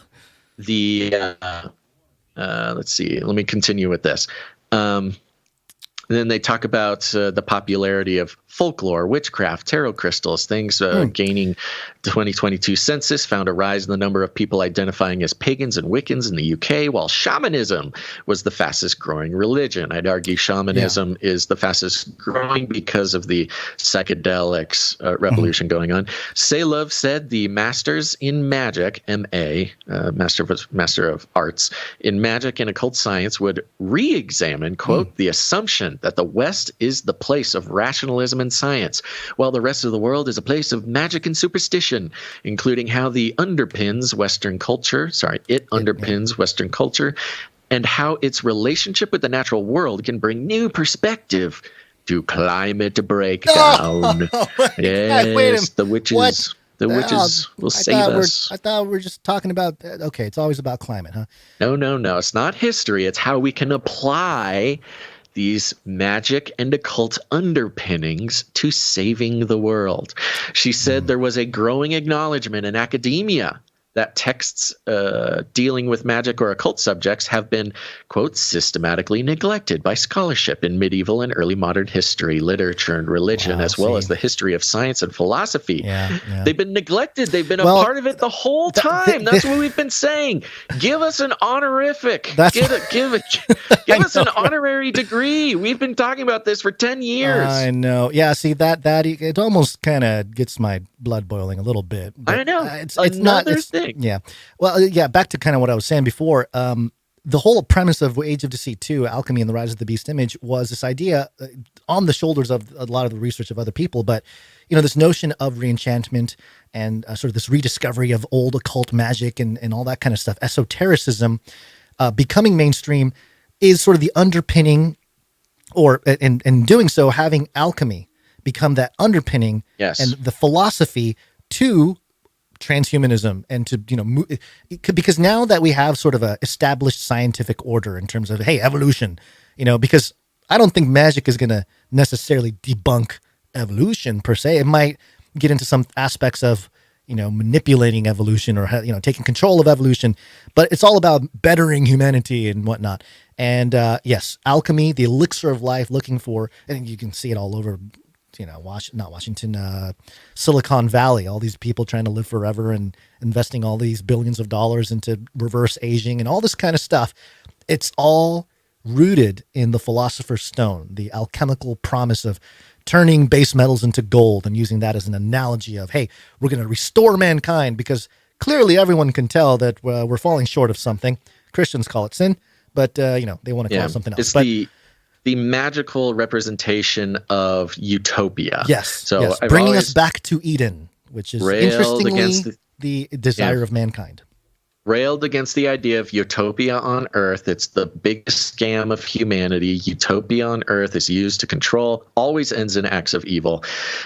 let's see, let me continue with this. Then they talk about the popularity of folklore, witchcraft, tarot crystals, things gaining 2022 census found a rise in the number of people identifying as pagans and Wiccans in the UK, while shamanism was the fastest growing religion. I'd argue shamanism is the fastest growing because of the psychedelics revolution going on. Love said the masters in magic, M.A., Master of Arts, in magic and occult science would re-examine, quote, the assumption that the West is the place of rationalism and science, while the rest of the world is a place of magic and superstition, including how it underpins Western culture, and how its relationship with the natural world can bring new perspective to climate breakdown. Yes, the witches. The witches will save us. I thought we were just talking about, okay, it's always about climate, huh? No. It's not history. It's how we can apply these magic and occult underpinnings to saving the world. She said there was a growing acknowledgement in academia that texts dealing with magic or occult subjects have been, quote, systematically neglected by scholarship in medieval and early modern history, literature, and religion, as well as the history of science and philosophy. They've been neglected. They've been a part of it the whole time. That's what we've been saying. Give us an honorific. Give us an honorary degree. We've been talking about this for 10 years. I know. Yeah, see, that it almost kind of gets my blood boiling a little bit. I know. It's another thing. Yeah. Well, yeah, back to kind of what I was saying before. The whole premise of Age of Deceit 2, Alchemy and the Rise of the Beast Image, was this idea on the shoulders of a lot of the research of other people. But, this notion of reenchantment and sort of this rediscovery of old occult magic and all that kind of stuff, esotericism becoming mainstream is sort of the underpinning, or in doing so, having alchemy become that underpinning and the philosophy to transhumanism and to, because now that we have sort of a established scientific order in terms of, hey, evolution, because I don't think magic is going to necessarily debunk evolution per se. It might get into some aspects of, manipulating evolution or, taking control of evolution, but it's all about bettering humanity and whatnot. And yes, alchemy, the elixir of life, looking for, and you can see it all over, not Washington, Silicon Valley, all these people trying to live forever and investing all these billions of dollars into reverse aging and all this kind of stuff. It's all rooted in the Philosopher's Stone, the alchemical promise of turning base metals into gold and using that as an analogy of, hey, we're going to restore mankind, because clearly everyone can tell that we're falling short of something. Christians call it sin, but, they want to call it something else. It's the magical representation of utopia. Yes. So bringing us back to Eden, which is interestingly the desire of mankind. Railed against the idea of utopia on Earth. It's the biggest scam of humanity. Utopia on Earth is used to control, always ends in acts of evil.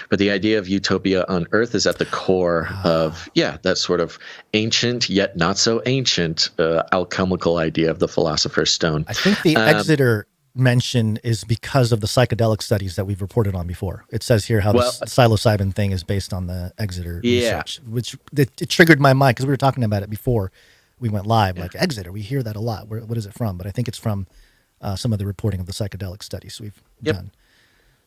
But the idea of utopia on Earth is at the core of, that sort of ancient yet not so ancient alchemical idea of the Philosopher's Stone. I think the Exeter mention is because of the psychedelic studies that we've reported on before. It says here how the psilocybin thing is based on the Exeter research, which it triggered my mind because we were talking about it before we went live. Like Exeter, we hear that a lot. What is it from? But I think it's from some of the reporting of the psychedelic studies we've done.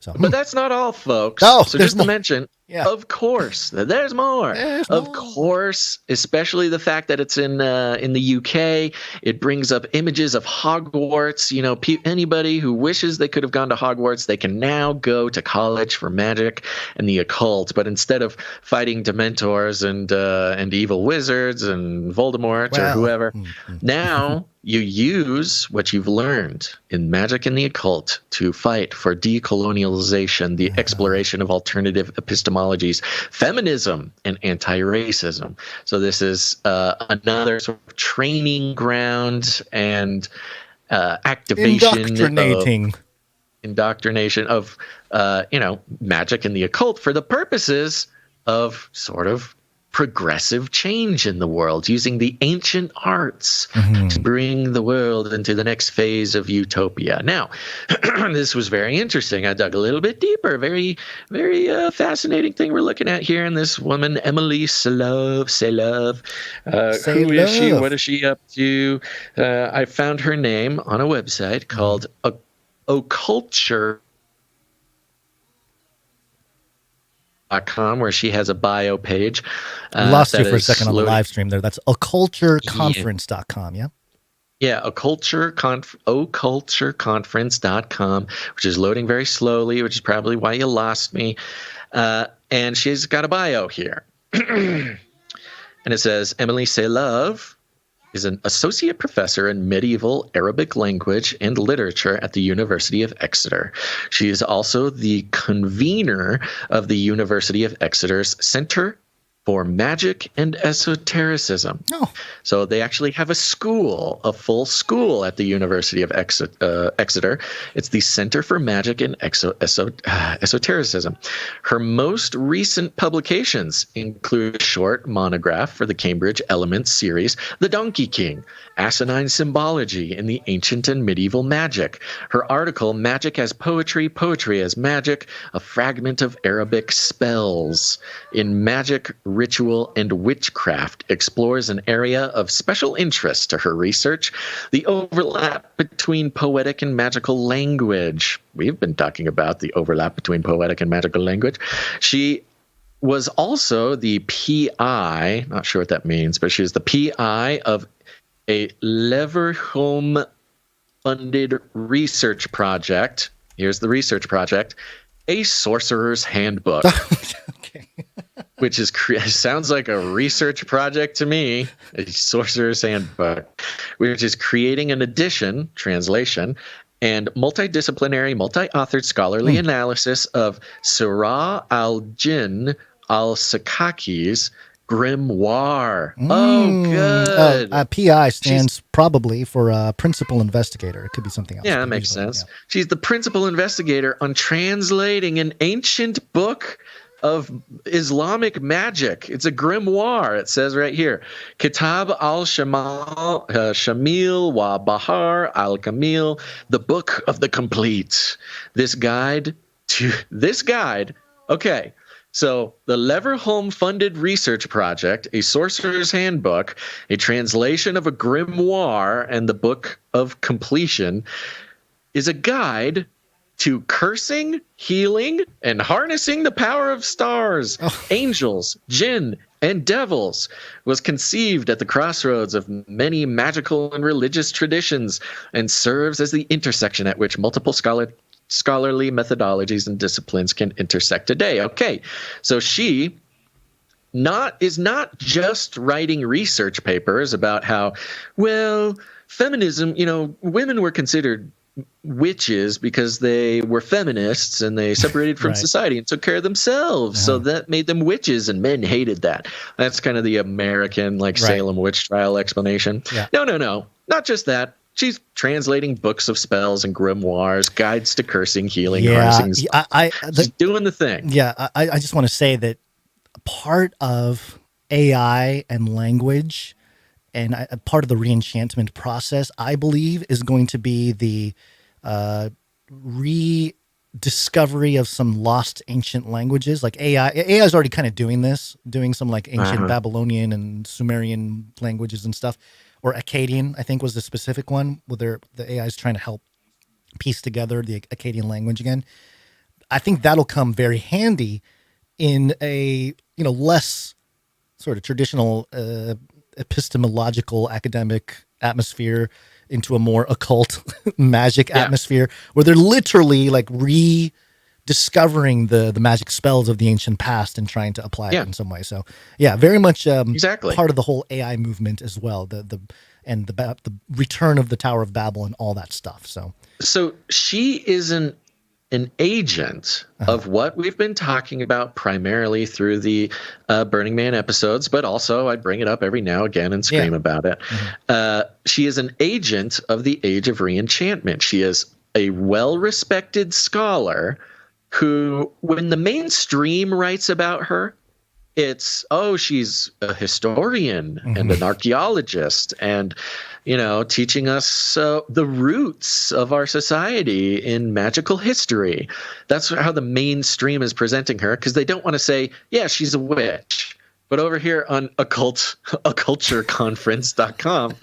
So, but that's not all, folks. Oh, so just to mention, of course, there's more. Of course, especially the fact that it's in the UK. It brings up images of Hogwarts. Anybody who wishes they could have gone to Hogwarts, they can now go to college for magic and the occult. But instead of fighting Dementors and evil wizards and Voldemort or whoever, now you use what you've learned in magic and the occult to fight for decolonialization, the exploration of alternative epistemologies, feminism, and anti-racism. So this is another sort of training ground and activation, indoctrination of magic and the occult for the purposes of sort of progressive change in the world, using the ancient arts to bring the world into the next phase of utopia. Now, this was very interesting. I dug a little bit deeper. Very, very fascinating thing we're looking at here. And this woman, Emily Selove, who is she? What is she up to? I found her name on a website called Occulture. .com, where she has a bio page. Lost you for a second on the live stream there. That's occultureconference.com, yeah? Yeah, occultureconference.com, which is loading very slowly, which is probably why you lost me. And she's got a bio here. And it says, Emily Selove is an associate professor in medieval Arabic language and literature at the University of Exeter. She is also the convener of the University of Exeter's Center for Magic and Esotericism. Oh. So they actually have a full school at the University of Exeter. It's the Center for Magic and Esotericism. Her most recent publications include a short monograph for the Cambridge Elements series, The Donkey King, Asinine Symbology in the Ancient and Medieval Magic. Her article, Magic as Poetry, Poetry as Magic, a Fragment of Arabic Spells in Magic, Ritual, and Witchcraft, explores an area of special interest to her research, the overlap between poetic and magical language. We've been talking about the overlap between poetic and magical language. She was also the PI, not sure what that means, but she was the PI of a Leverhulme-funded research project. Here's the research project, A Sorcerer's Handbook. Okay. Which sounds like a research project to me, a Sorcerer's Handbook, which is creating an edition, translation, and multidisciplinary, multi-authored scholarly analysis of Surah al-Jinn al-Sakaki's grimoire. Oh, good. PI stands probably for principal investigator. It could be something else. Yeah, that makes sense. Yeah. She's the principal investigator on translating an ancient book of Islamic magic. It's a grimoire. It says right here, Kitab al-Shamil wa Bahar al-Kamil, the Book of the Complete. This guide. Okay. So the Leverhulme-funded research project, A Sorcerer's Handbook, a translation of a grimoire, and the Book of Completion is a guide to cursing, healing, and harnessing the power of stars, angels, jinn, and devils, was conceived at the crossroads of many magical and religious traditions and serves as the intersection at which multiple scholarly methodologies and disciplines can intersect today. Okay, so she is not just writing research papers about how, well, feminism, women were considered witches because they were feminists and they separated from society and took care of themselves. So that made them witches, and men hated that. That's kind of the American Salem witch trial explanation. Yeah. No. Not just that. She's translating books of spells and grimoires, guides to cursing, healing, harnessing. She's doing the thing. Yeah, I just want to say that part of AI and language and part of the reenchantment process, I believe, is going to be the rediscovery of some lost ancient languages. Like AI is already kind of doing some ancient Babylonian and Sumerian languages and stuff. Or Akkadian, I think, was the specific one, where the AI is trying to help piece together the Akkadian language again. I think that'll come very handy in a less sort of traditional epistemological academic atmosphere into a more occult magic atmosphere, where they're literally rediscovering the magic spells of the ancient past and trying to apply it in some way. So very much part of the whole AI movement as well. The return of the Tower of Babel and all that stuff. So she isn't an agent of what we've been talking about primarily through the Burning Man episodes, but also I bring it up every now and again and scream about it. She is an agent of the Age of Reenchantment. She is a well-respected scholar who, when the mainstream writes about her, It's, she's a historian and an archaeologist and, teaching us the roots of our society in magical history. That's how the mainstream is presenting her, because they don't want to say, yeah, she's a witch. But over here on occultureconference.com,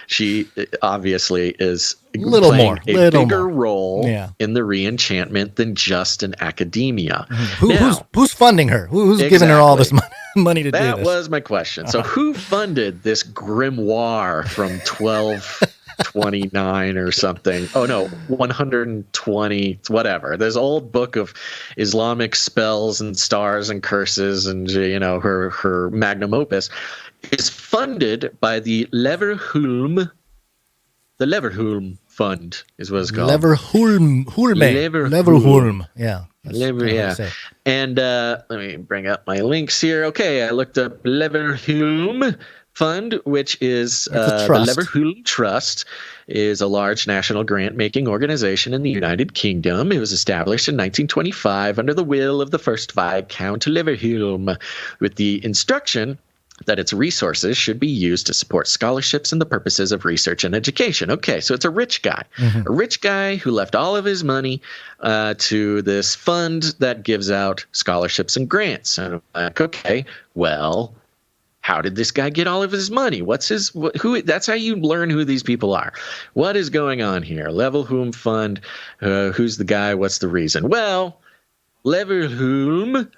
she obviously is playing a bigger role in the reenchantment than just an academia. Who's funding her? Who's giving her all this money to do this? That was my question. So who funded this grimoire from 1229 or something? Oh, no, 120, whatever. This old book of Islamic spells and stars and curses and, her magnum opus is funded by the Leverhulme. The Leverhulme Fund is what it's called. Leverhulme. Yeah. And let me bring up my links here. Okay, I looked up Leverhulme Fund, which is the Leverhulme Trust, is a large national grant-making organization in the United Kingdom. It was established in 1925 under the will of the first Viscount Leverhulme, with the instruction that its resources should be used to support scholarships and the purposes of research and education. Okay, so it's a rich guy. A rich guy who left all of his money to this fund that gives out scholarships and grants. And I'm like, okay, well, how did this guy get all of his money? That's how you learn who these people are. What is going on here? Leverhulme Fund, who's the guy? What's the reason? Well, Leverhulme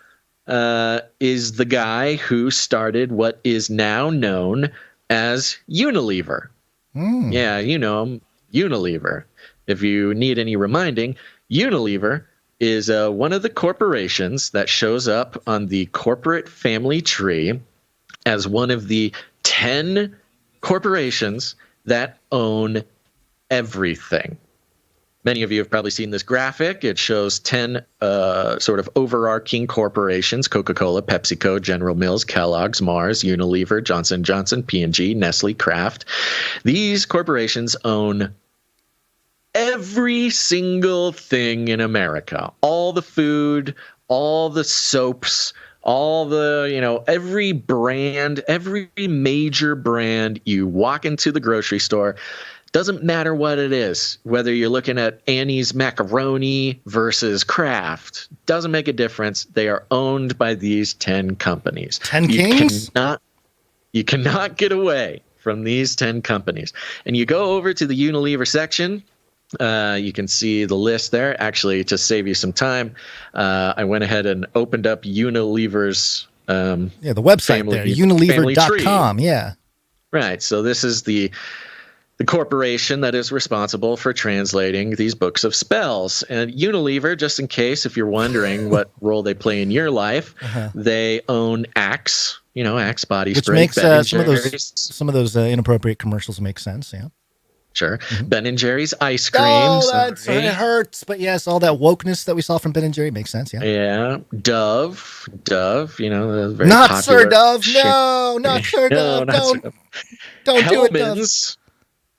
is the guy who started what is now known as Unilever. Yeah, you know him, Unilever. If you need any reminding, Unilever is one of the corporations that shows up on the corporate family tree as one of the 10 corporations that own everything. Many of you have probably seen this graphic. It shows 10 sort of overarching corporations: Coca-Cola, PepsiCo, General Mills, Kellogg's, Mars, Unilever, Johnson & Johnson, P&G, Nestle, Kraft. These corporations own every single thing in America. All the food, all the soaps, all the, every brand, every major brand. You walk into the grocery store, doesn't matter what it is, whether you're looking at Annie's macaroni versus Kraft, doesn't make a difference. They are owned by these 10 companies. 10 kings? You cannot get away from these 10 companies. And you go over to the Unilever section. You can see the list there. Actually, to save you some time, I went ahead and opened up Unilever's the website there, unilever.com. Yeah. Right. So this is the corporation that is responsible for translating these books of spells. And Unilever, just in case if you're wondering what role they play in your life, they own Axe, Axe body spray. Which makes some of those inappropriate commercials make sense, yeah. Sure. Ben & Jerry's ice cream. It hurts. But yes, all that wokeness that we saw from Ben & Jerry makes sense, yeah. Yeah. Dove, very not popular. Sir Dove. No, not Sir Dove. Don't do it, Dove.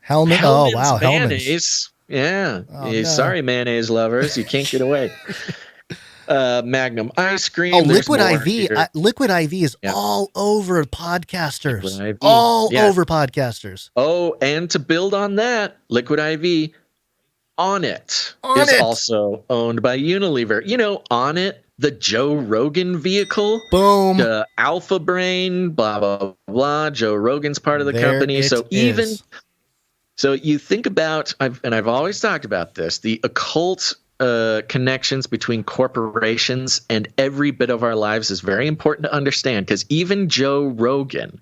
Hellman's. Oh, wow. Mayonnaise. Yeah. No. Sorry, mayonnaise lovers. You can't get away. Magnum ice cream. Oh, Liquid IV. Liquid IV is all over podcasters. Over podcasters. Oh, and to build on that, Liquid IV, Onnit is also owned by Unilever. Onnit, the Joe Rogan vehicle. Boom. The Alpha Brain, blah, blah, blah. Joe Rogan's part of the company. So you think about, I've always talked about this, the occult connections between corporations and every bit of our lives is very important to understand, because even Joe Rogan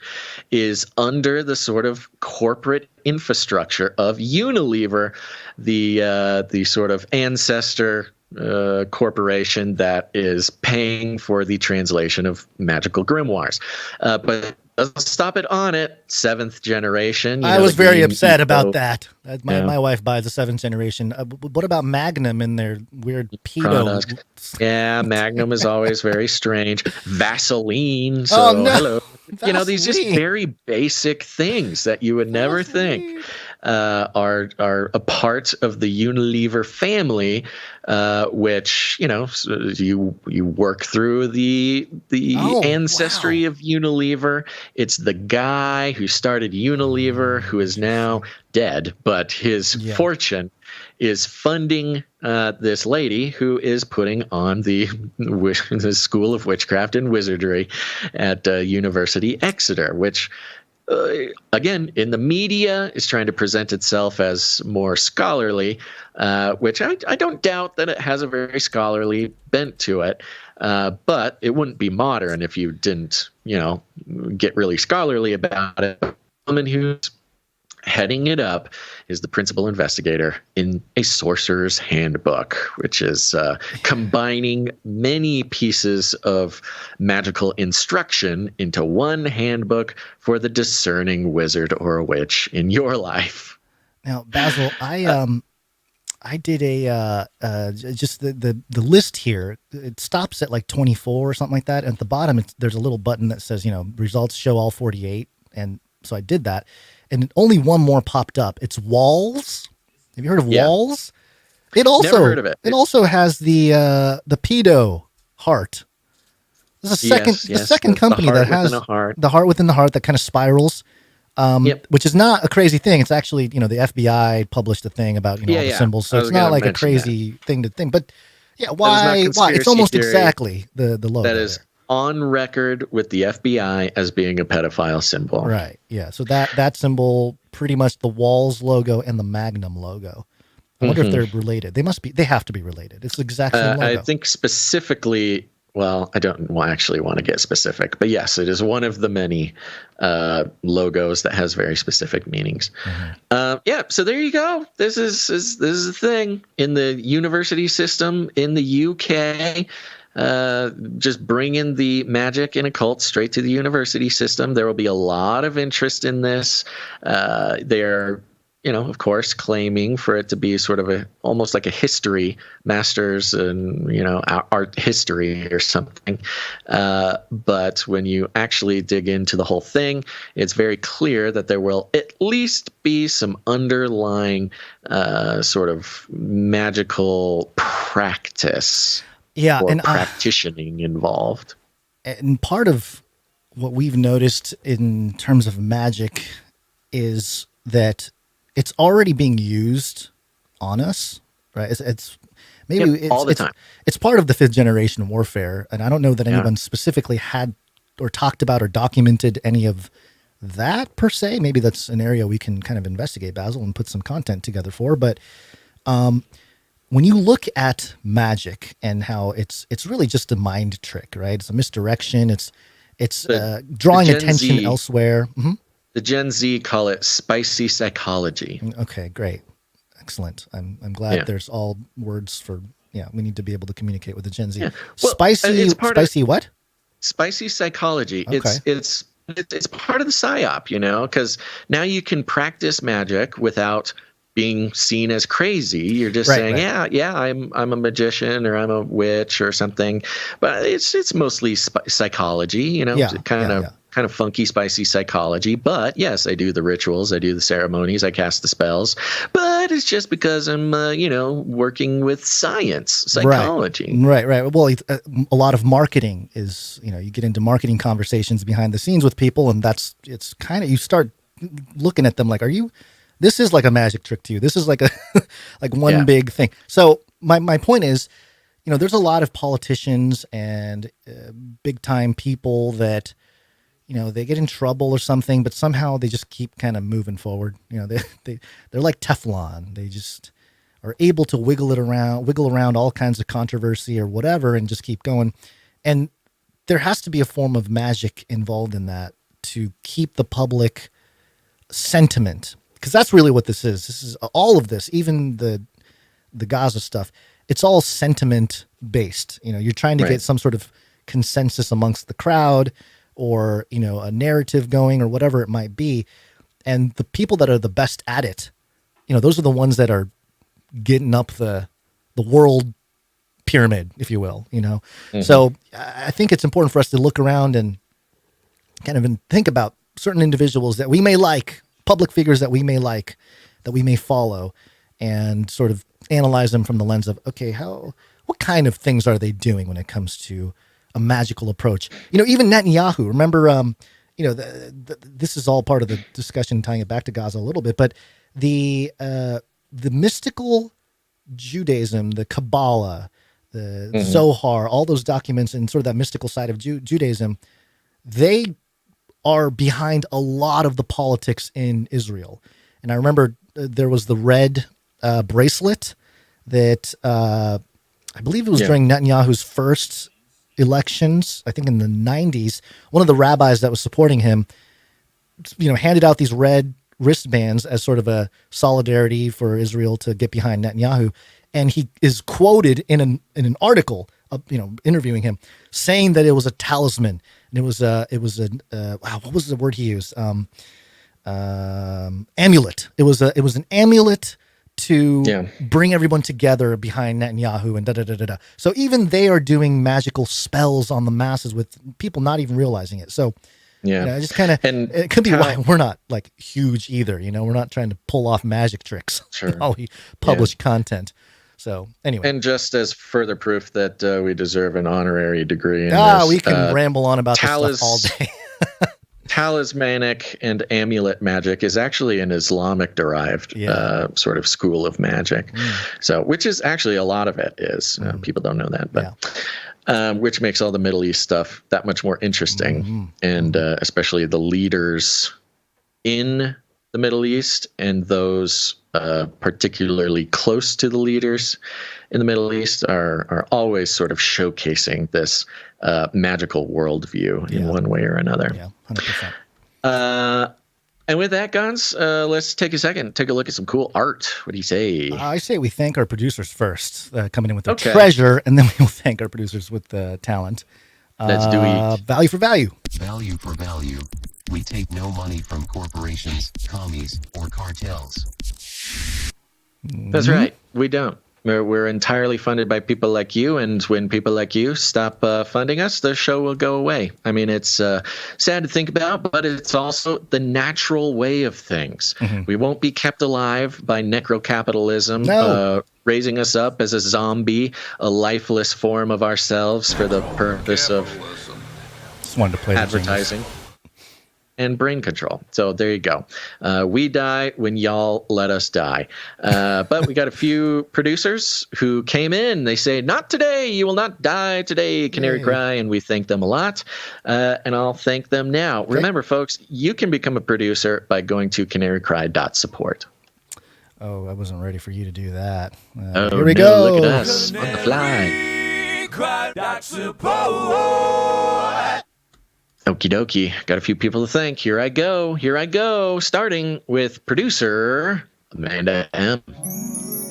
is under the sort of corporate infrastructure of Unilever, the sort of ancestor corporation that is paying for the translation of magical grimoires. But doesn't stop it on it. 7th generation. I was very upset about that. My wife buys the 7th generation. What about Magnum in their weird pedo? Yeah, Magnum is always very strange. Vaseline. So, hello. Vaseline. These just very basic things that you would never think. are a part of the Unilever family, which you work through the ancestry of Unilever. It's the guy who started Unilever who is now dead, but his fortune is funding this lady who is putting on the School of Witchcraft and Wizardry at University Exeter, which again, in the media, is trying to present itself as more scholarly, which I don't doubt that it has a very scholarly bent to it. But it wouldn't be modern if you didn't, get really scholarly about it. The woman who's heading it up is the principal investigator in A Sorcerer's Handbook, which is combining many pieces of magical instruction into one handbook for the discerning wizard or witch in your life. Now, Basil, I did just the list here. It stops at like 24 or something like that. And at the bottom, there's a little button that says, results show all 48. And so I did that. And only one more popped up. It's Walls. Have you heard of Walls? It also never heard of it. It also has the pedo heart. This is the second company that has the heart within the heart that kind of spirals. Which is not a crazy thing. It's actually, the FBI published a thing about all the symbols, so it's not like a crazy thing to think. But why? It's almost exactly the logo. That is on record with the FBI as being a pedophile symbol. Right. Yeah. So that symbol, pretty much the Walls logo and the Magnum logo. I wonder if they're related. They must be. They have to be related. It's the exact same logo. I think specifically. Well, I don't actually want to get specific, but yes, it is one of the many logos that has very specific meanings. So there you go. This is a thing in the university system in the UK. Just bringing the magic and occult straight to the university system. There will be a lot of interest in this. They're, of course, claiming for it to be sort of almost like a history master's and, art history or something. But when you actually dig into the whole thing, it's very clear that there will at least be some underlying sort of magical practice. Or practitioning involved. And part of what we've noticed in terms of magic is that it's already being used on us, right? It's all the time. It's part of the 5th generation warfare, and I don't know that anyone specifically had or talked about or documented any of that per se. Maybe that's an area we can kind of investigate, Basil, and put some content together for. But when you look at magic and how it's really just a mind trick, right? It's a misdirection. It's drawing attention elsewhere. Mm-hmm. The Gen Z call it spicy psychology. Okay, great. Excellent. I'm glad there's all words for, we need to be able to communicate with the Gen Z. Yeah. Well, spicy what? Spicy psychology. Okay. It's part of the PSYOP, because now you can practice magic without being seen as crazy. You're just saying, I'm a magician or I'm a witch or something, but it's mostly psychology, kind of funky, spicy psychology. But yes, I do the rituals, I do the ceremonies, I cast the spells, but it's just because I'm, working with science, psychology. Right. Well, a lot of marketing is, you get into marketing conversations behind the scenes with people, and it's kind of, you start looking at them like, this is like a magic trick to you. This is like one big thing. So my point is, there's a lot of politicians and big time people that, they get in trouble or something, but somehow they just keep kind of moving forward. They're like Teflon. They just are able to wiggle around all kinds of controversy or whatever and just keep going. And there has to be a form of magic involved in that to keep the public sentiment. Because that's really what this is. This is all of this, even the Gaza stuff. It's all sentiment based. You're trying to get some sort of consensus amongst the crowd, or a narrative going, or whatever it might be. And the people that are the best at it, those are the ones that are getting up the world pyramid, if you will. Mm-hmm. So I think it's important for us to look around and kind of think about certain individuals that we may like. Public figures that we may like, that we may follow and sort of analyze them from the lens of, okay, what kind of things are they doing when it comes to a magical approach? Even Netanyahu, remember, this is all part of the discussion, tying it back to Gaza a little bit, but the mystical Judaism, the Kabbalah, the Zohar, all those documents and sort of that mystical side of Judaism, they are behind a lot of the politics in Israel. And I remember there was the red bracelet that I believe it was during Netanyahu's first elections, I think in the 90s. One of the rabbis that was supporting him, handed out these red wristbands as sort of a solidarity for Israel to get behind Netanyahu. And he is quoted in an article, interviewing him, saying that it was a talisman, and it was what was the word he used? Amulet. It was an amulet to bring everyone together behind Netanyahu and da-da-da-da-da. So even they are doing magical spells on the masses with people not even realizing it. So it just kind of, it could be why we're not like huge either. We're not trying to pull off magic tricks while we publish content. So anyway. And just as further proof that we deserve an honorary degree in this, we can ramble on about this stuff all day. Talismanic and amulet magic is actually an Islamic derived sort of school of magic. So, which is actually a lot of it is. People don't know that, but which makes all the Middle East stuff that much more interesting. And especially the leaders in the Middle East and those particularly close to the leaders in the Middle East are always sort of showcasing this magical worldview in one way or another. Yeah, 100%. And with that, Gons, let's take a second, take a look at some cool art. What do you say? I say we thank our producers first, coming in with their treasure, and then we will thank our producers with the talent. Let's do it. Value for value. Value for value. We take no money from corporations, commies, or cartels. That's right. We don't. We're entirely funded by people like you, and when people like you stop funding us, the show will go away. I mean, it's sad to think about, but it's also the natural way of things. We won't be kept alive by necrocapitalism, raising us up as a zombie, a lifeless form of ourselves for the purpose of just wanted to play advertising and brain control. So there you go. We die when y'all let us die. But we got a few producers who came in. They say, not today. You will not die today, Canary Cry. And we thank them a lot. And I'll thank them now. Okay. Remember, folks, you can become a producer by going to canarycry.support. Oh, I wasn't ready for you to do that. Here we go. Look at us on the fly. Okie dokie. Got a few people to thank. Here I go. Starting with producer Amanda M.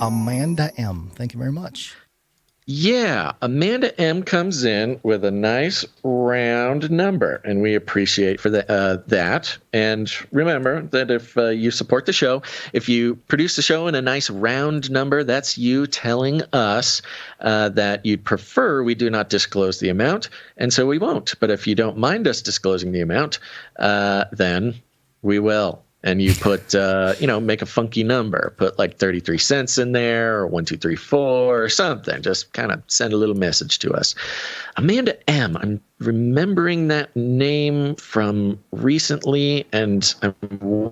Amanda M. Thank you very much. Yeah, Amanda M comes in with a nice round number, and we appreciate for that. And remember that if you support the show, if you produce the show in a nice round number, that's you telling us that you'd prefer we do not disclose the amount, and so we won't. But if you don't mind us disclosing the amount, then we will. And you put, make a funky number. Put like 33 cents in there or 1, 2, 3, 4 or something. Just kind of send a little message to us. Amanda M. I'm remembering that name from recently, and I'm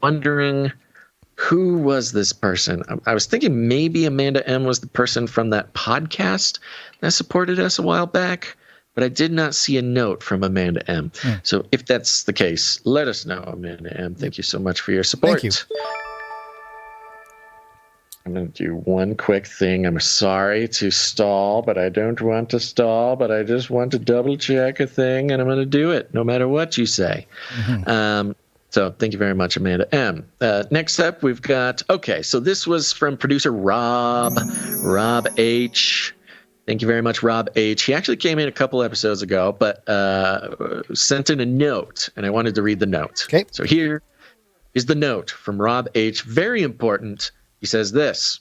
wondering who was this person. I was thinking maybe Amanda M. was the person from that podcast that supported us a while back. But I did not see a note from Amanda M. So if that's the case, let us know, Amanda M. Thank you so much for your support. Thank you. I'm going to do one quick thing. I'm sorry to stall, but I don't want to stall, but I just want to double check a thing, and I'm going to do it no matter what you say. So thank you very much, Amanda M. Next up, we've got, so this was from producer Rob H. Thank you very much, Rob H. He actually came in a couple episodes ago, but sent in a note, and I wanted to read the note. Okay. So here is the note from Rob H. Very important. He says this.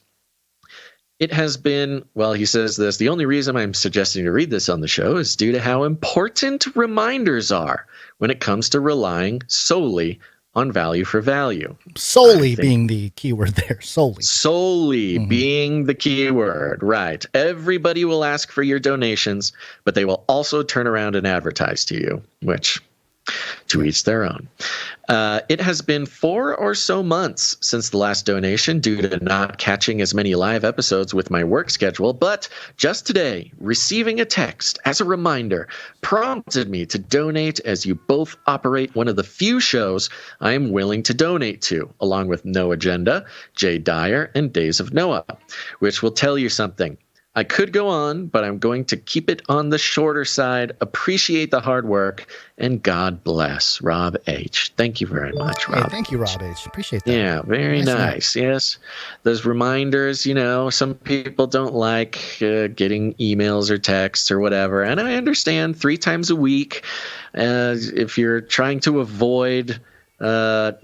It has been, he says this, the only reason I'm suggesting to read this on the show is due to how important reminders are when it comes to relying solely on value for value. Solely being the keyword there. Solely being the keyword, right. Everybody will ask for your donations, but they will also turn around and advertise to you, which to each their own. It has been 4 or so months since the last donation due to not catching as many live episodes with my work schedule, but just today, receiving a text as a reminder prompted me to donate, as you both operate one of the few shows I am willing to donate to, along with No Agenda, Jay Dyer, and Days of Noah, which will tell you something. I could go on, but I'm going to keep it on the shorter side. Appreciate the hard work, and God bless Rob H. Thank you very much, Rob. Hey, thank you, Rob H. Appreciate that. Yeah, very nice. Yes, those reminders, some people don't like getting emails or texts or whatever, and I understand 3 times a week if you're trying to avoid the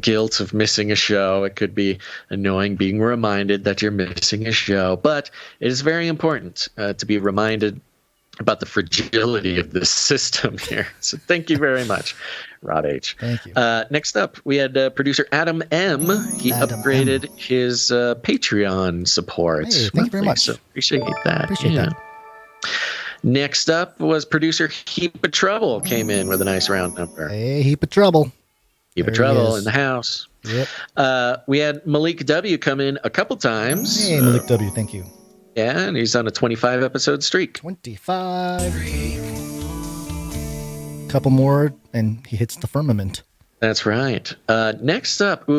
guilt of missing a show. It could be annoying being reminded that you're missing a show, but it is very important to be reminded about the fragility of this system here. So thank you very much, Rob H. Thank you. Next up, we had producer Adam M. He upgraded his Patreon support. Hey, thank you very much. So appreciate that. Appreciate that. Next up was producer Heap of Trouble, came in with a nice round number. Hey, Heap of Trouble. Heap of Trouble in the house. Yep. We had Malik W come in a couple times. Hey, Malik W, thank you. Yeah, and he's on a 25-episode streak. 25. Couple more, and he hits the firmament. That's right. Next up,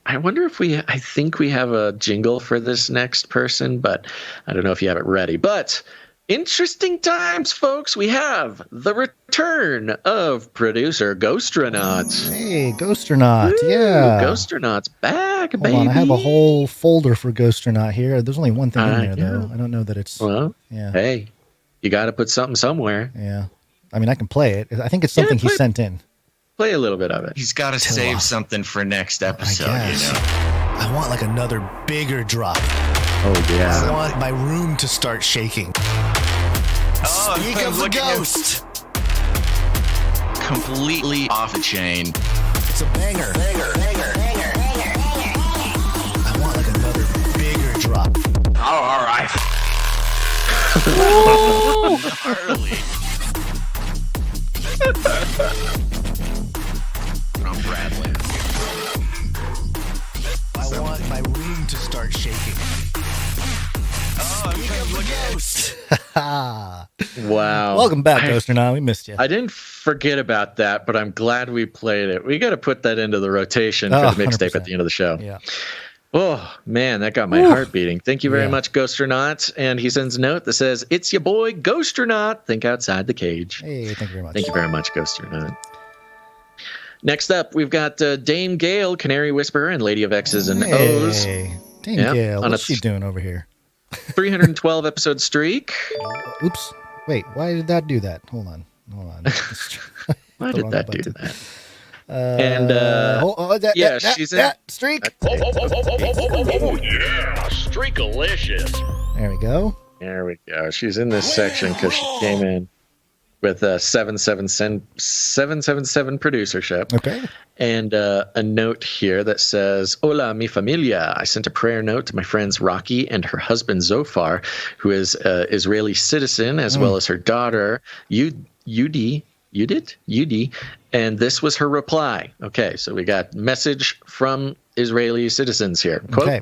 I wonder if I think we have a jingle for this next person, but I don't know if you have it ready. But interesting times, folks. We have the return of producer Ghosternaut. Hey, Ghosternaut. Yeah. Ghosternaut's back, baby. Hold on, I have a whole folder for Ghosternaut here. There's only one thing in there, though. I don't know that it's... Well, hey, you got to put something somewhere. Yeah. I mean, I can play it. I think it's something he sent in. Play a little bit of it. He's got to save something for next episode, I want like another bigger drop. Oh, yeah. I want my room to start shaking. Speak of the ghost. Completely off the chain. It's a banger. I want like another bigger drop. Oh, all right. Early. I'm Bradley. I want my room to start shaking. Oh, I'm ghost. Wow. Welcome back, Ghosternaut. We missed you. I didn't forget about that, but I'm glad we played it. We got to put that into the rotation for the mixtape at the end of the show. Yeah. Oh, man, that got my heart beating. Thank you very much, Ghosternaut. And he sends a note that says, "It's your boy, Ghosternaut. Think outside the cage." Hey, thank you very much. Thank you very much, Ghosternaut. Next up, we've got Dame Gale, Canary Whisperer, and Lady of X's and O's. Dame Gale, what's she doing over here? 312 episode streak. Oops. Wait, why did that do that? Hold on. Why did that do that? She's in that streak. Oh, yeah, streakalicious. There we go. There we go. She's in this section because she came in with a 777 producership. Okay. And a note here that says, "Hola, mi familia. I sent a prayer note to my friends Rocky and her husband Zofar, who is an Israeli citizen, as well as her daughter, Yudi. And this was her reply." Okay, so we got message from Israeli citizens here. Quote, okay.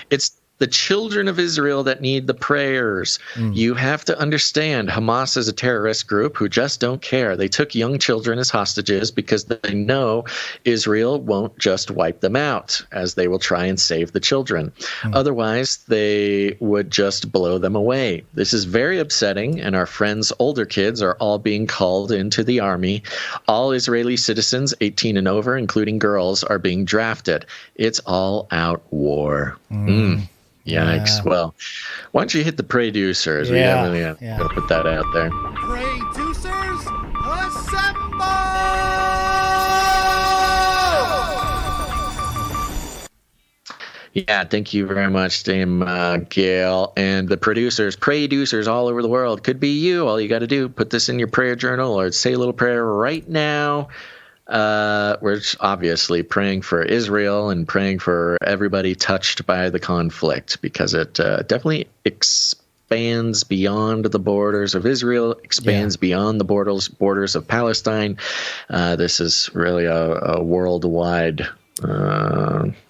"It's the children of Israel that need the prayers. You have to understand Hamas is a terrorist group who just don't care. They took young children as hostages because they know Israel won't just wipe them out, as they will try and save the children. Otherwise, they would just blow them away. This is very upsetting, and our friends' older kids are all being called into the army. All Israeli citizens 18 and over, including girls, are being drafted. It's all-out war." Yikes. Yeah. Well, why don't you hit the producers? We gotta put that out there. Producers, assemble! Yeah, thank you very much, Dame Gail. And the producers all over the world. Could be you. All you got to do, put this in your prayer journal or say a little prayer right now. We're obviously praying for Israel and praying for everybody touched by the conflict, because it definitely expands beyond the borders of Israel, expands beyond the borders of Palestine. This is really a worldwide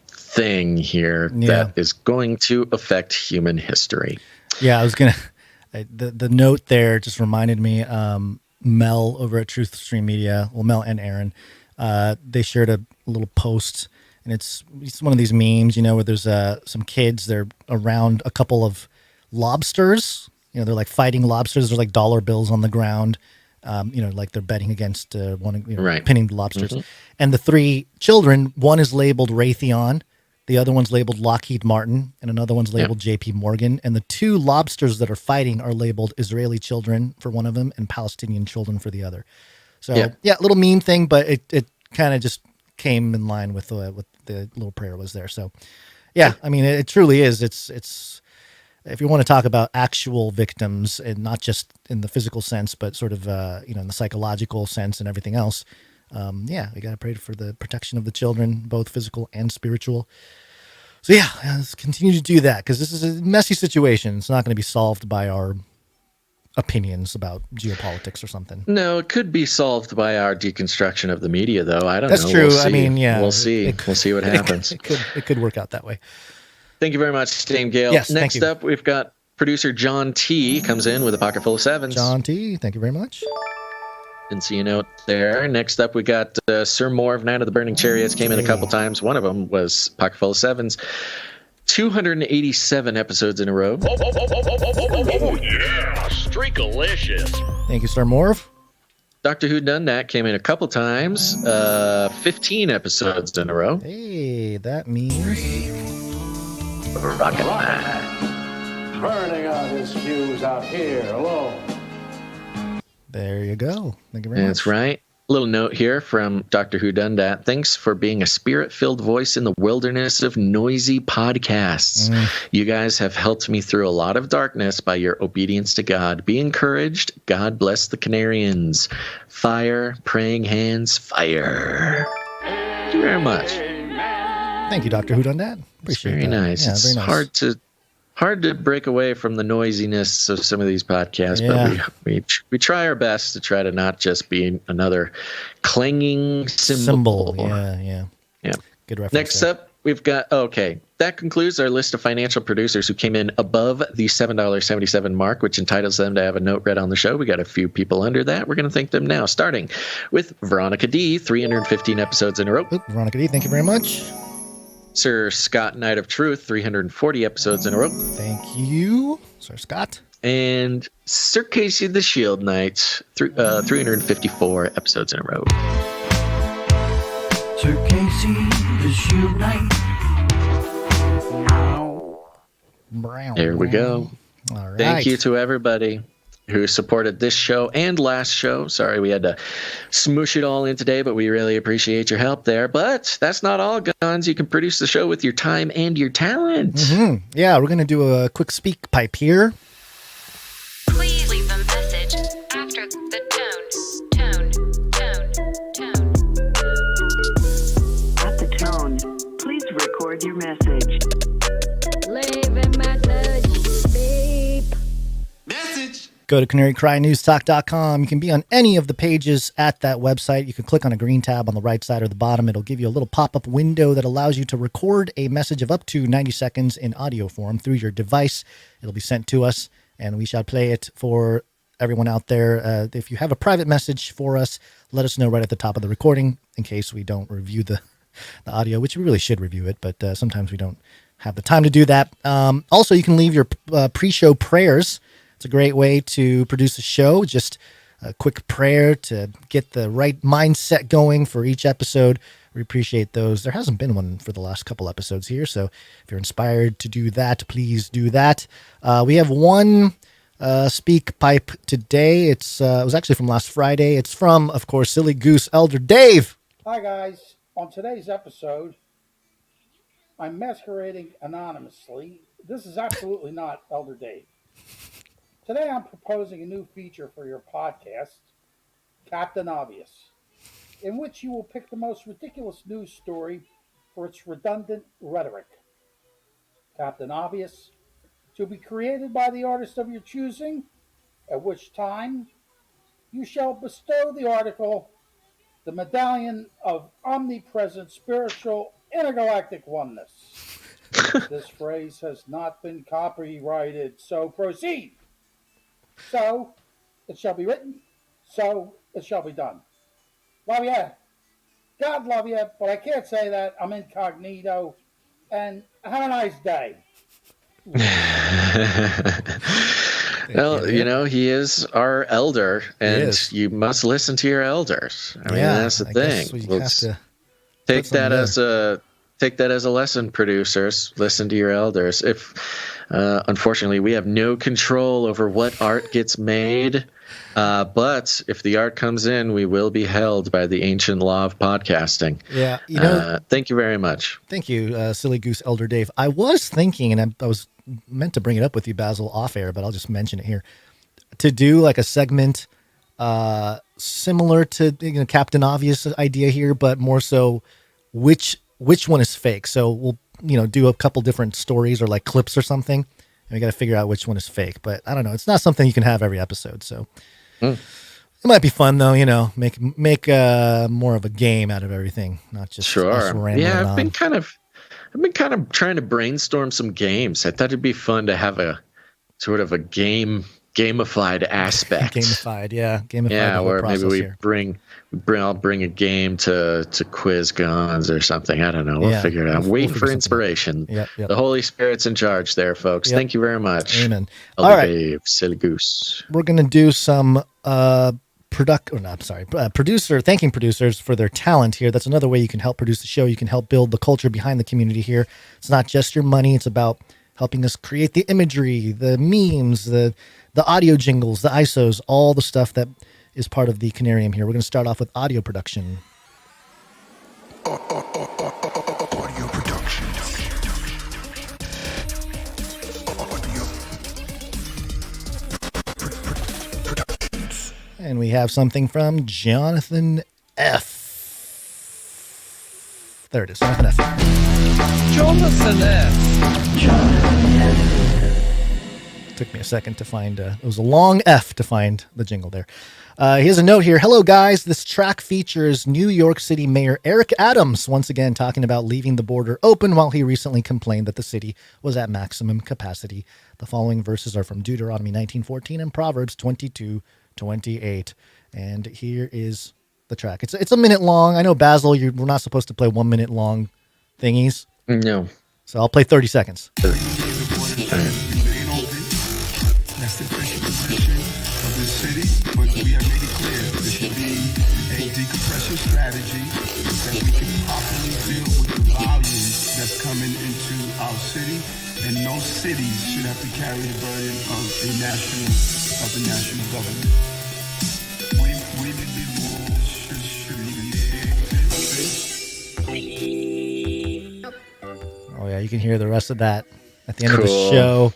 thing here that is going to affect human history. Yeah, I was gonna. The note there just reminded me. Mel over at Truth Stream Media, well, Mel and Aaron, they shared a little post, and it's one of these memes, where there's some kids, they're around a couple of lobsters, they're like fighting lobsters. There's like dollar bills on the ground, like they're betting against one, pinning the lobsters. Mm-hmm. And the three children, one is labeled Raytheon, the other one's labeled Lockheed Martin, and another one's labeled JP Morgan. And the two lobsters that are fighting are labeled Israeli children for one of them and Palestinian children for the other. So, little meme thing, but it kind of just came in line with what the little prayer was there. So, I mean, it truly is. It's if you want to talk about actual victims, and not just in the physical sense, but sort of, in the psychological sense and everything else, we got to pray for the protection of the children, both physical and spiritual. So let's continue to do that, because this is a messy situation. It's not going to be solved by our opinions about geopolitics or something. No, it could be solved by our deconstruction of the media, though. I don't know. That's true. We'll I mean, we'll see. We'll see what happens. It could work out that way. Thank you very much, Dame Gail. Yes, Next up, we've got producer John T. comes in with a pocket full of sevens. John T., thank you very much. Didn't see a note there. Next up, we got Sir Moore of Night of the Burning Chariots. Came in a couple times. One of them was pocket full of sevens. 287 episodes in a row. Oh yeah, streakalicious. Thank you, Sir Moore. Doctor Who Done That came in a couple times. 15 episodes in a row. Hey, that means Rocket Man. Burning out his fuse out here alone. There you go. Thank you very much. That's right. A little note here from Dr. Who Done That. Thanks for being a spirit-filled voice in the wilderness of noisy podcasts. You guys have helped me through a lot of darkness by your obedience to God. Be encouraged. God bless the Canarians. Fire, praying hands, fire. Thank you very much. Thank you, Dr. Who Done That. Appreciate it. Very that. nice. Yeah, It's very nice. hard to break away from the noisiness of some of these podcasts, but we try our best to try to not just be another clanging cymbal. Yeah. Good reference. Next up, we've got, that concludes our list of financial producers who came in above the $7.77 mark, which entitles them to have a note read on the show. We got a few people under that. We're going to thank them now, starting with Veronica D., 315 episodes in a row. Veronica D., thank you very much. Sir Scott Knight of Truth, 340 episodes in a row. Thank you, Sir Scott. And Sir Casey the Shield Knight, 354 episodes in a row. Sir Casey the Shield Knight. There we go. All right. Thank you to everybody who supported this show and last show. Sorry we had to smoosh it all in today, but we really appreciate your help there. But that's not all, Guns. You can produce the show with your time and your talent. Mm-hmm. Yeah, we're going to do a quick speak pipe here. Please leave a message after the tone. At the tone, please record your message. Leave a message. Beep. Message. Go to canarycrynewstalk.com. You can be on any of the pages at that website. You can click on a green tab on the right side or the bottom. It'll give you a little pop-up window that allows you to record a message of up to 90 seconds in audio form through your device. It'll be sent to us, and we shall play it for everyone out there. If you have a private message for us, let us know right at the top of the recording in case we don't review the audio, which we really should review it, but sometimes we don't have the time to do that. Also, you can leave your pre-show prayers. It's a great way to produce a show. Just a quick prayer to get the right mindset going for each episode. We appreciate those. There hasn't been one for the last couple episodes here, so if you're inspired to do that, please do that. We have one speak pipe today. It was actually from last Friday. It's from, of course, Silly Goose Elder Dave. Hi, guys. On today's episode, I'm masquerading anonymously. This is absolutely not Elder Dave. Today I'm proposing a new feature for your podcast, Captain Obvious. in which you will pick the most ridiculous news story for its redundant rhetoric. Captain Obvious, to be created by the artist of your choosing, at which time you shall bestow the article, the medallion of omnipresent spiritual intergalactic oneness. This phrase has not been copyrighted, so proceed. So it shall be written, so it shall be done. Love ya. God love ya, but I can't say that. I'm incognito. And have a nice day. Well, you know, he is our elder, and you must listen to your elders. I mean, that's the thing. Let's take that as a lesson, producers. Listen to your elders. If unfortunately, we have no control over what art gets made, but if the art comes in, we will be held by the ancient law of podcasting. Yeah, you know. Thank you very much. Thank you, Silly Goose Elder Dave. I was thinking, and I was meant to bring it up with you, Basil, off air, but I'll just mention it here, to do like a segment similar to Captain Obvious idea here, but more so which one is fake. So we'll do a couple different stories or like clips or something, and we got to figure out which one is fake. But I don't know, it's not something you can have every episode, so it might be fun though. Make more of a game out of everything, not just us rambling on. I've been kind of trying to brainstorm some games. I thought it'd be fun to have a sort of a gamified aspect. Gamified. Yeah, where maybe I'll bring a game to quiz guns or something. I don't know. We'll figure it out. Waiting for inspiration. Yep. The Holy Spirit's in charge there, folks. Thank you very much. Amen. Elder All right. Dave, Silly Goose. We're going to do some producer, thanking producers for their talent here. That's another way you can help produce the show. You can help build the culture behind the community here. It's not just your money. It's about helping us create the imagery, the memes, the audio jingles, the ISOs, all the stuff that is part of the Canarium here. We're going to start off with audio production. Audio production. And we have something from Jonathan F. There it is, Jonathan F. Jonathan F. Took me a second to find, it was a long F to find the jingle there. He has a note here. Hello, guys. This track features New York City Mayor Eric Adams once again talking about leaving the border open while he recently complained that the city was at maximum capacity. The following verses are from Deuteronomy 19:14 and Proverbs 22:28. And here is the track. It's a minute long. I know, Basil, we're not supposed to play 1 minute long thingies. No. So I'll play 30 seconds. That's the official position of the city, but we have made it clear there should be a decompression strategy that we can properly deal with the volume that's coming into our city, and no city should have to carry the burden of the national government. Oh yeah, you can hear the rest of that at the end of the show.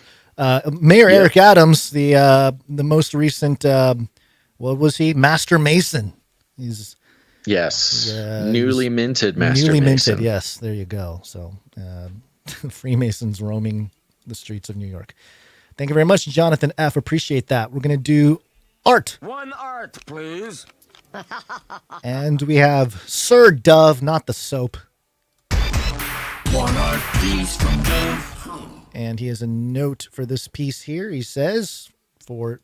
Mayor Eric Adams, the most recent, what was he? Master Mason. He's newly minted Master Mason. Newly minted, yes. There you go. So Freemasons roaming the streets of New York. Thank you very much, Jonathan F. Appreciate that. We're going to do art. One art, please. And we have Sir Dove, not the soap. One art piece from Dove. And he has a note for this piece here. He says, for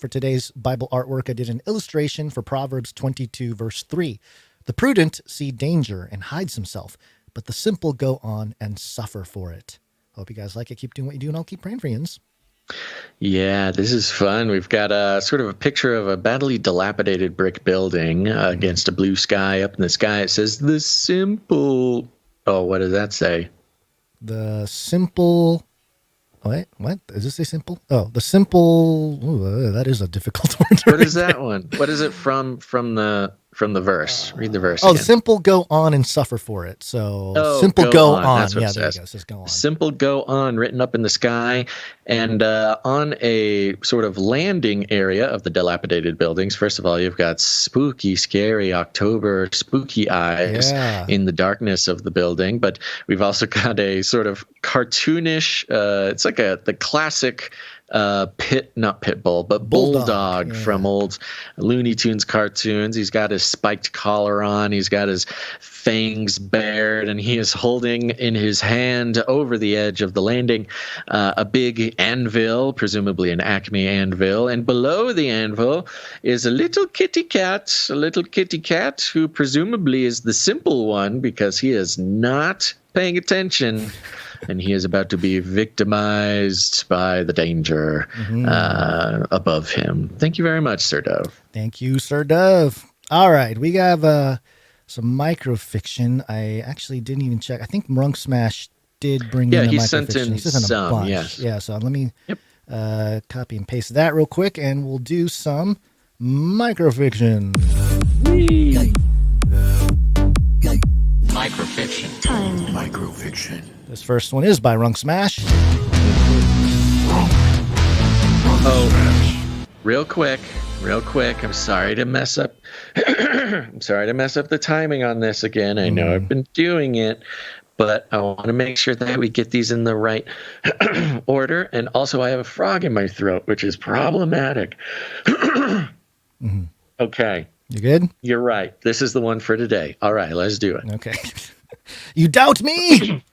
today's Bible artwork, I did an illustration for Proverbs 22, verse 3. The prudent see danger and hides himself, but the simple go on and suffer for it. Hope you guys like it. Keep doing what you do, and I'll keep praying for you. Yeah, this is fun. We've got a sort of a picture of a badly dilapidated brick building against a blue sky. Up in the sky, it says, the simple... Oh, what does that say? The simple... Wait, what? Does it say simple? Oh, the simple... Ooh, that is a difficult word. What is that one? What is it from the from the verse. Read the verse. Oh, again. simple go on and suffer for it. So simple go on. That's what Yeah, it there you says. go. It says go on. Simple go on, written up in the sky, and on a sort of landing area of the dilapidated buildings. First of all, you've got spooky, scary October spooky eyes in the darkness of the building. But we've also got a sort of cartoonish. It's like the classic. Not pit bull, but bulldog from old Looney Tunes cartoons. He's got his spiked collar on, he's got his fangs bared, and he is holding in his hand over the edge of the landing a big anvil, presumably an Acme anvil, and below the anvil is a little kitty cat who presumably is the simple one because he is not paying attention. And he is about to be victimized by the danger above him. Thank you very much, Sir Dove. Thank you, Sir Dove. All right, we have some microfiction. I actually didn't even check. I think Mrunk Smash did bring in a he microfiction. sent in He sent some, a bunch. yes. Yeah, so let me copy and paste that real quick, and we'll do some microfiction. Microfiction. Microfiction. This first one is by Runk Smash. Oh, real quick. I'm sorry to mess up. I'm sorry to mess up the timing on this again. I know I've been doing it, but I want to make sure that we get these in the right order. And also, I have a frog in my throat, which is problematic. Okay. You good? You're right. This is the one for today. All right, let's do it. Okay. You doubt me?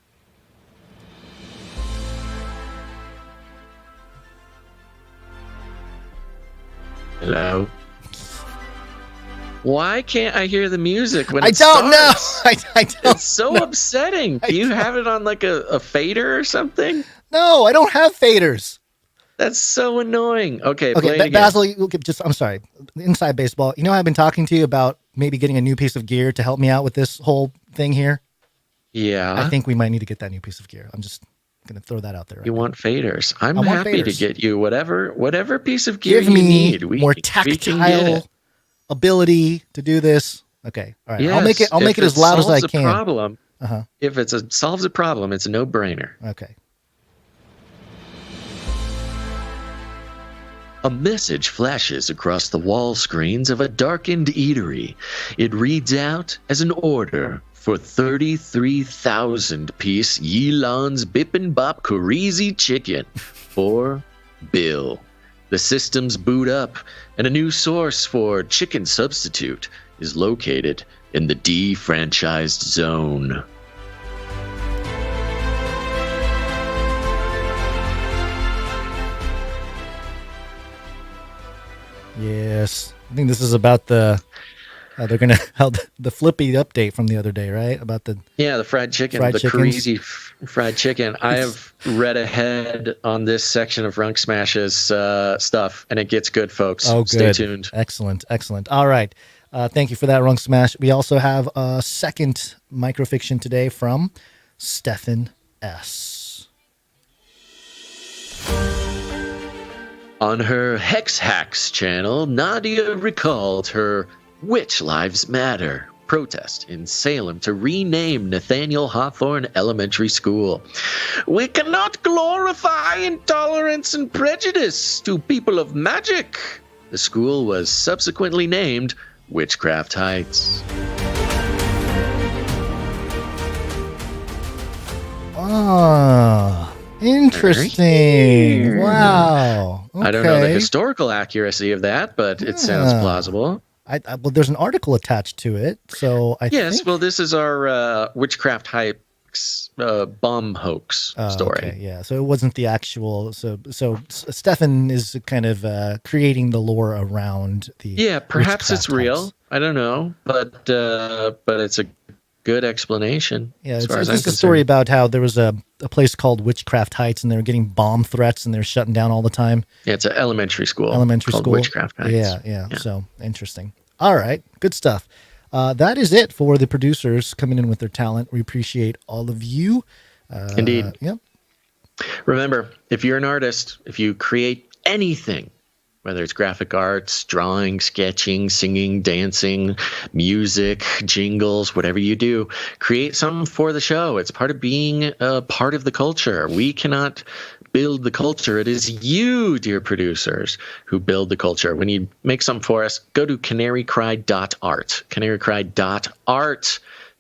Hello? Why can't I hear the music when I it don't know. starts? I don't It's so upsetting. Do you have it on like a fader or something? No, I don't have faders. That's so annoying. Okay, play it again. Basil, I'm sorry. Inside baseball. You know, I've been talking to you about maybe getting a new piece of gear to help me out with this whole thing here. Yeah. I think we might need to get that new piece of gear. I'm just going to throw that out there. You want faders. I'm happy to get you whatever piece of gear Give you me need. More tactile ability to do this. Okay. All right. Yes, I'll make it as loud as I can. Problem, if it solves a problem, it's a no-brainer. Okay. A message flashes across the wall screens of a darkened eatery. It reads out as an order for 33,000-piece Yilon's Bippin' Bop Crazy Chicken for Bill. The systems boot up, and a new source for chicken substitute is located in the defranchised zone. Yes. I think this is about the the flippy update from the other day, right? About the fried chicken, chickens. crazy fried chicken. I have read ahead on this section of Runk Smash's stuff, and it gets good, folks. Oh, good. Stay tuned. Excellent. All right. Thank you for that, Runk Smash. We also have a second microfiction today from Stephen S. On her Hex Hacks channel, Nadia recalled her Which Lives Matter protest in Salem to rename Nathaniel Hawthorne Elementary School. We cannot glorify intolerance and prejudice to people of magic. The school was subsequently named Witchcraft Heights. Ah, interesting. Wow. Okay. I don't know the historical accuracy of that, but it sounds plausible. Well, there's an article attached to it, so I think... Well, this is our Witchcraft Heights bomb hoax story. Okay, yeah, so it wasn't the actual... So Stefan is kind of creating the lore around the... Yeah, perhaps it's real. Heights. I don't know, but it's a good explanation. Yeah, as it's far as I'm a story about how there was a place called Witchcraft Heights, and they were getting bomb threats, and they were shutting down all the time. Yeah, it's an elementary school. Called Witchcraft Heights. Yeah. So interesting. All right, good stuff. That is it for the producers coming in with their talent. We appreciate all of you. Indeed. Yep. Remember, if you're an artist, if you create anything, whether it's graphic arts, drawing, sketching, singing, dancing, music, jingles, whatever you do, create something for the show. It's part of being a part of the culture. We cannot build the culture. It is you, dear producers, who build the culture. When you make something for us, go to canarycry.art. Canarycry.art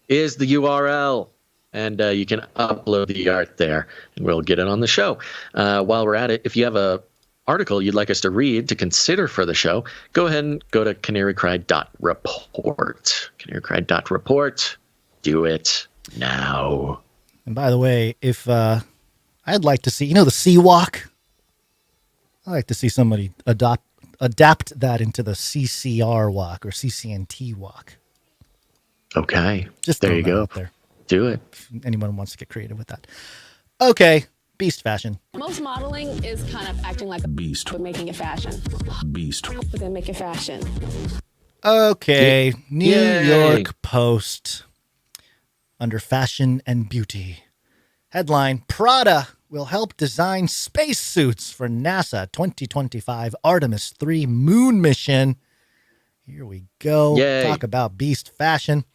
is the URL. And you can upload the art there, and we'll get it on the show. While we're at it, if you have a article you'd like us to read to consider for the show, go ahead and go to canarycry.report. Canarycry.report. Do it now. And by the way, if I'd like to see, the Sea Walk. I'd like to see somebody adapt that into the CCR walk or CCNT walk. Okay. Just there you go. There. Do it. If anyone wants to get creative with that. Okay. Beast fashion. Most modeling is kind of acting like a beast, but making it fashion. Beast. But then make it fashion. Okay. New Yay. York Post. Under fashion and beauty. Headline, Prada will help design spacesuits for NASA 2025 Artemis 3 moon mission. Here we go. Yay. Talk about beast fashion.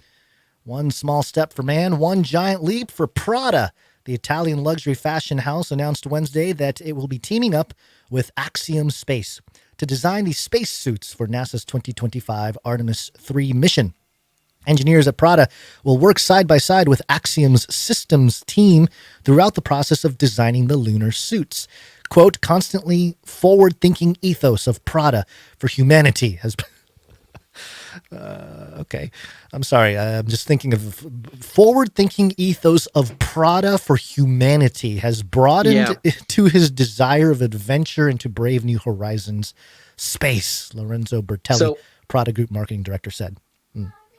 One small step for man, one giant leap for Prada. The Italian luxury fashion house announced Wednesday that it will be teaming up with Axiom Space to design these spacesuits for NASA's 2025 Artemis 3 mission. Engineers at Prada will work side by side with Axiom's systems team throughout the process of designing the lunar suits. Quote, constantly forward-thinking ethos of Prada for humanity has been... okay. I'm sorry. I'm just thinking of forward-thinking ethos of Prada for humanity has broadened to his desire of adventure and to brave new horizons. Space, Lorenzo Bertelli, Prada Group marketing director, said.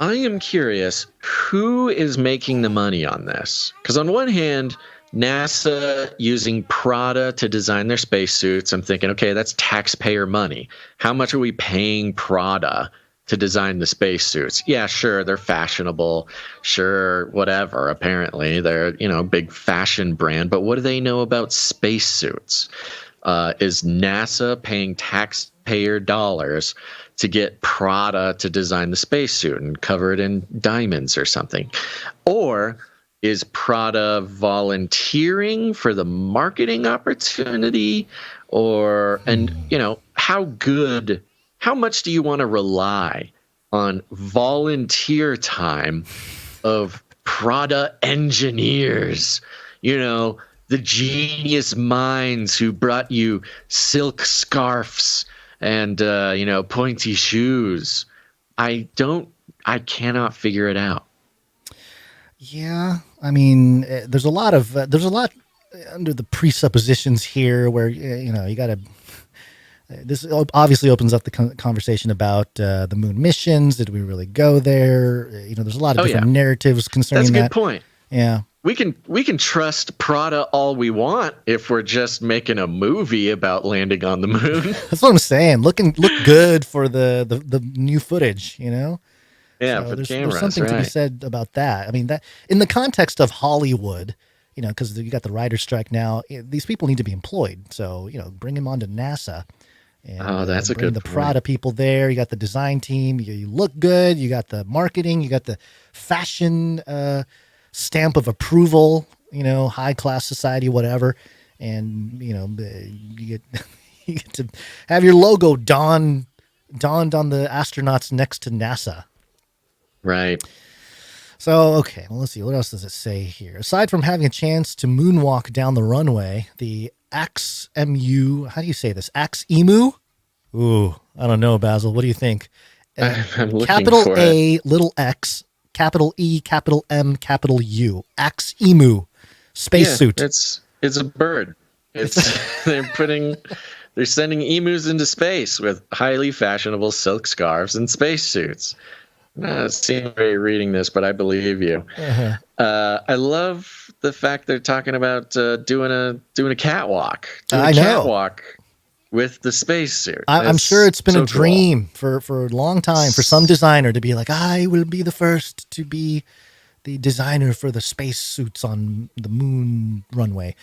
I am curious, who is making the money on this? Because on one hand, NASA using Prada to design their spacesuits, I'm thinking, okay, that's taxpayer money. How much are we paying Prada to design the spacesuits? Yeah, sure, they're fashionable. Sure, whatever. Apparently, they're, big fashion brand. But what do they know about spacesuits? Is NASA paying taxpayer dollars to get Prada to design the spacesuit and cover it in diamonds or something? Or is Prada volunteering for the marketing opportunity? How much do you want to rely on volunteer time of Prada engineers? The genius minds who brought you silk scarves and, pointy shoes. I cannot figure it out. Yeah. I mean, there's a lot under the presuppositions here where, you got to, this obviously opens up the conversation about the moon missions. Did we really go there? There's a lot of different narratives concerning that. That's a good point. Yeah. We can trust Prada all we want if we're just making a movie about landing on the moon. That's what I'm saying. Look good for the new footage, Yeah, so for the cameras, there's something to be said about that. I mean, that in the context of Hollywood, because you got the writer's strike now, these people need to be employed. So, bring them onto NASA. And, that's a good the point. Prada people there. You got the design team. You look good. You got the marketing. You got the fashion stamp of approval, high class society, whatever. And, you get to have your logo donned on the astronauts next to NASA. Right. So, okay, well, let's see. What else does it say here? Aside from having a chance to moonwalk down the runway, the AXEMU, how do you say this? AXEMU? Ooh, I don't know, Basil. What do you think? I'm looking capital for A, it. little x, capital E, capital M, capital U. AXEMU, spacesuit. It's a bird. They're sending emus into space with highly fashionable silk scarves and spacesuits. Seeing very reading this, but I believe you. Uh-huh. I love the fact they're talking about doing a catwalk. I know. Catwalk with the spacesuit. I'm sure it's been a dream for a long time for some designer to be like, I will be the first to be the designer for the spacesuits on the moon runway.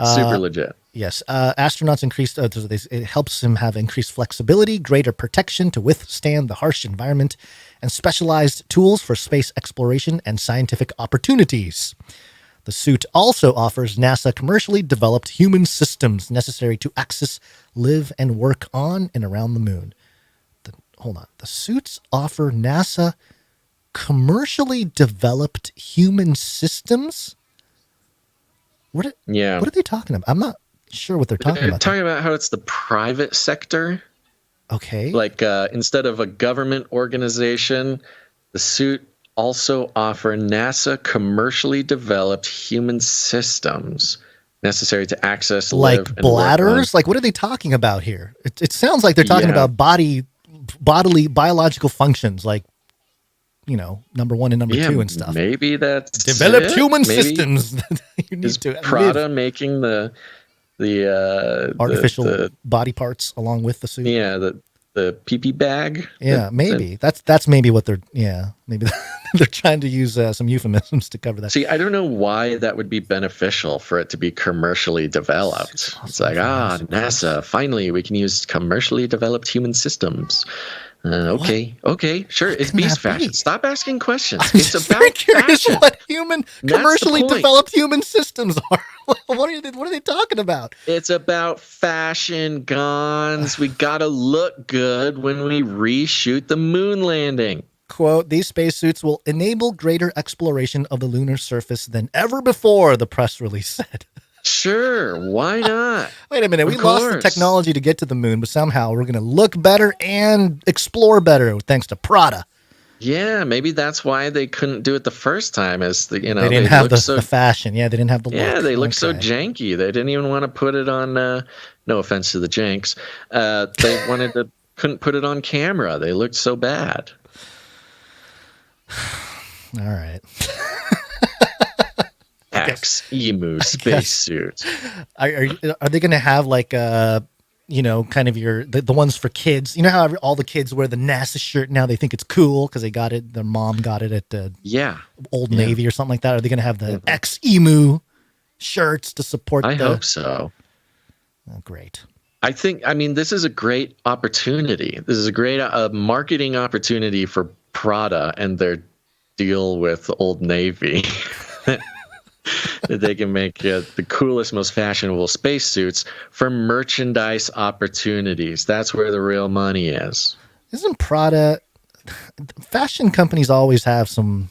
Super legit. Yes, astronauts it helps him have increased flexibility, greater protection to withstand the harsh environment, and specialized tools for space exploration and scientific opportunities. The suit also offers NASA commercially developed human systems necessary to access, live, and work on and around the moon. Hold on. The suits offer NASA commercially developed human systems? What are they talking about? I'm not sure what they're talking about. They're talking about how it's the private sector. Okay. Like instead of a government organization, the suit also offer NASA commercially developed human systems necessary to access, live, and bladders. Like, what are they talking about here? It sounds like they're talking about bodily biological functions, like, you know, number 1 and number 2 and stuff. Maybe that's developed human systems. You need to Prada making the artificial body parts along with the suit. Yeah, the pee-pee bag. Yeah, maybe that's maybe what they're. Yeah, maybe they're trying to use some euphemisms to cover that. See, I don't know why that would be beneficial for it to be commercially developed. It's like, NASA, finally we can use commercially developed human systems. Okay, sure. It's beast fashion. Stop asking questions. It's about fashion. What commercially developed human systems are. What are they talking about? It's about fashion, Gons. We gotta look good when we reshoot the moon landing. Quote, these spacesuits will enable greater exploration of the lunar surface than ever before, the press release said. Sure, why not? Wait a minute, we lost the technology to get to the moon, but somehow we're going to look better and explore better thanks to Prada. Yeah, maybe that's why they couldn't do it the first time. They didn't have the fashion. Yeah, they didn't have the look. Yeah, they looked so janky. They didn't even want to put it on. No offense to the janks. They couldn't put it on camera. They looked so bad. All right. Emu spacesuit. Are they going to have like kind of the ones for kids? You know how all the kids wear the NASA shirt now? They think it's cool because they got it. Their mom got it at Old Navy or something like that. Are they going to have the Emu shirts to support? I hope so. Oh, great. I mean, this is a great opportunity. This is a great marketing opportunity for Prada and their deal with Old Navy. That they can make the coolest, most fashionable spacesuits for merchandise opportunities. That's where the real money is. Isn't Prada... Fashion companies always have some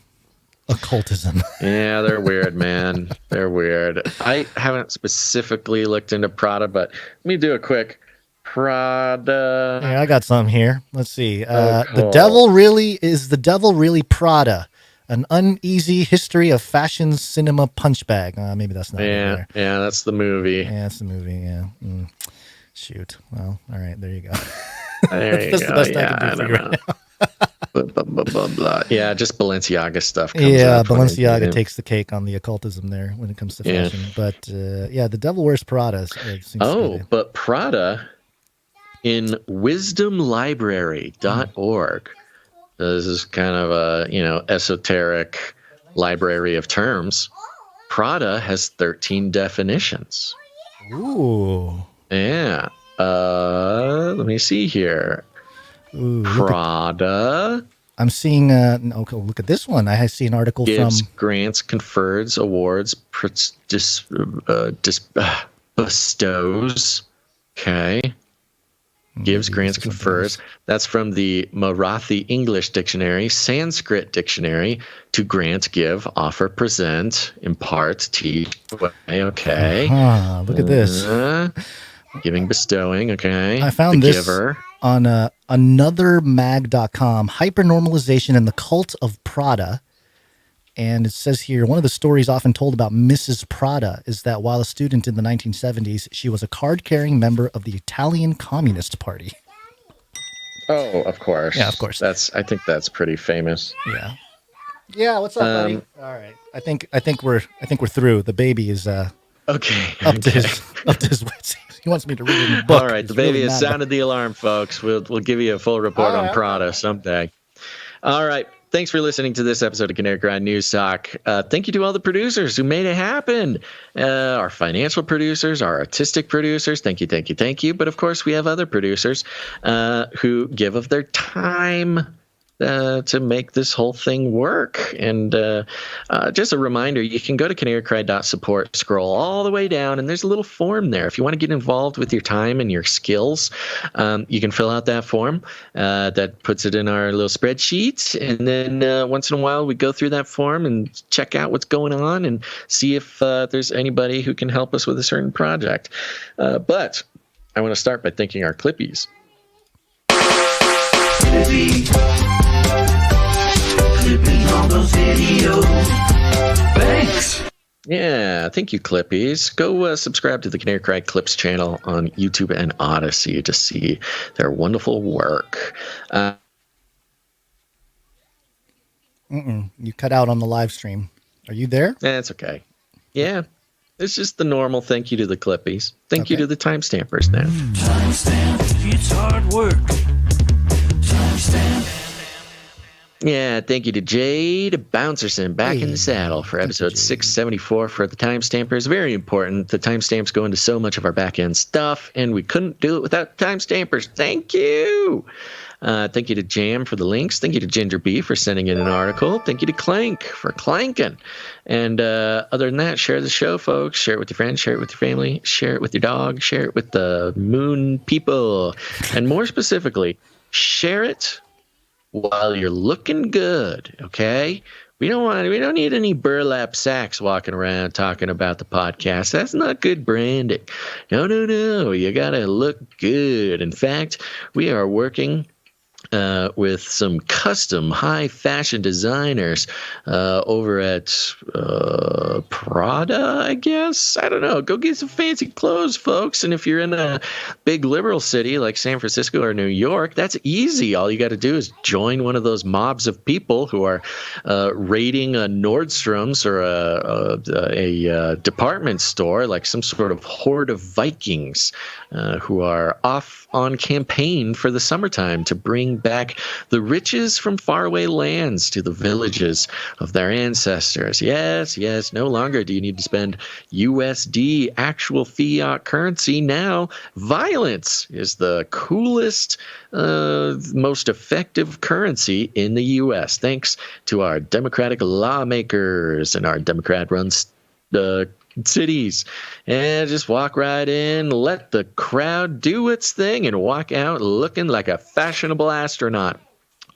occultism. Yeah, they're weird, man. They're weird. I haven't specifically looked into Prada, but let me do a quick Prada. Yeah, I got some here. Let's see. The devil really Prada? An uneasy history of fashion cinema punch bag. Maybe that's not there. Yeah, that's the movie. Yeah, that's the movie. Yeah. Shoot. Well, all right. There you go. That's the best I can do for you right now. Blah, blah. Yeah, just Balenciaga stuff. Balenciaga takes the cake on the occultism there when it comes to fashion. But the devil wears Prada. But Prada in wisdomlibrary.org. This is kind of a, esoteric library of terms. Prada has 13 definitions. Ooh. Yeah. Let me see here. Ooh, Prada. I'm seeing, look at this one. I see an article gives grants, confers, awards, bestows. Okay. Gives, grants, confers. That's from the Marathi English Dictionary, Sanskrit Dictionary, to grant, give, offer, present, impart, teach. Okay. Look at this. Giving, bestowing. Okay. I found this giver. On anothermag.com, Hypernormalization and the Cult of Prada. And it says here, one of the stories often told about Mrs. Prada is that while a student in the 1970s, she was a card-carrying member of the Italian Communist Party. Oh, of course. Yeah, of course. I think that's pretty famous. Yeah. Yeah. What's up, buddy? All right. I think we're through. The baby is up to his wits. He wants me to read him a book. All right. The baby has sounded the alarm, folks. We'll give you a full report on Prada someday. All right. Thanks for listening to this episode of Canary Cry News Talk. Thank you to all the producers who made it happen. Our financial producers, our artistic producers. Thank you. But of course, we have other producers who give of their time to make this whole thing work. And just a reminder, you can go to canarycry.support, scroll all the way down, and there's a little form there. If you want to get involved with your time and your skills, you can fill out that form. That puts it in our little spreadsheet. And then once in a while, we go through that form and check out what's going on and see if there's anybody who can help us with a certain project. But I want to start by thanking our Clippies. On those videos. Thanks. Yeah, thank you, Clippies. Go subscribe to the Canary Cry Clips channel on YouTube and Odyssey to see their wonderful work. You cut out on the live stream. Are you there? That's okay. Yeah, it's just the normal thank you to the Clippies. Thank you to the timestampers now. Timestamp, it's hard work. Timestamp. Yeah, thank you to Jade Bouncerson back in the saddle for episode 674 for the timestampers. Very important. The timestamps go into so much of our back end stuff, and we couldn't do it without timestampers. Thank you. Thank you to Jam for the links. Thank you to Ginger B for sending in an article. Thank you to Clank for clanking. And other than that, share the show, folks. Share it with your friends. Share it with your family. Share it with your dog. Share it with the moon people. And more specifically, share it while you're looking good, okay? We don't need any burlap sacks walking around talking about the podcast. That's not good branding. No. You gotta look good. In fact, we are working with some custom high fashion designers over at Prada, I guess. I don't know. Go get some fancy clothes, folks. And if you're in a big liberal city like San Francisco or New York, that's easy. All you got to do is join one of those mobs of people who are raiding a Nordstrom's or a department store, like some sort of horde of Vikings who are off on campaign for the summertime to bring back the riches from faraway lands to the villages of their ancestors. Yes, no longer do you need to spend USD, actual fiat currency. Now, violence is the coolest, most effective currency in the U.S. Thanks to our Democratic lawmakers and our Democrat-run cities. And just walk right in, let the crowd do its thing, and walk out looking like a fashionable astronaut.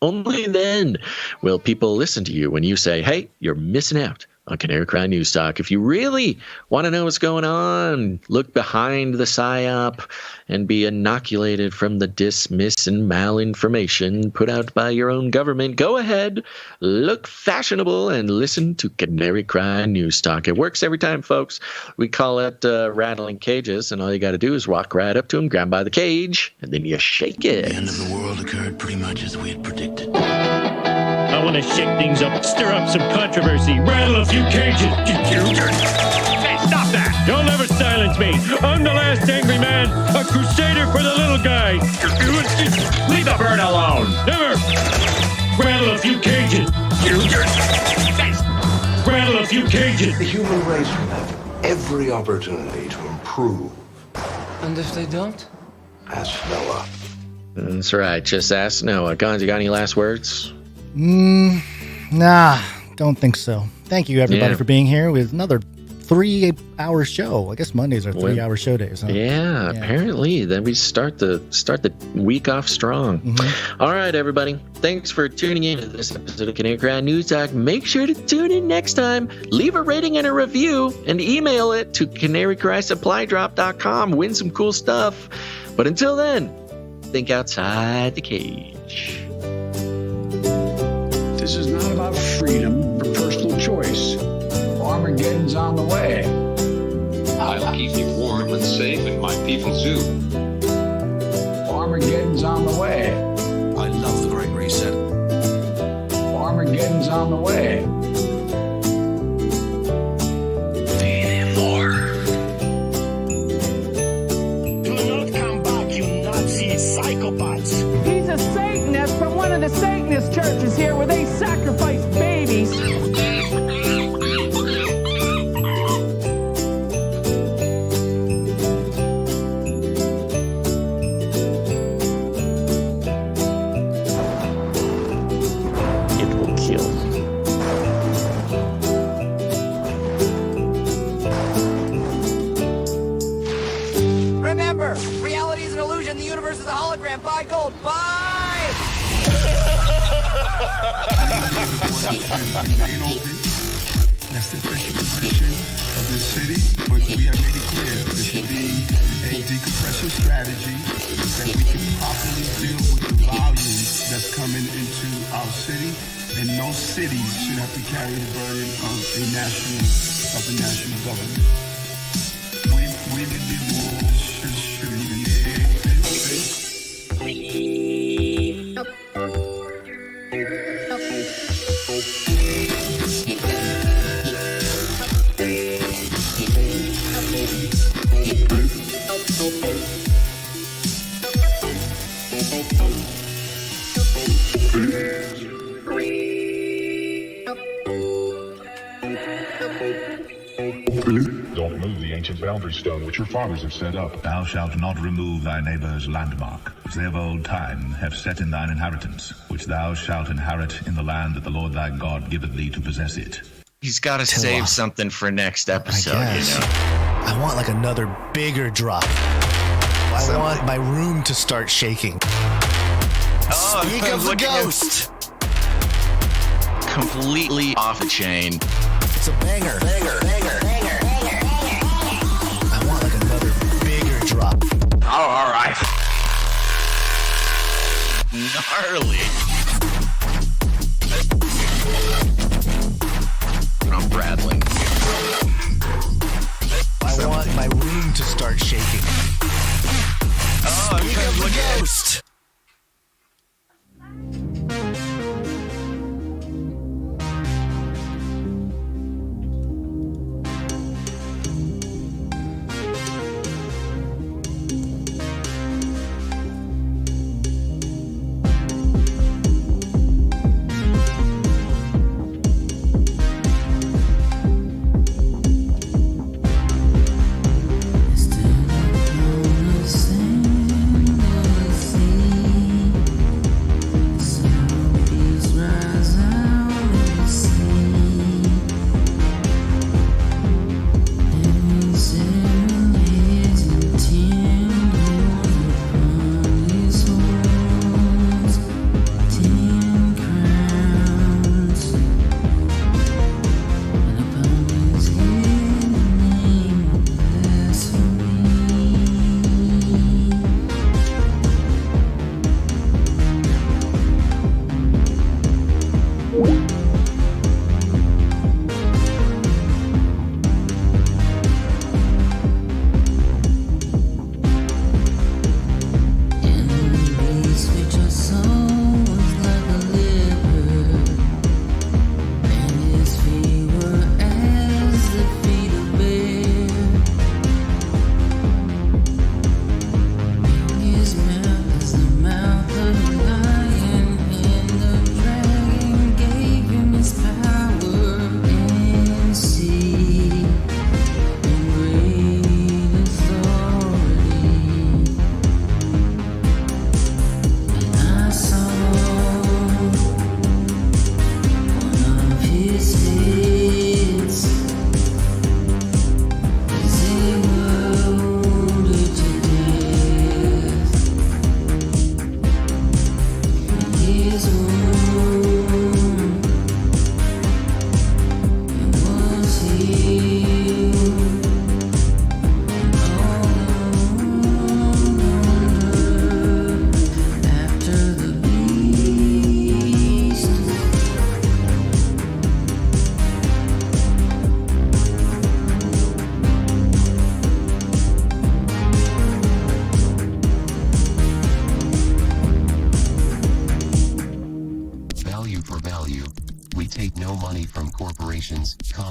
Only then will people listen to you when you say, hey, you're missing out on Canary Cry News Talk. If you really want to know what's going on, look behind the PSYOP and be inoculated from the dismiss and malinformation put out by your own government, go ahead, look fashionable, and listen to Canary Cry News Talk. It works every time, folks. We call it rattling cages, and all you got to do is walk right up to them, grab by the cage, and then you shake it. The end of the world occurred pretty much as we had predicted. I want to shake things up, stir up some controversy, rattle a few cages. Hey, stop that! You'll never silence me. I'm the last angry man, a crusader for the little guy. Leave the bird alone. Never. Rattle a few cages. Rattle a few cages. The human race will have every opportunity to improve. And if they don't? Ask Noah. That's right. Just ask Noah. Gons, you got any last words? Nah, don't think so. Thank you, everybody, for being here with another 3-hour show. I guess Mondays are 3-hour show days. Huh? Yeah, apparently. Then we start the week off strong. Mm-hmm. All right, everybody. Thanks for tuning in to this episode of Canary Cry News Talk. Make sure to tune in next time. Leave a rating and a review and email it to canarycrysupply.com. Win some cool stuff. But until then, think outside the cage. This is not about freedom or personal choice. Armageddon's on the way. I'll keep you warm and safe in my people's zoo. Armageddon's on the way. I love the Great Reset. Armageddon's on the way. Feed him more. Do not come back, you Nazi psychopaths. He's a Satanist from one of the Satanists. finest churches here where they sacrifice babies. It will kill. Remember, reality is an illusion. The universe is a hologram. Buy gold. Buy! That's the official position of this city, but we have made it clear there should be a decompression strategy that we can properly deal with the volume that's coming into our city, and no city should have to carry the burden of the national government. We need the walls should Don't move the ancient boundary stone which your fathers have set up. Thou shalt not remove thy neighbour's landmark, which they of old time have set in thine inheritance, which thou shalt inherit in the land that the Lord thy God giveth thee to possess it. He's got to save something for next episode, I guess. you know. I want like another bigger drop. I want my room to start shaking. Speak of the ghost. Completely off a chain. It's a banger. I want like another bigger drop. Oh, all right. Gnarly. I'm rattling. I want my room to start shaking. Oh, Speak of the ghost.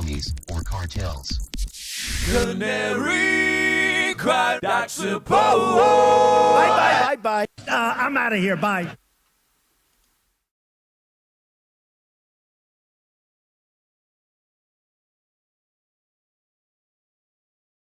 commies, or cartels. Canary cried, I suppose. Bye. I'm out of here. Bye.